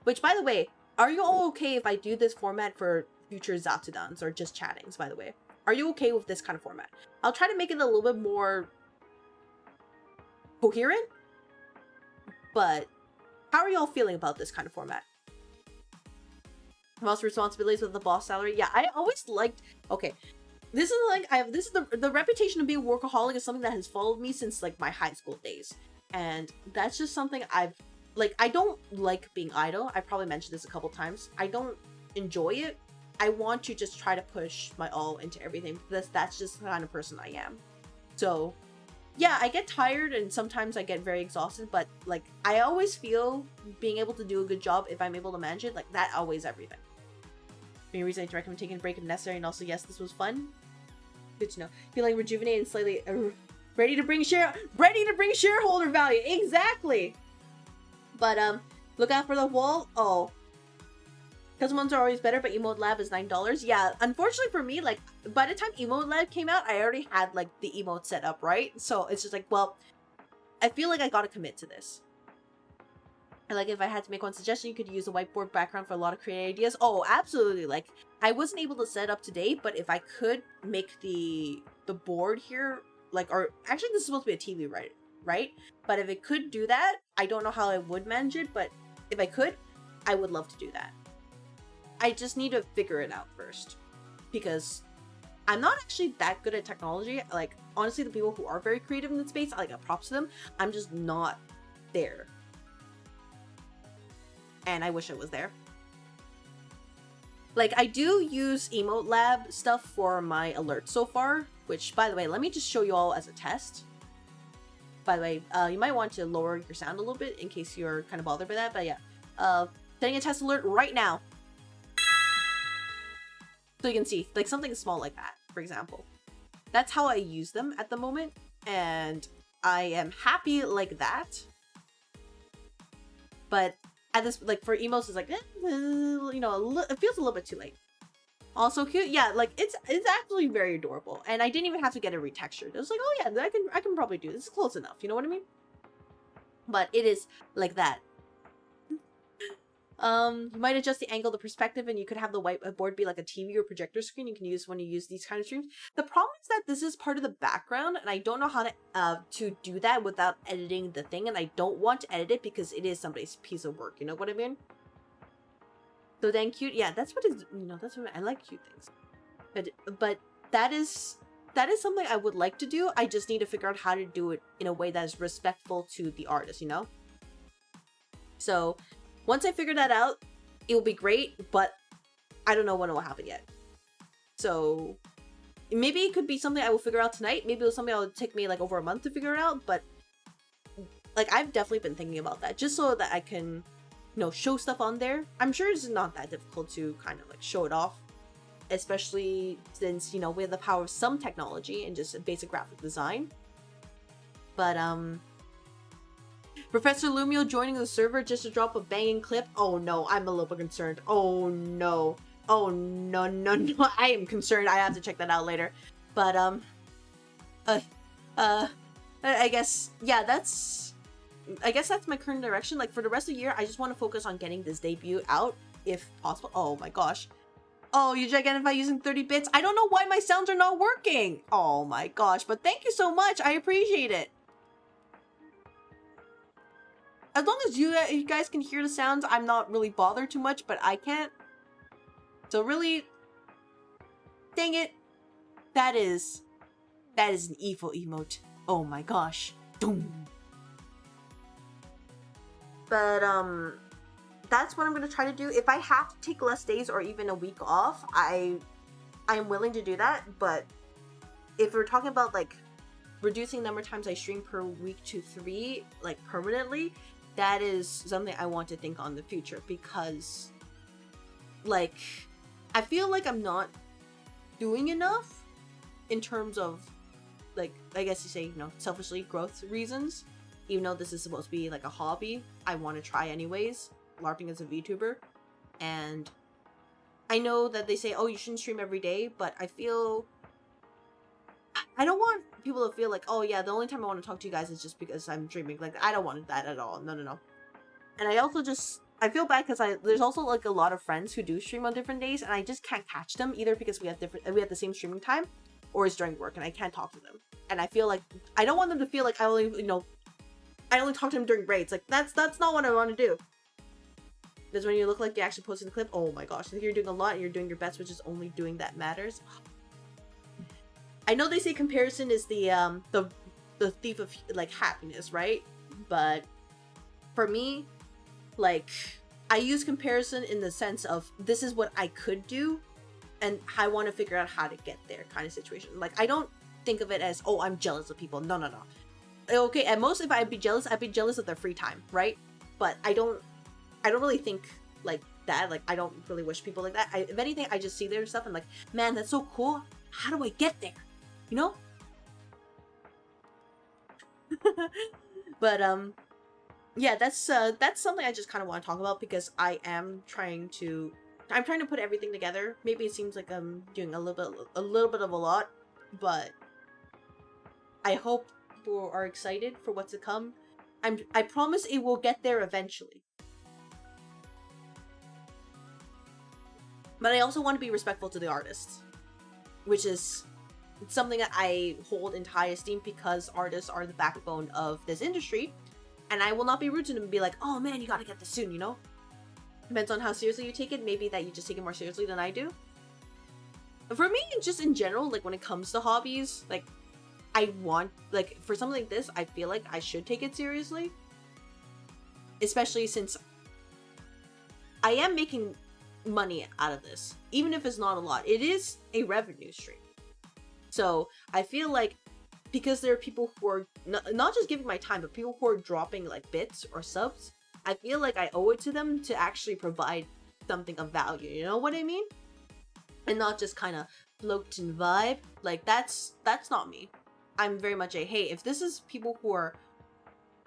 which, by the way, are you all okay if I do this format for future Zatsudans or just chattings, by the way? Are you okay with this kind of format? I'll try to make it a little bit more coherent, but how are y'all feeling about this kind of format? Most responsibilities with the boss salary. Yeah, I always liked, okay, this is the reputation of being a workaholic is something that has followed me since, like, my high school days. And that's just something I don't like being idle. I probably mentioned this a couple times. I don't enjoy it. I want to just try to push my all into everything. That's just the kind of person I am. So, yeah, I get tired and sometimes I get very exhausted, but, like, I always feel being able to do a good job if I'm able to manage it, like, that outweighs everything. Any reason I recommend taking a break if necessary, and also, yes, this was fun. Good to know. Feeling rejuvenated and slightly ready to bring shareholder value. Exactly. But look out for the wall. Oh, custom ones are always better, but Emote Lab is $9. Yeah, unfortunately for me, like, by the time Emote Lab came out, I already had, like, the emote set up, right? So it's just like, well, I feel like I gotta commit to this. And, like, if I had to make one suggestion, you could use a whiteboard background for a lot of creative ideas. Oh, absolutely. Like, I wasn't able to set it up today, but if I could make the board here, like, or actually this is supposed to be a TV, right? But if it could do that, I don't know how I would manage it, but if I could, I would love to do that. I just need to figure it out first, because I'm not actually that good at technology. Like, honestly, the people who are very creative in the space, I got props to them. I'm just not there. And I wish I was there. Like, I do use Emote Lab stuff for my alerts so far, which, by the way, let me just show you all as a test. By the way, you might want to lower your sound a little bit in case you're kind of bothered by that, but yeah. Setting a test alert right now. So you can see, like, something small like that, for example. That's how I use them at the moment, and I am happy like that. But at this, like, for emotes, it's like, it feels a little bit too late. Also cute, yeah, like, it's actually very adorable, and I didn't even have to get it retextured. It was like, oh yeah, I can probably do this. It's close enough, you know what I mean? But it is like that. You might adjust the angle, the perspective, and you could have the whiteboard be like a TV or projector screen you can use when you use these kind of streams. The problem is that this is part of the background, and I don't know how to do that without editing the thing, and I don't want to edit it because it is somebody's piece of work, you know what I mean? So then cute, yeah, that's what is, that's what I like, cute things. But that is something I would like to do. I just need to figure out how to do it in a way that is respectful to the artist, you know? So once I figure that out, it will be great, but I don't know when it will happen yet. So maybe it could be something I will figure out tonight. Maybe it was something that would take me like over a month to figure it out, but like I've definitely been thinking about that just so that I can, show stuff on there. I'm sure it's not that difficult to kind of like show it off, especially since, we have the power of some technology and just basic graphic design. But Professor Lumio joining the server just to drop a banging clip. Oh no, I'm a little bit concerned. Oh no. Oh no, no, no. I am concerned. I have to check that out later. But I guess, yeah, I guess that's my current direction. Like, for the rest of the year, I just want to focus on getting this debut out, if possible. Oh my gosh. Oh, you gigantify using 30 bits? I don't know why my sounds are not working. Oh my gosh, but thank you so much. I appreciate it. As long as you guys can hear the sounds, I'm not really bothered too much, but I can't. So really, dang it. That is an evil emote. Oh my gosh. Doom. But that's what I'm gonna try to do. If I have to take less days or even a week off, I'm willing to do that. But if we're talking about like reducing the number of times I stream per week to 3, like permanently, that is something I want to think on in the future, because like I feel like I'm not doing enough in terms of, like, I guess you say, you know, selfishly growth reasons. Even though this is supposed to be like a hobby, I want to try anyways, LARPing as a VTuber. And I know that they say, oh, you shouldn't stream every day, but I feel I don't want people to feel like, oh yeah, the only time I want to talk to you guys is just because I'm streaming. Like, I don't want that at all. No, no, no. And I also just, I feel bad because there's also like a lot of friends who do stream on different days, and I just can't catch them either because we have the same streaming time, or it's during work and I can't talk to them. And I feel like I don't want them to feel like I only talk to them during breaks. Like, that's not what I want to do. Because when you look like you're actually posting the clip, oh my gosh, I think you're doing a lot and you're doing your best, which is only doing that matters. I know they say comparison is the thief of like happiness, right? But for me, like, I use comparison in the sense of this is what I could do and I want to figure out how to get there kind of situation. Like, I don't think of it as, oh, I'm jealous of people. No, no, no. Okay, at most, if I'd be jealous of their free time, right? But I don't really think like that. Like, I don't really wish people like that. If anything, I just see their stuff and like, man, that's so cool. How do I get there? You know? But yeah, that's something I just kind of want to talk about, because I'm trying to put everything together. Maybe it seems like I'm doing a little bit of a lot, but I hope people are excited for what's to come. I promise it will get there eventually. But I also want to be respectful to the artists, which is something that I hold in high esteem, because artists are the backbone of this industry, and I will not be rude to them and be like, oh man, you gotta get this soon, you know? Depends on how seriously you take it. Maybe that you just take it more seriously than I do. For me, just in general, like when it comes to hobbies, like I want, like for something like this, I feel like I should take it seriously. Especially since I am making money out of this. Even if it's not a lot, it is a revenue stream. So I feel like, because there are people who are not just giving my time, but people who are dropping like bits or subs, I feel like I owe it to them to actually provide something of value. You know what I mean? And not just kind of float and vibe. Like, that's not me. I'm very much a, hey, if this is people who are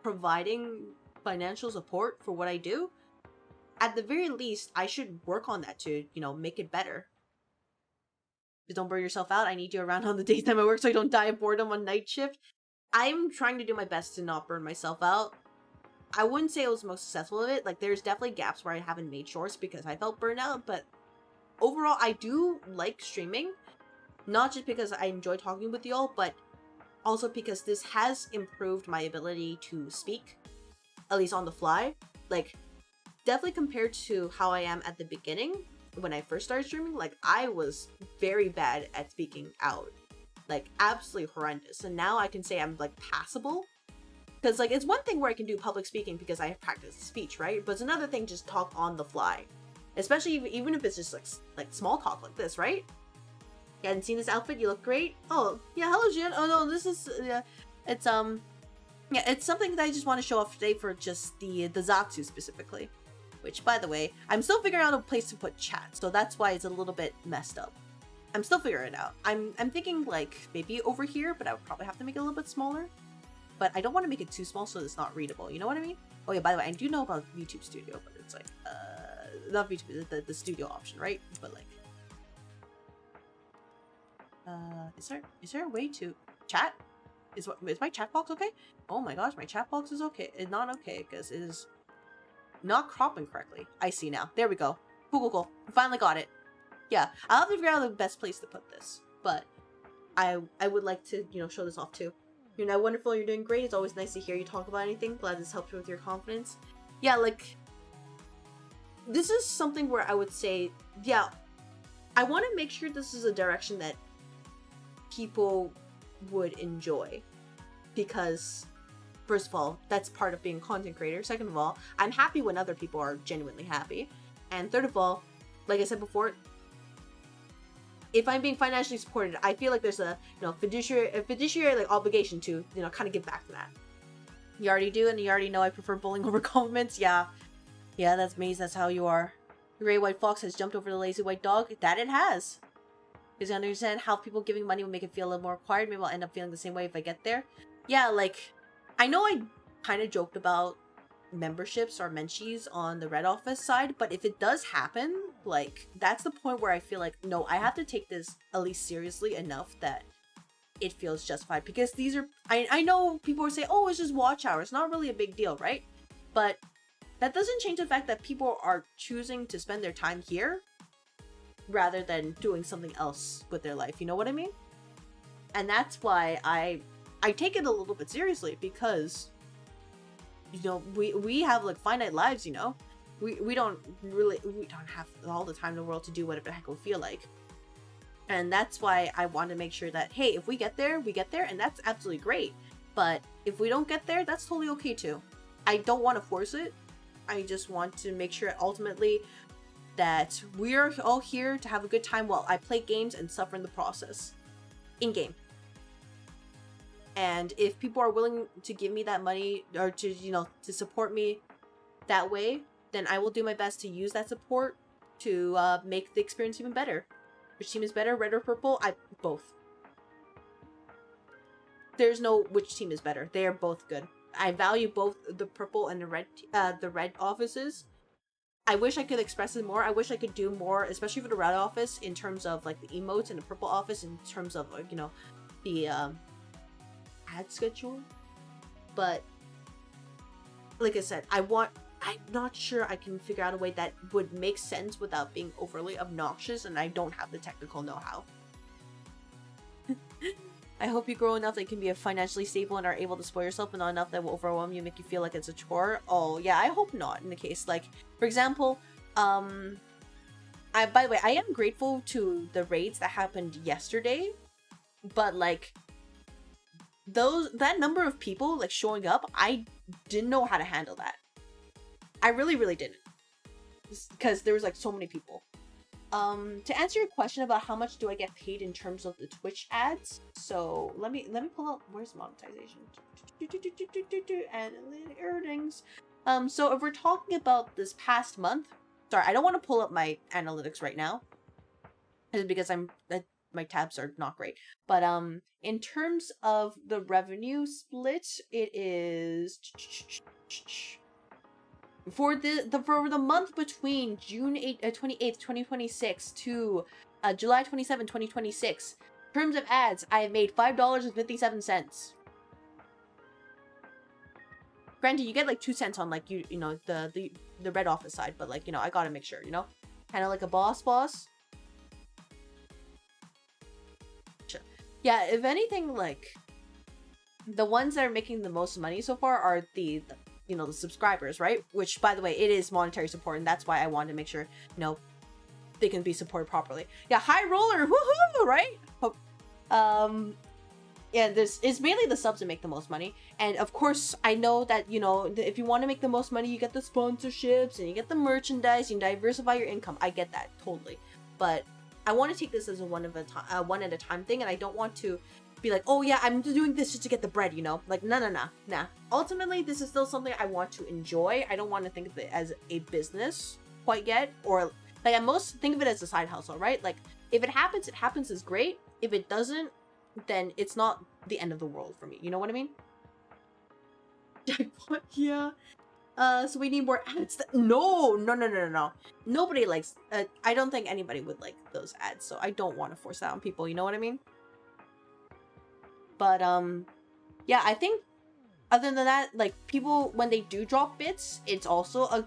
providing financial support for what I do, at the very least, I should work on that to, you know, make it better. Just don't burn yourself out. I need you around on the daytime I work so I don't die of boredom on night shift. I'm trying to do my best to not burn myself out. I wouldn't say I was most successful at it. Like, there's definitely gaps where I haven't made shorts because I felt burned out, but overall, I do like streaming. Not just because I enjoy talking with y'all, but also because this has improved my ability to speak, at least on the fly. Like, definitely compared to how I am at the beginning, when I first started streaming, like, I was very bad at speaking out. Like, absolutely horrendous. And now I can say I'm, like, passable. Because, like, it's one thing where I can do public speaking because I have practiced speech, right? But it's another thing just talk on the fly. Especially even if it's just, like small talk like this, right? You hadn't seen this outfit? You look great? Oh, yeah, hello, Jen. Oh, no, this is, yeah, it's, yeah, it's something that I just want to show off today for just the Zatsu specifically. Which, by the way, I'm still figuring out a place to put chat, so that's why it's a little bit messed up. I'm still figuring it out. I'm thinking, like, maybe over here, but I would probably have to make it a little bit smaller. but I don't want to make it too small so it's not readable. You know what I mean? Oh yeah, by the way, I do know about YouTube Studio, but it's like, not YouTube, the studio option, right? But like, is there a way to chat? Is my chat box okay? Oh my gosh, my chat box is okay. It's not okay because it is not cropping correctly. I see now. There we go. Cool. I finally got it. Yeah, I'll have to figure out the best place to put this, but I would like to, you know, show this off too. You're now wonderful, you're doing great. It's always nice to hear you talk about anything. Glad this helped you with your confidence. Yeah, like, this is something where I would say, yeah, I want to make sure this is a direction that people would enjoy. Because, first of all, that's part of being a content creator. Second of all, I'm happy when other people are genuinely happy. And third of all, like I said before, if I'm being financially supported, I feel like there's a, you know, fiduciary like obligation to, you know, kind of give back to that. You already do, and you already know I prefer bullying over compliments. Yeah, that's me. That's how you are. The gray white fox has jumped over the lazy white dog. That it has. Because I understand how people giving money will make it feel a little more required. Maybe I'll end up feeling the same way if I get there. Yeah, like, I know I kind of joked about memberships or menchies on the Red Office side, but if it does happen, like, that's the point where I feel like, no, I have to take this at least seriously enough that it feels justified, because these are, I know people will say, oh, it's just watch hours, not really a big deal, right? But that doesn't change the fact that people are choosing to spend their time here rather than doing something else with their life, you know what I mean? And that's why I take it a little bit seriously, because, you know, we have like finite lives, you know. We don't have all the time in the world to do whatever the heck we feel like. And that's why I want to make sure that, hey, if we get there, and that's absolutely great. But if we don't get there, that's totally okay too. I don't want to force it. I just want to make sure ultimately that we're all here to have a good time while I play games and suffer in the process. In-game. And if people are willing to give me that money, or to, you know, to support me that way, then I will do my best to use that support to make the experience even better. Which team is better, red or purple? Both. There's no which team is better. They are both good. I value both the purple and the red offices. I wish I could express it more. I wish I could do more, especially for the red office, in terms of like the emotes, and the purple office in terms of, like, you know, the ad schedule. But like I said, I'm not sure I can figure out a way that would make sense without being overly obnoxious, and I don't have the technical know-how. I hope you grow enough that you can be financially stable and are able to spoil yourself, but not enough that will overwhelm you and make you feel like it's a chore. Oh yeah, I hope not. In the case, like, for example, by the way, I am grateful to the raids that happened yesterday, but like, that number of people like showing up, I didn't know how to handle that. I really didn't, because there was like so many people. To answer your question about how much do I get paid in terms of the Twitch ads, so let me pull up, where's monetization and earnings. So if we're talking about this past month, sorry, I don't want to pull up my analytics right now, because my tabs are not great. But in terms of the revenue split, it is for the month between June 28th, 2026 to July 27, 2026. In terms of ads, I have made $5.57. Granted, you get like 2 cents on like you know the red office side, but like, you know, I gotta make sure, you know, kind of like a boss. Yeah, if anything, like, the ones that are making the most money so far are the you know, the subscribers, right? Which, by the way, it is monetary support, and that's why I wanted to make sure, you know, they can be supported properly. Yeah, high roller, woohoo, right? Yeah, it's mainly the subs that make the most money, and of course, I know that, you know, if you want to make the most money, you get the sponsorships and you get the merchandise, you diversify your income. I get that totally, but I want to take this as a one at a time thing, and I don't want to be like, oh yeah, I'm doing this just to get the bread, you know? Like, nah. Ultimately, this is still something I want to enjoy. I don't want to think of it as a business quite yet, or like, I most think of it as a side hustle, right? Like, if it happens is great. If it doesn't, then it's not the end of the world for me. You know what I mean? jackpot. Yeah. So we need more ads. No. Nobody likes. I don't think anybody would like those ads. So I don't want to force that on people. You know what I mean? But yeah. I think other than that, like people when they do drop bits, it's also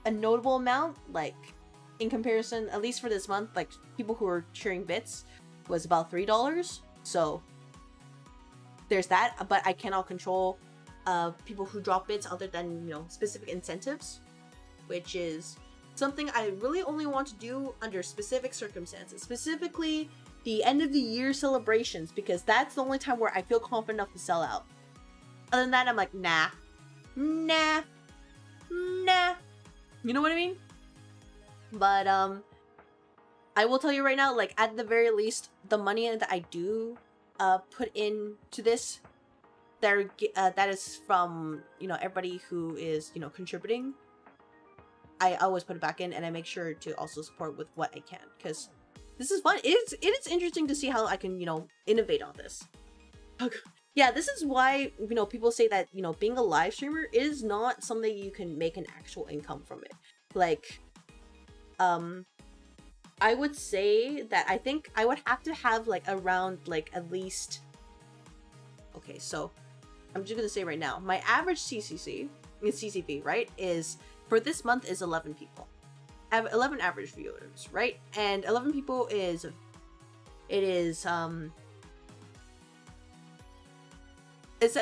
a notable amount. Like in comparison, at least for this month, like people who are sharing bits was about $3. So there's that. But I cannot control people who drop bits other than, you know, specific incentives, which is something I really only want to do under specific circumstances, specifically the end of the year celebrations, because that's the only time where I feel confident enough to sell out. Other than that, I'm like, nah. You know what I mean? But I will tell you right now, like at the very least, the money that I do put into this, that is from, you know, everybody who is, you know, contributing. I always put it back in, and I make sure to also support with what I can, because this is fun. It is interesting to see how I can, you know, innovate on this. Yeah, this is why, you know, people say that, you know, being a live streamer is not something you can make an actual income from it. Like, I would say that I think I would have to have like around like at least, okay, so I'm just gonna say right now, my average CCV, right, is for this month is 11 people. I have 11 average viewers, right? And 11 people is, it's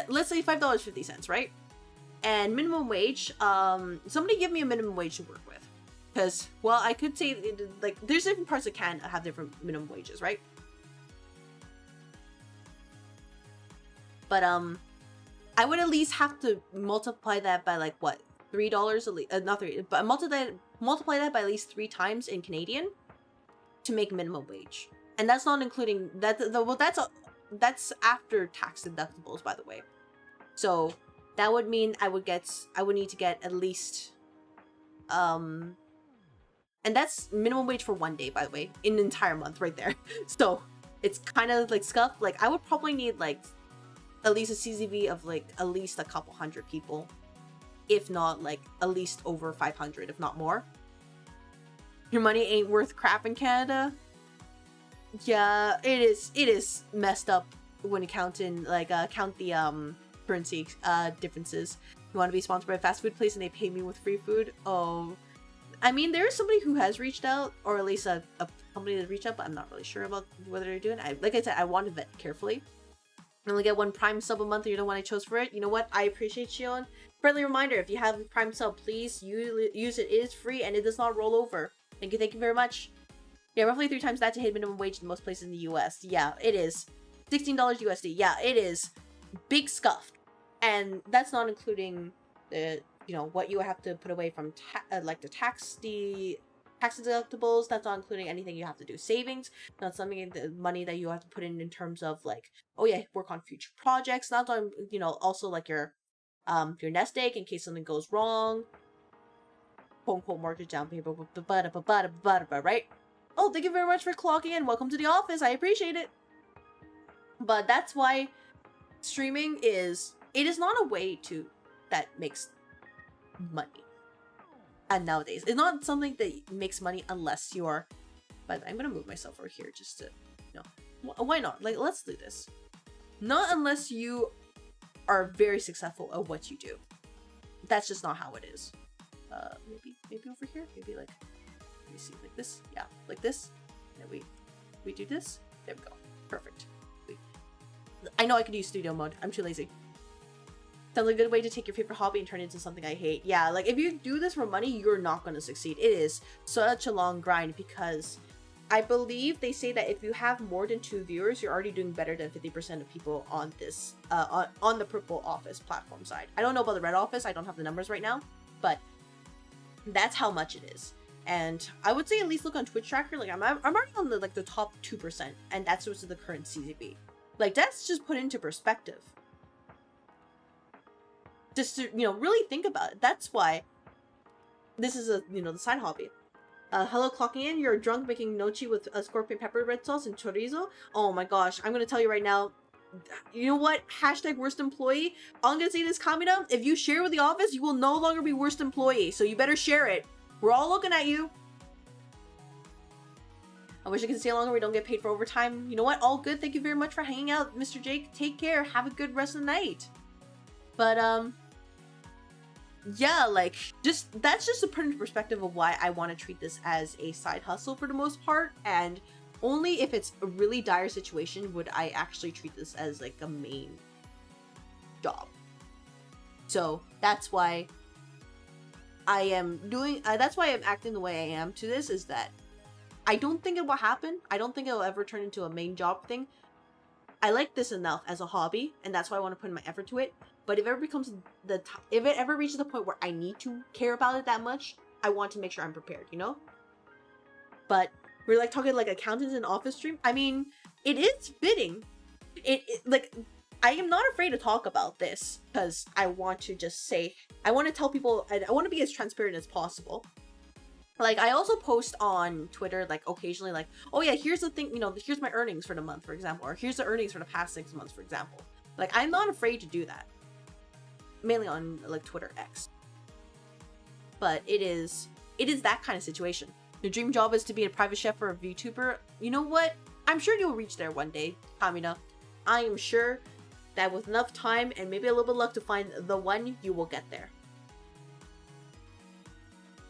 let's say $5.50, right? And minimum wage, somebody give me a minimum wage to work with. Because, well, I could say, like, there's different parts of Canada that have different minimum wages, right? But, I would at least have to multiply that by, like, what? $3 at least, not 3, but multiply that by at least 3 times in Canadian to make minimum wage. And that's not including, that's after tax deductibles, by the way. So, that would mean I would need to get at least, and that's minimum wage for one day, by the way, in an entire month right there. So it's kind of like scuffed. Like I would probably need like at least a CCV of like at least a couple hundred people, if not like at least over 500, if not more. Your money ain't worth crap in Canada. Yeah, it is messed up when you count in like count the currency differences. You want to be sponsored by a fast food place and they pay me with free food? Oh. I mean, there is somebody who has reached out, or at least a company that reached out, but I'm not really sure about whether they're doing it. Like I said, I want to vet carefully. I only get 1 Prime sub a month, or you know what I chose for it. You know what? I appreciate Shion. Friendly reminder, if you have a Prime sub, please use it. It is free, and it does not roll over. Thank you very much. Yeah, roughly 3 times that to hit minimum wage in most places in the US. Yeah, it is. $16 USD. Yeah, it is. Big scuffed. And that's not including the, you know, what you have to put away from like the tax deductibles. That's not including anything you have to do savings. Not something, the money that you have to put in terms of like, oh yeah, work on future projects. Not on, you know, also like your nest egg in case something goes wrong. Quote unquote mortgage down payment, right? Oh, thank you very much for clocking in. Welcome to the office. I appreciate it. But that's why streaming is not a way that makes money. And nowadays, it's not something that makes money unless you're. But I'm gonna move myself over here just to, you know, why not? Like, let's do this. Not unless you are very successful at what you do. That's just not how it is. Maybe over here. Maybe like, let me see, like this. Yeah, like this. And then we do this. There we go. Perfect. I know I could use studio mode. I'm too lazy. Sounds like a good way to take your favorite hobby and turn it into something I hate. Yeah, like if you do this for money, you're not going to succeed. It is such a long grind because I believe they say that if you have more than 2 viewers, you're already doing better than 50% of people on this, on the Purple Office platform side. I don't know about the Red Office. I don't have the numbers right now, but that's how much it is. And I would say at least look on Twitch Tracker. Like I'm already on the like the top 2%, and that's what's the current CZB. Like that's just put into perspective. Just to, you know, really think about it. That's why this is a, you know, the side hobby. Hello, clocking in. You're drunk making nochi with scorpion pepper red sauce and chorizo. Oh my gosh, I'm gonna tell you right now, you know what? Hashtag worst employee. All I'm gonna say is, Kamina, if you share with the office, you will no longer be worst employee. So you better share it. We're all looking at you. I wish I could stay longer. We don't get paid for overtime. You know what? All good. Thank you very much for hanging out, Mr. Jake. Take care. Have a good rest of the night. But, yeah, like, that's just a perspective of why I want to treat this as a side hustle for the most part. And only if it's a really dire situation would I actually treat this as, like, a main job. So, that's why I am doing, that's why I'm acting the way I am to this, is that I don't think it will happen. I don't think it'll ever turn into a main job thing. I like this enough as a hobby, and that's why I want to put in my effort to it. But if it ever becomes if it ever reaches the point where I need to care about it that much, I want to make sure I'm prepared, you know? But we're like talking like accountants in office stream. I mean, it is fitting. It like, I am not afraid to talk about this because I want to just say, I want to tell people, I want to be as transparent as possible. Like, I also post on Twitter, like, occasionally, like, oh yeah, here's the thing, you know, here's my earnings for the month, for example, or here's the earnings for the past 6 months, for example. Like, I'm not afraid to do that. Mainly on, like, Twitter X. But it is that kind of situation. Your dream job is to be a private chef or a VTuber. You know what? I'm sure you'll reach there one day, Kamina. I am sure that with enough time and maybe a little bit of luck to find the one, you will get there.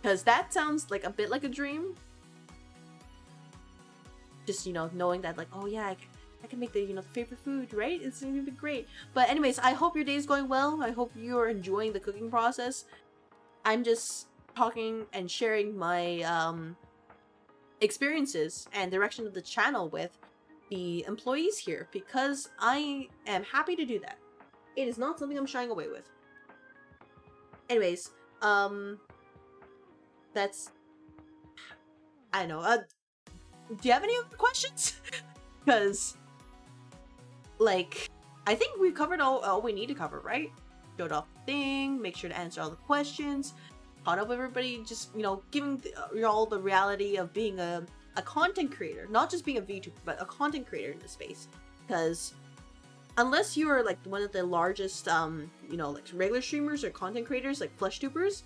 Because that sounds like a bit like a dream. Just, you know, knowing that, like, oh yeah, I can make the, you know, favorite food, right? It's gonna be great. But anyways, I hope your day's going well. I hope you're enjoying the cooking process. I'm just talking and sharing my experiences and direction of the channel with the employees here because I am happy to do that. It is not something I'm shying away with. Anyways, that's, I don't know. Do you have any other questions? Because, like, I think we've covered all we need to cover, right? Showed off the thing, make sure to answer all the questions, caught up with everybody, just, you know, giving all the reality of being a content creator, not just being a VTuber, but a content creator in this space. Because unless you are like one of the largest, you know, like regular streamers or content creators, like FleshTubers,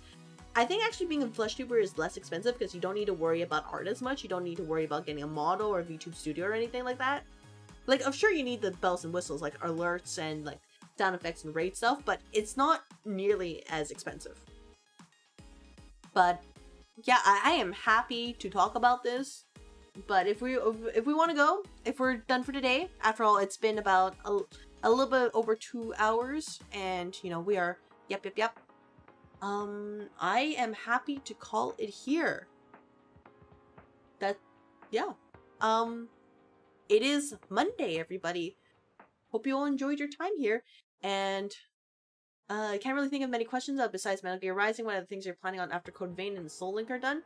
I think actually being a FleshTuber is less expensive because you don't need to worry about art as much. You don't need to worry about getting a model or a VTube studio or anything like that. Like, I'm sure you need the bells and whistles, like alerts and like sound effects and raid stuff, but it's not nearly as expensive. But yeah, I am happy to talk about this. But if we want to go, if we're done for today, after all, it's been about a little bit over 2 hours, and you know we are yep. I am happy to call it here. That, yeah. It is Monday, everybody. Hope you all enjoyed your time here, and I can't really think of many questions besides Metal Gear Rising. What are the things you're planning on after Code Vein and Soul Link are done?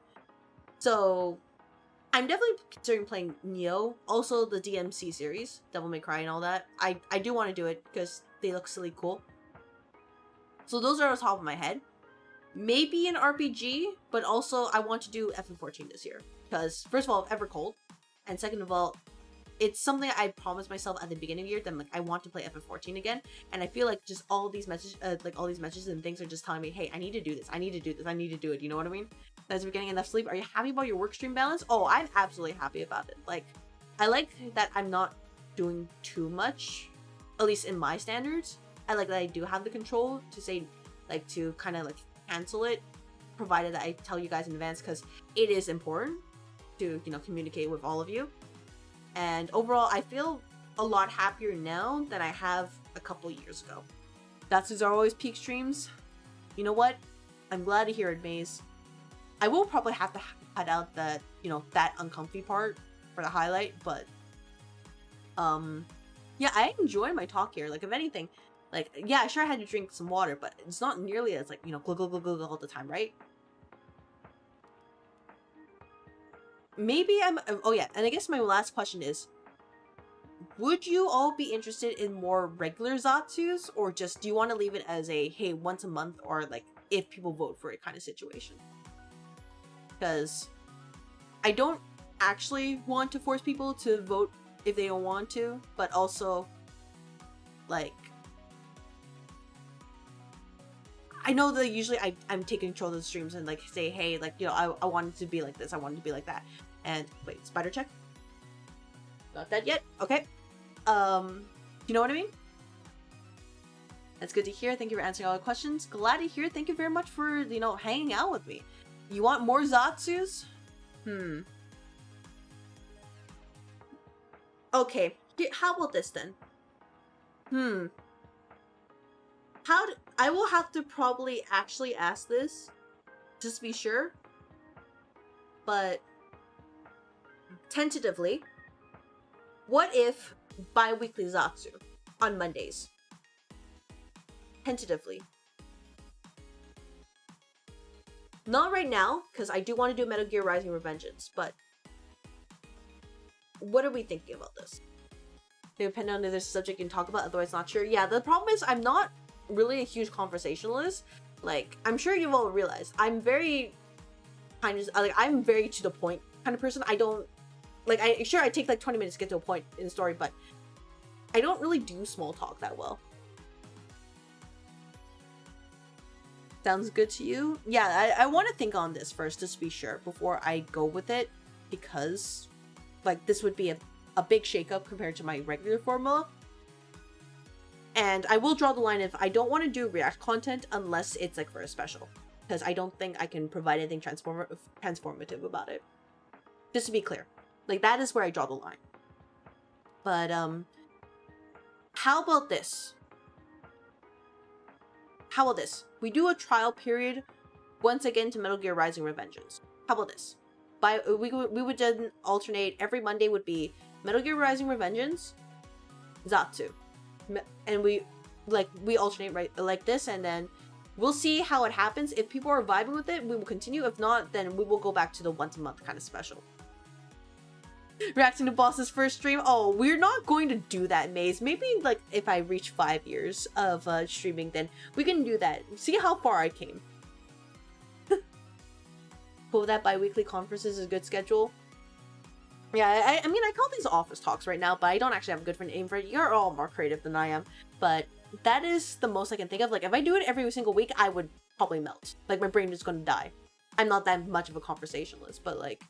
So, I'm definitely considering playing Neo. Also, the DMC series, Devil May Cry and all that. I do want to do it because they look silly cool. So those are on top of my head. Maybe an RPG, but also I want to do FF14 this year. Because, first of all, Evercold. And second of all, it's something I promised myself at the beginning of the year that I'm like, I want to play FF14 again. And I feel like just all these messages, all these messages and things are just telling me, hey, I need to do this. I need to do this. I need to do it. You know what I mean? As we're getting enough sleep. Are you happy about your work stream balance? Oh, I'm absolutely happy about it. Like, I like that I'm not doing too much, at least in my standards. I like that I do have the control to say, like, to kind of like cancel it, provided that I tell you guys in advance, because it is important to, you know, communicate with all of you. And overall, I feel a lot happier now than I have a couple years ago. That's these are always peak streams. You know what? I'm glad to hear it, Maze. I will probably have to cut out the, you know, that uncomfy part for the highlight, but yeah, I enjoy my talk here. Like, if anything, like, yeah, sure I had to drink some water, but it's not nearly as, like, you know, glug glug glug glug all the time, right? Maybe oh yeah, and I guess my last question is, would you all be interested in more regular Zatsus, or just do you want to leave it as a, hey, once a month, or like, if people vote for it kind of situation? Because I don't actually want to force people to vote if they don't want to, but also like, I know that usually I'm taking control of the streams and like say, hey, like, you know, I want it to be like this, I want it to be like that. And wait, spider check? Not dead yet? Okay. You know what I mean? That's good to hear. Thank you for answering all the questions. Glad to hear. Thank you very much for, you know, hanging out with me. You want more Zatsus? Okay. How about this then? I will have to probably actually ask this, just to be sure. But tentatively, what if bi-weekly Zatsu on Mondays? Tentatively. Not right now, because I do want to do Metal Gear Rising Revengeance, but what are we thinking about this? Depending on if there's a subject you can talk about, otherwise not sure. Yeah, the problem is I'm not really a huge conversationalist. Like, I'm sure you've all realized, I'm very kind of, like, I'm very to the point kind of person. I don't, like, I take like 20 minutes to get to a point in the story, but I don't really do small talk that well. Sounds good to you? Yeah, I want to think on this first, just to be sure, before I go with it, because, like, this would be a big shakeup compared to my regular formula. And I will draw the line if I don't want to do React content unless it's, like, for a special. Because I don't think I can provide anything transformative about it. Just to be clear. Like, that is where I draw the line. But, how about this? How about this? We do a trial period once again to Metal Gear Rising Revengeance. How about this? We would then alternate. Every Monday would be Metal Gear Rising Revengeance, Zatsu, and we alternate right like this, and then we'll see how it happens. If people are vibing with it, we will continue. If not, then we will go back to the once a month kind of special. Reacting to boss's first stream. Oh, we're not going to do that, Maze. Maybe like if I reach 5 years of streaming, then we can do that. See how far I came. Cool, that bi-weekly conferences is a good schedule. Yeah, I mean, I call these office talks right now, but I don't actually have a good name for it. You're all more creative than I am. But that is the most I can think of. Like, if I do it every single week, I would probably melt. Like, my brain is going to die. I'm not that much of a conversationalist, but like,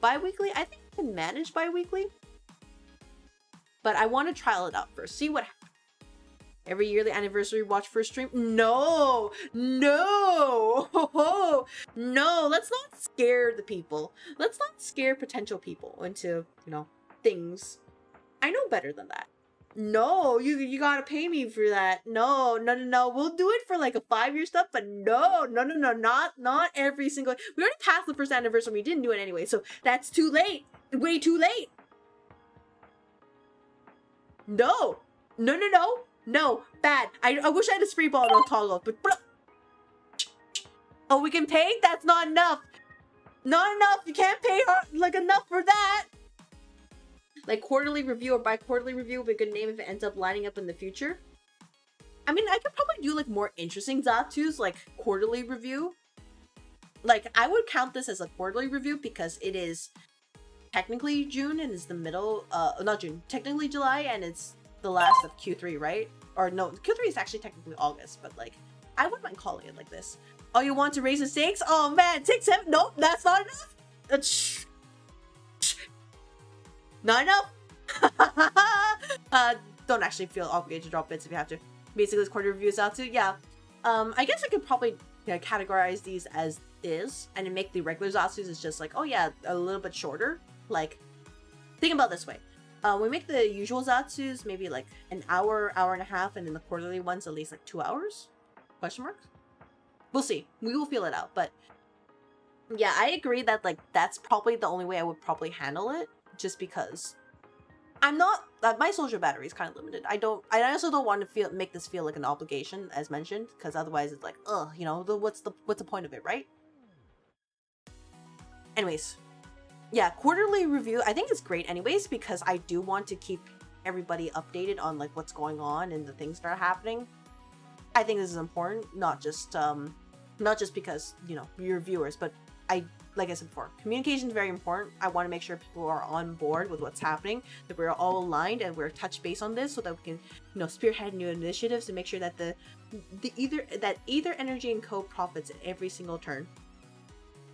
bi-weekly, I think I can manage bi-weekly. But I want to trial it out first. See what happens. Every yearly anniversary watch first stream? No! No! No! Let's not scare the people. Let's not scare potential people into, you know, things. I know better than that. No, you gotta pay me for that. No. We'll do it for like a 5-year stuff, but no, not every single. We already passed the first anniversary. We didn't do it anyway, so that's too late. Way too late. No, bad. I wish I had a spray ball to toggle, but oh, we can pay. That's not enough. Not enough. You can't pay like enough for that. Like quarterly review or bi-quarterly review would be a good name if it ends up lining up in the future. I mean, I could probably do like more interesting Zatsus, like quarterly review. Like, I would count this as a quarterly review because it is technically June and it's the middle, not June, technically July and it's the last of Q3, right? Or no, Q3 is actually technically August, but like, I wouldn't mind calling it like this. Oh, you want to raise the stakes? Oh man, 6, 7, nope, that's not enough. Not enough. Don't actually feel obligated to drop bits if you have to. Basically, this quarter review is out too. Yeah. I guess I could probably categorize these as is, and then make the regular Zatsus is just like, oh yeah, a little bit shorter. Like, think about it this way. We make the usual Zatsus maybe like an hour, hour and a half, and then the quarterly ones at least like 2 hours? Question mark? We'll see. We will feel it out. But yeah, I agree that like that's probably the only way I would probably handle it. Just because I'm not, my social battery is kind of limited. I also don't want to make this feel like an obligation, as mentioned, because otherwise it's like, ugh, you know, what's the point of it, right? Anyways, yeah, quarterly review, I think it's great anyways, because I do want to keep everybody updated on like what's going on and the things that are happening. I think this is important, not just because, you know, you're viewers, but like I said before, communication is very important. I want to make sure people are on board with what's happening, that we're all aligned and we're touch base on this, so that we can, you know, spearhead new initiatives to make sure that either Energy and Co profits at every single turn.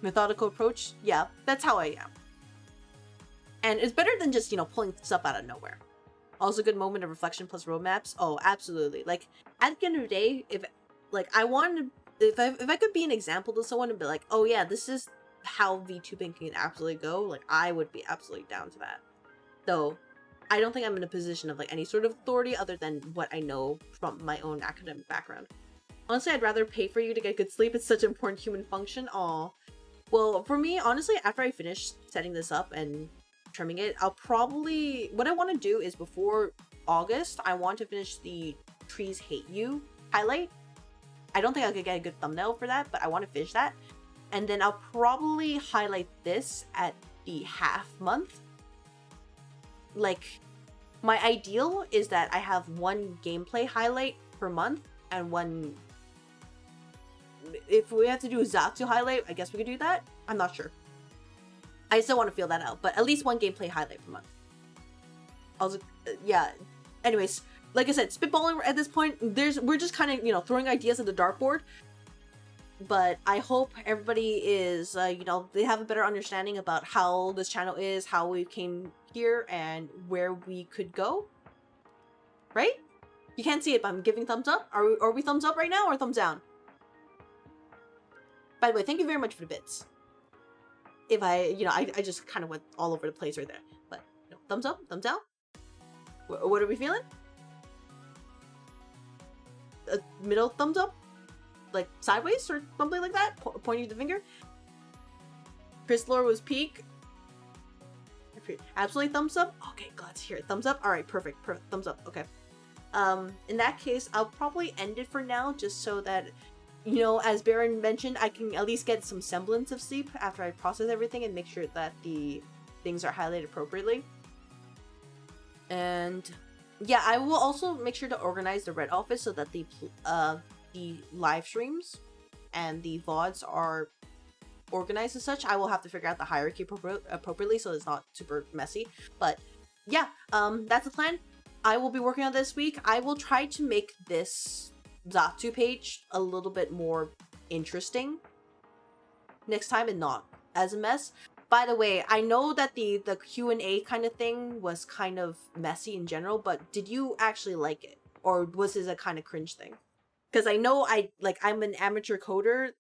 Methodical approach, yeah, that's how I am. And it's better than just, you know, pulling stuff out of nowhere. Also, good moment of reflection plus roadmaps. Oh, absolutely. Like, at the end of the day, if I could be an example to someone and be like, oh yeah, this is how VTubing can absolutely go, like, I would be absolutely down to that. Though, I don't think I'm in a position of, like, any sort of authority other than what I know from my own academic background. Honestly, I'd rather pay for you to get good sleep. It's such an important human function. Aw. Well, for me, honestly, after I finish setting this up and trimming it, what I want to do is before August, I want to finish the Trees Hate You highlight. I don't think I could get a good thumbnail for that, but I want to finish that. And then I'll probably highlight this at the half month. Like, my ideal is that I have one gameplay highlight per month and one... If we have to do a Zatsu highlight, I guess we could do that. I'm not sure. I still want to feel that out, but at least one gameplay highlight per month. Also, yeah. Anyways, like I said, spitballing at this point. We're just kind of, you know, throwing ideas at the dartboard. But I hope everybody is, you know, they have a better understanding about how this channel is, how we came here, and where we could go. Right? You can't see it, but I'm giving thumbs up. Are we thumbs up right now or thumbs down? By the way, thank you very much for the bits. If I just kind of went all over the place right there. But, no, thumbs up, thumbs down. What are we feeling? A middle thumbs up? Like sideways or something like that? Pointing the finger? CrystalAether was peak. Absolutely thumbs up? Okay, glad to hear it. Thumbs up? Alright, perfect. Thumbs up. Okay. In that case, I'll probably end it for now, just so that, you know, as Baron mentioned, I can at least get some semblance of sleep after I process everything and make sure that the things are highlighted appropriately. And yeah, I will also make sure to organize the Red office so that the live streams and the VODs are organized as such. I will have to figure out the hierarchy appropriately so it's not super messy. But yeah, that's the plan. I will be working on this week. I will try to make this Zatsu page a little bit more interesting next time and not as a mess. By the way, I know that the Q&A kind of thing was kind of messy in general, but did you actually like it? Or was this a kind of cringe thing? Because I know I'm an amateur coder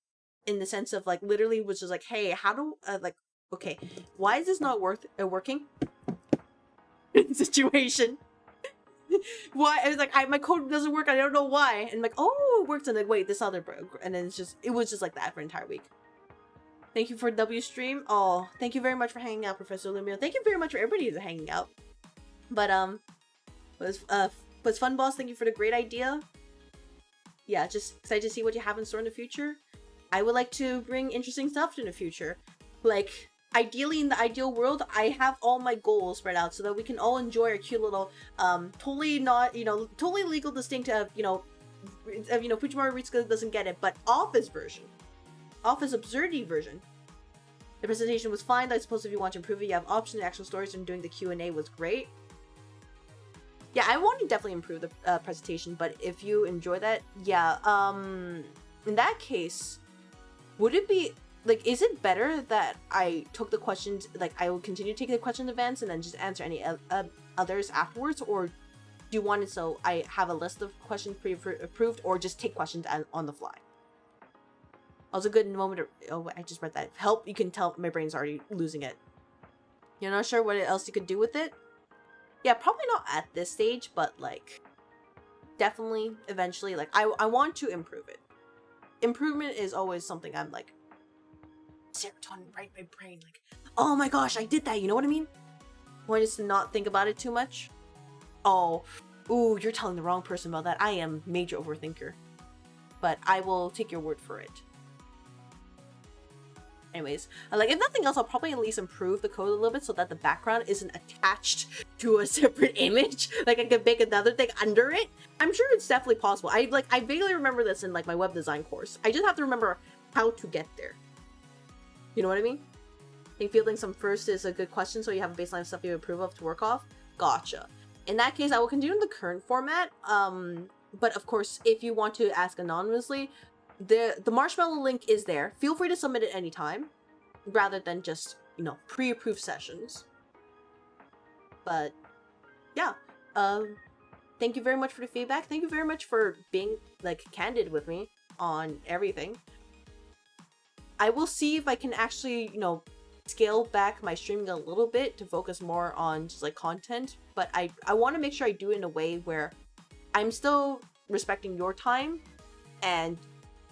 in the sense of, like, literally was just like, hey, how do, okay, why is this not working? Situation. Why? I was like, my code doesn't work, I don't know why. And I'm like, oh, it works. And like, wait, this other broke. And then it was just like that for an entire week. Thank you for W stream. Oh, thank you very much for hanging out, Professor Lumio. Thank you very much for everybody who's hanging out. But was fun, boss. Thank you for the great idea. Yeah, just excited to see what you have in store in the future. I would like to bring interesting stuff in the future. Like, ideally, in the ideal world, I have all my goals spread out so that we can all enjoy our cute little, totally not, totally legal distinct of, Fujimaru Ritsuka doesn't get it, but office version. Office absurdity version. The presentation was fine. I suppose if you want to improve it, you have options. The actual stories and doing the Q&A was great. Yeah, I want to definitely improve the presentation, but if you enjoy that, yeah, in that case, would it be, like, is it better that I took the questions, like, I will continue to take the question events and then just answer any others afterwards, or do you want it so I have a list of questions pre-approved, or just take questions on the fly? Also, good moment of, oh, I just read that. Help, you can tell my brain's already losing it. You're not sure what else you could do with it? Yeah, probably not at this stage, but, like, definitely, eventually, like, I want to improve it. Improvement is always something I'm, like, serotonin right in my brain, like, oh my gosh, I did that, you know what I mean? Want us to not think about it too much? Oh, ooh, you're telling the wrong person about that. I am major overthinker. But I will take your word for it. Anyways, like, if nothing else, I'll probably at least improve the code a little bit so that the background isn't attached to a separate image. Like, I could make another thing under it. I'm sure it's definitely possible. I vaguely remember this in, like, my web design course. I just have to remember how to get there. You know what I mean? I think fielding some first is a good question, so you have a baseline of stuff you approve of to work off. Gotcha. In that case, I will continue in the current format. But of course, if you want to ask anonymously, the marshmallow link is there. Feel free to submit it anytime, rather than just, you know, pre-approved sessions. But yeah, thank you very much for the feedback. Thank you very much for being like candid with me on everything. I will see if I can actually, you know, scale back my streaming a little bit to focus more on just like content, but I want to make sure I do it in a way where I'm still respecting your time and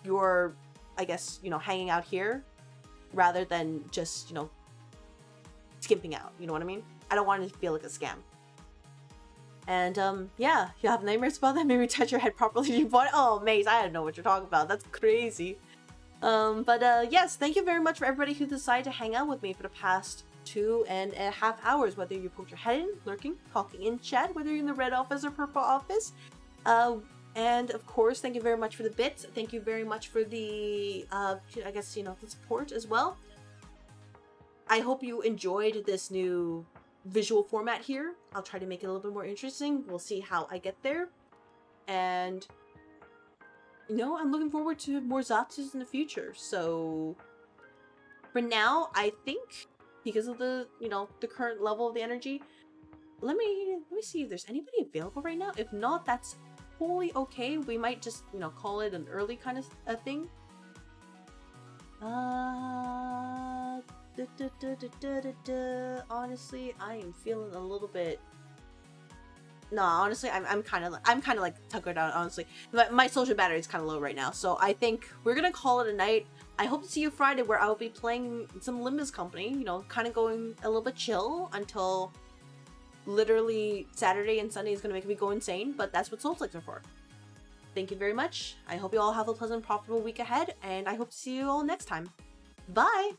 your, I guess, you know, hanging out here rather than just, you know, skimping out. You know what I mean? I don't want it to feel like a scam. And yeah, you have nightmares about that? Maybe touch your head properly. Oh, Maze, I don't know what you're talking about. That's crazy. Yes, thank you very much for everybody who decided to hang out with me for the past 2.5 hours, whether you poked your head in, lurking, talking in chat, whether you're in the red office or purple office. And of course, thank you very much for the bits. Thank you very much for the, I guess, you know, the support as well. I hope you enjoyed this new visual format here. I'll try to make it a little bit more interesting. We'll see how I get there. And you know, I'm looking forward to more Zatsus in the future. So for now, I think because of the, you know, the current level of the energy, let me see if there's anybody available right now. If not, that's totally okay. We might just, you know, call it an early kind of a thing. Honestly, I am feeling a little bit. No, honestly, I'm kind of like tuckered out. Honestly, my social battery is kind of low right now, so I think we're gonna call it a night. I hope to see you Friday, where I will be playing some Limba's Company. You know, kind of going a little bit chill until literally Saturday and Sunday is gonna make me go insane. But that's what Soul Flicks are for. Thank you very much. I hope you all have a pleasant, profitable week ahead, and I hope to see you all next time. Bye.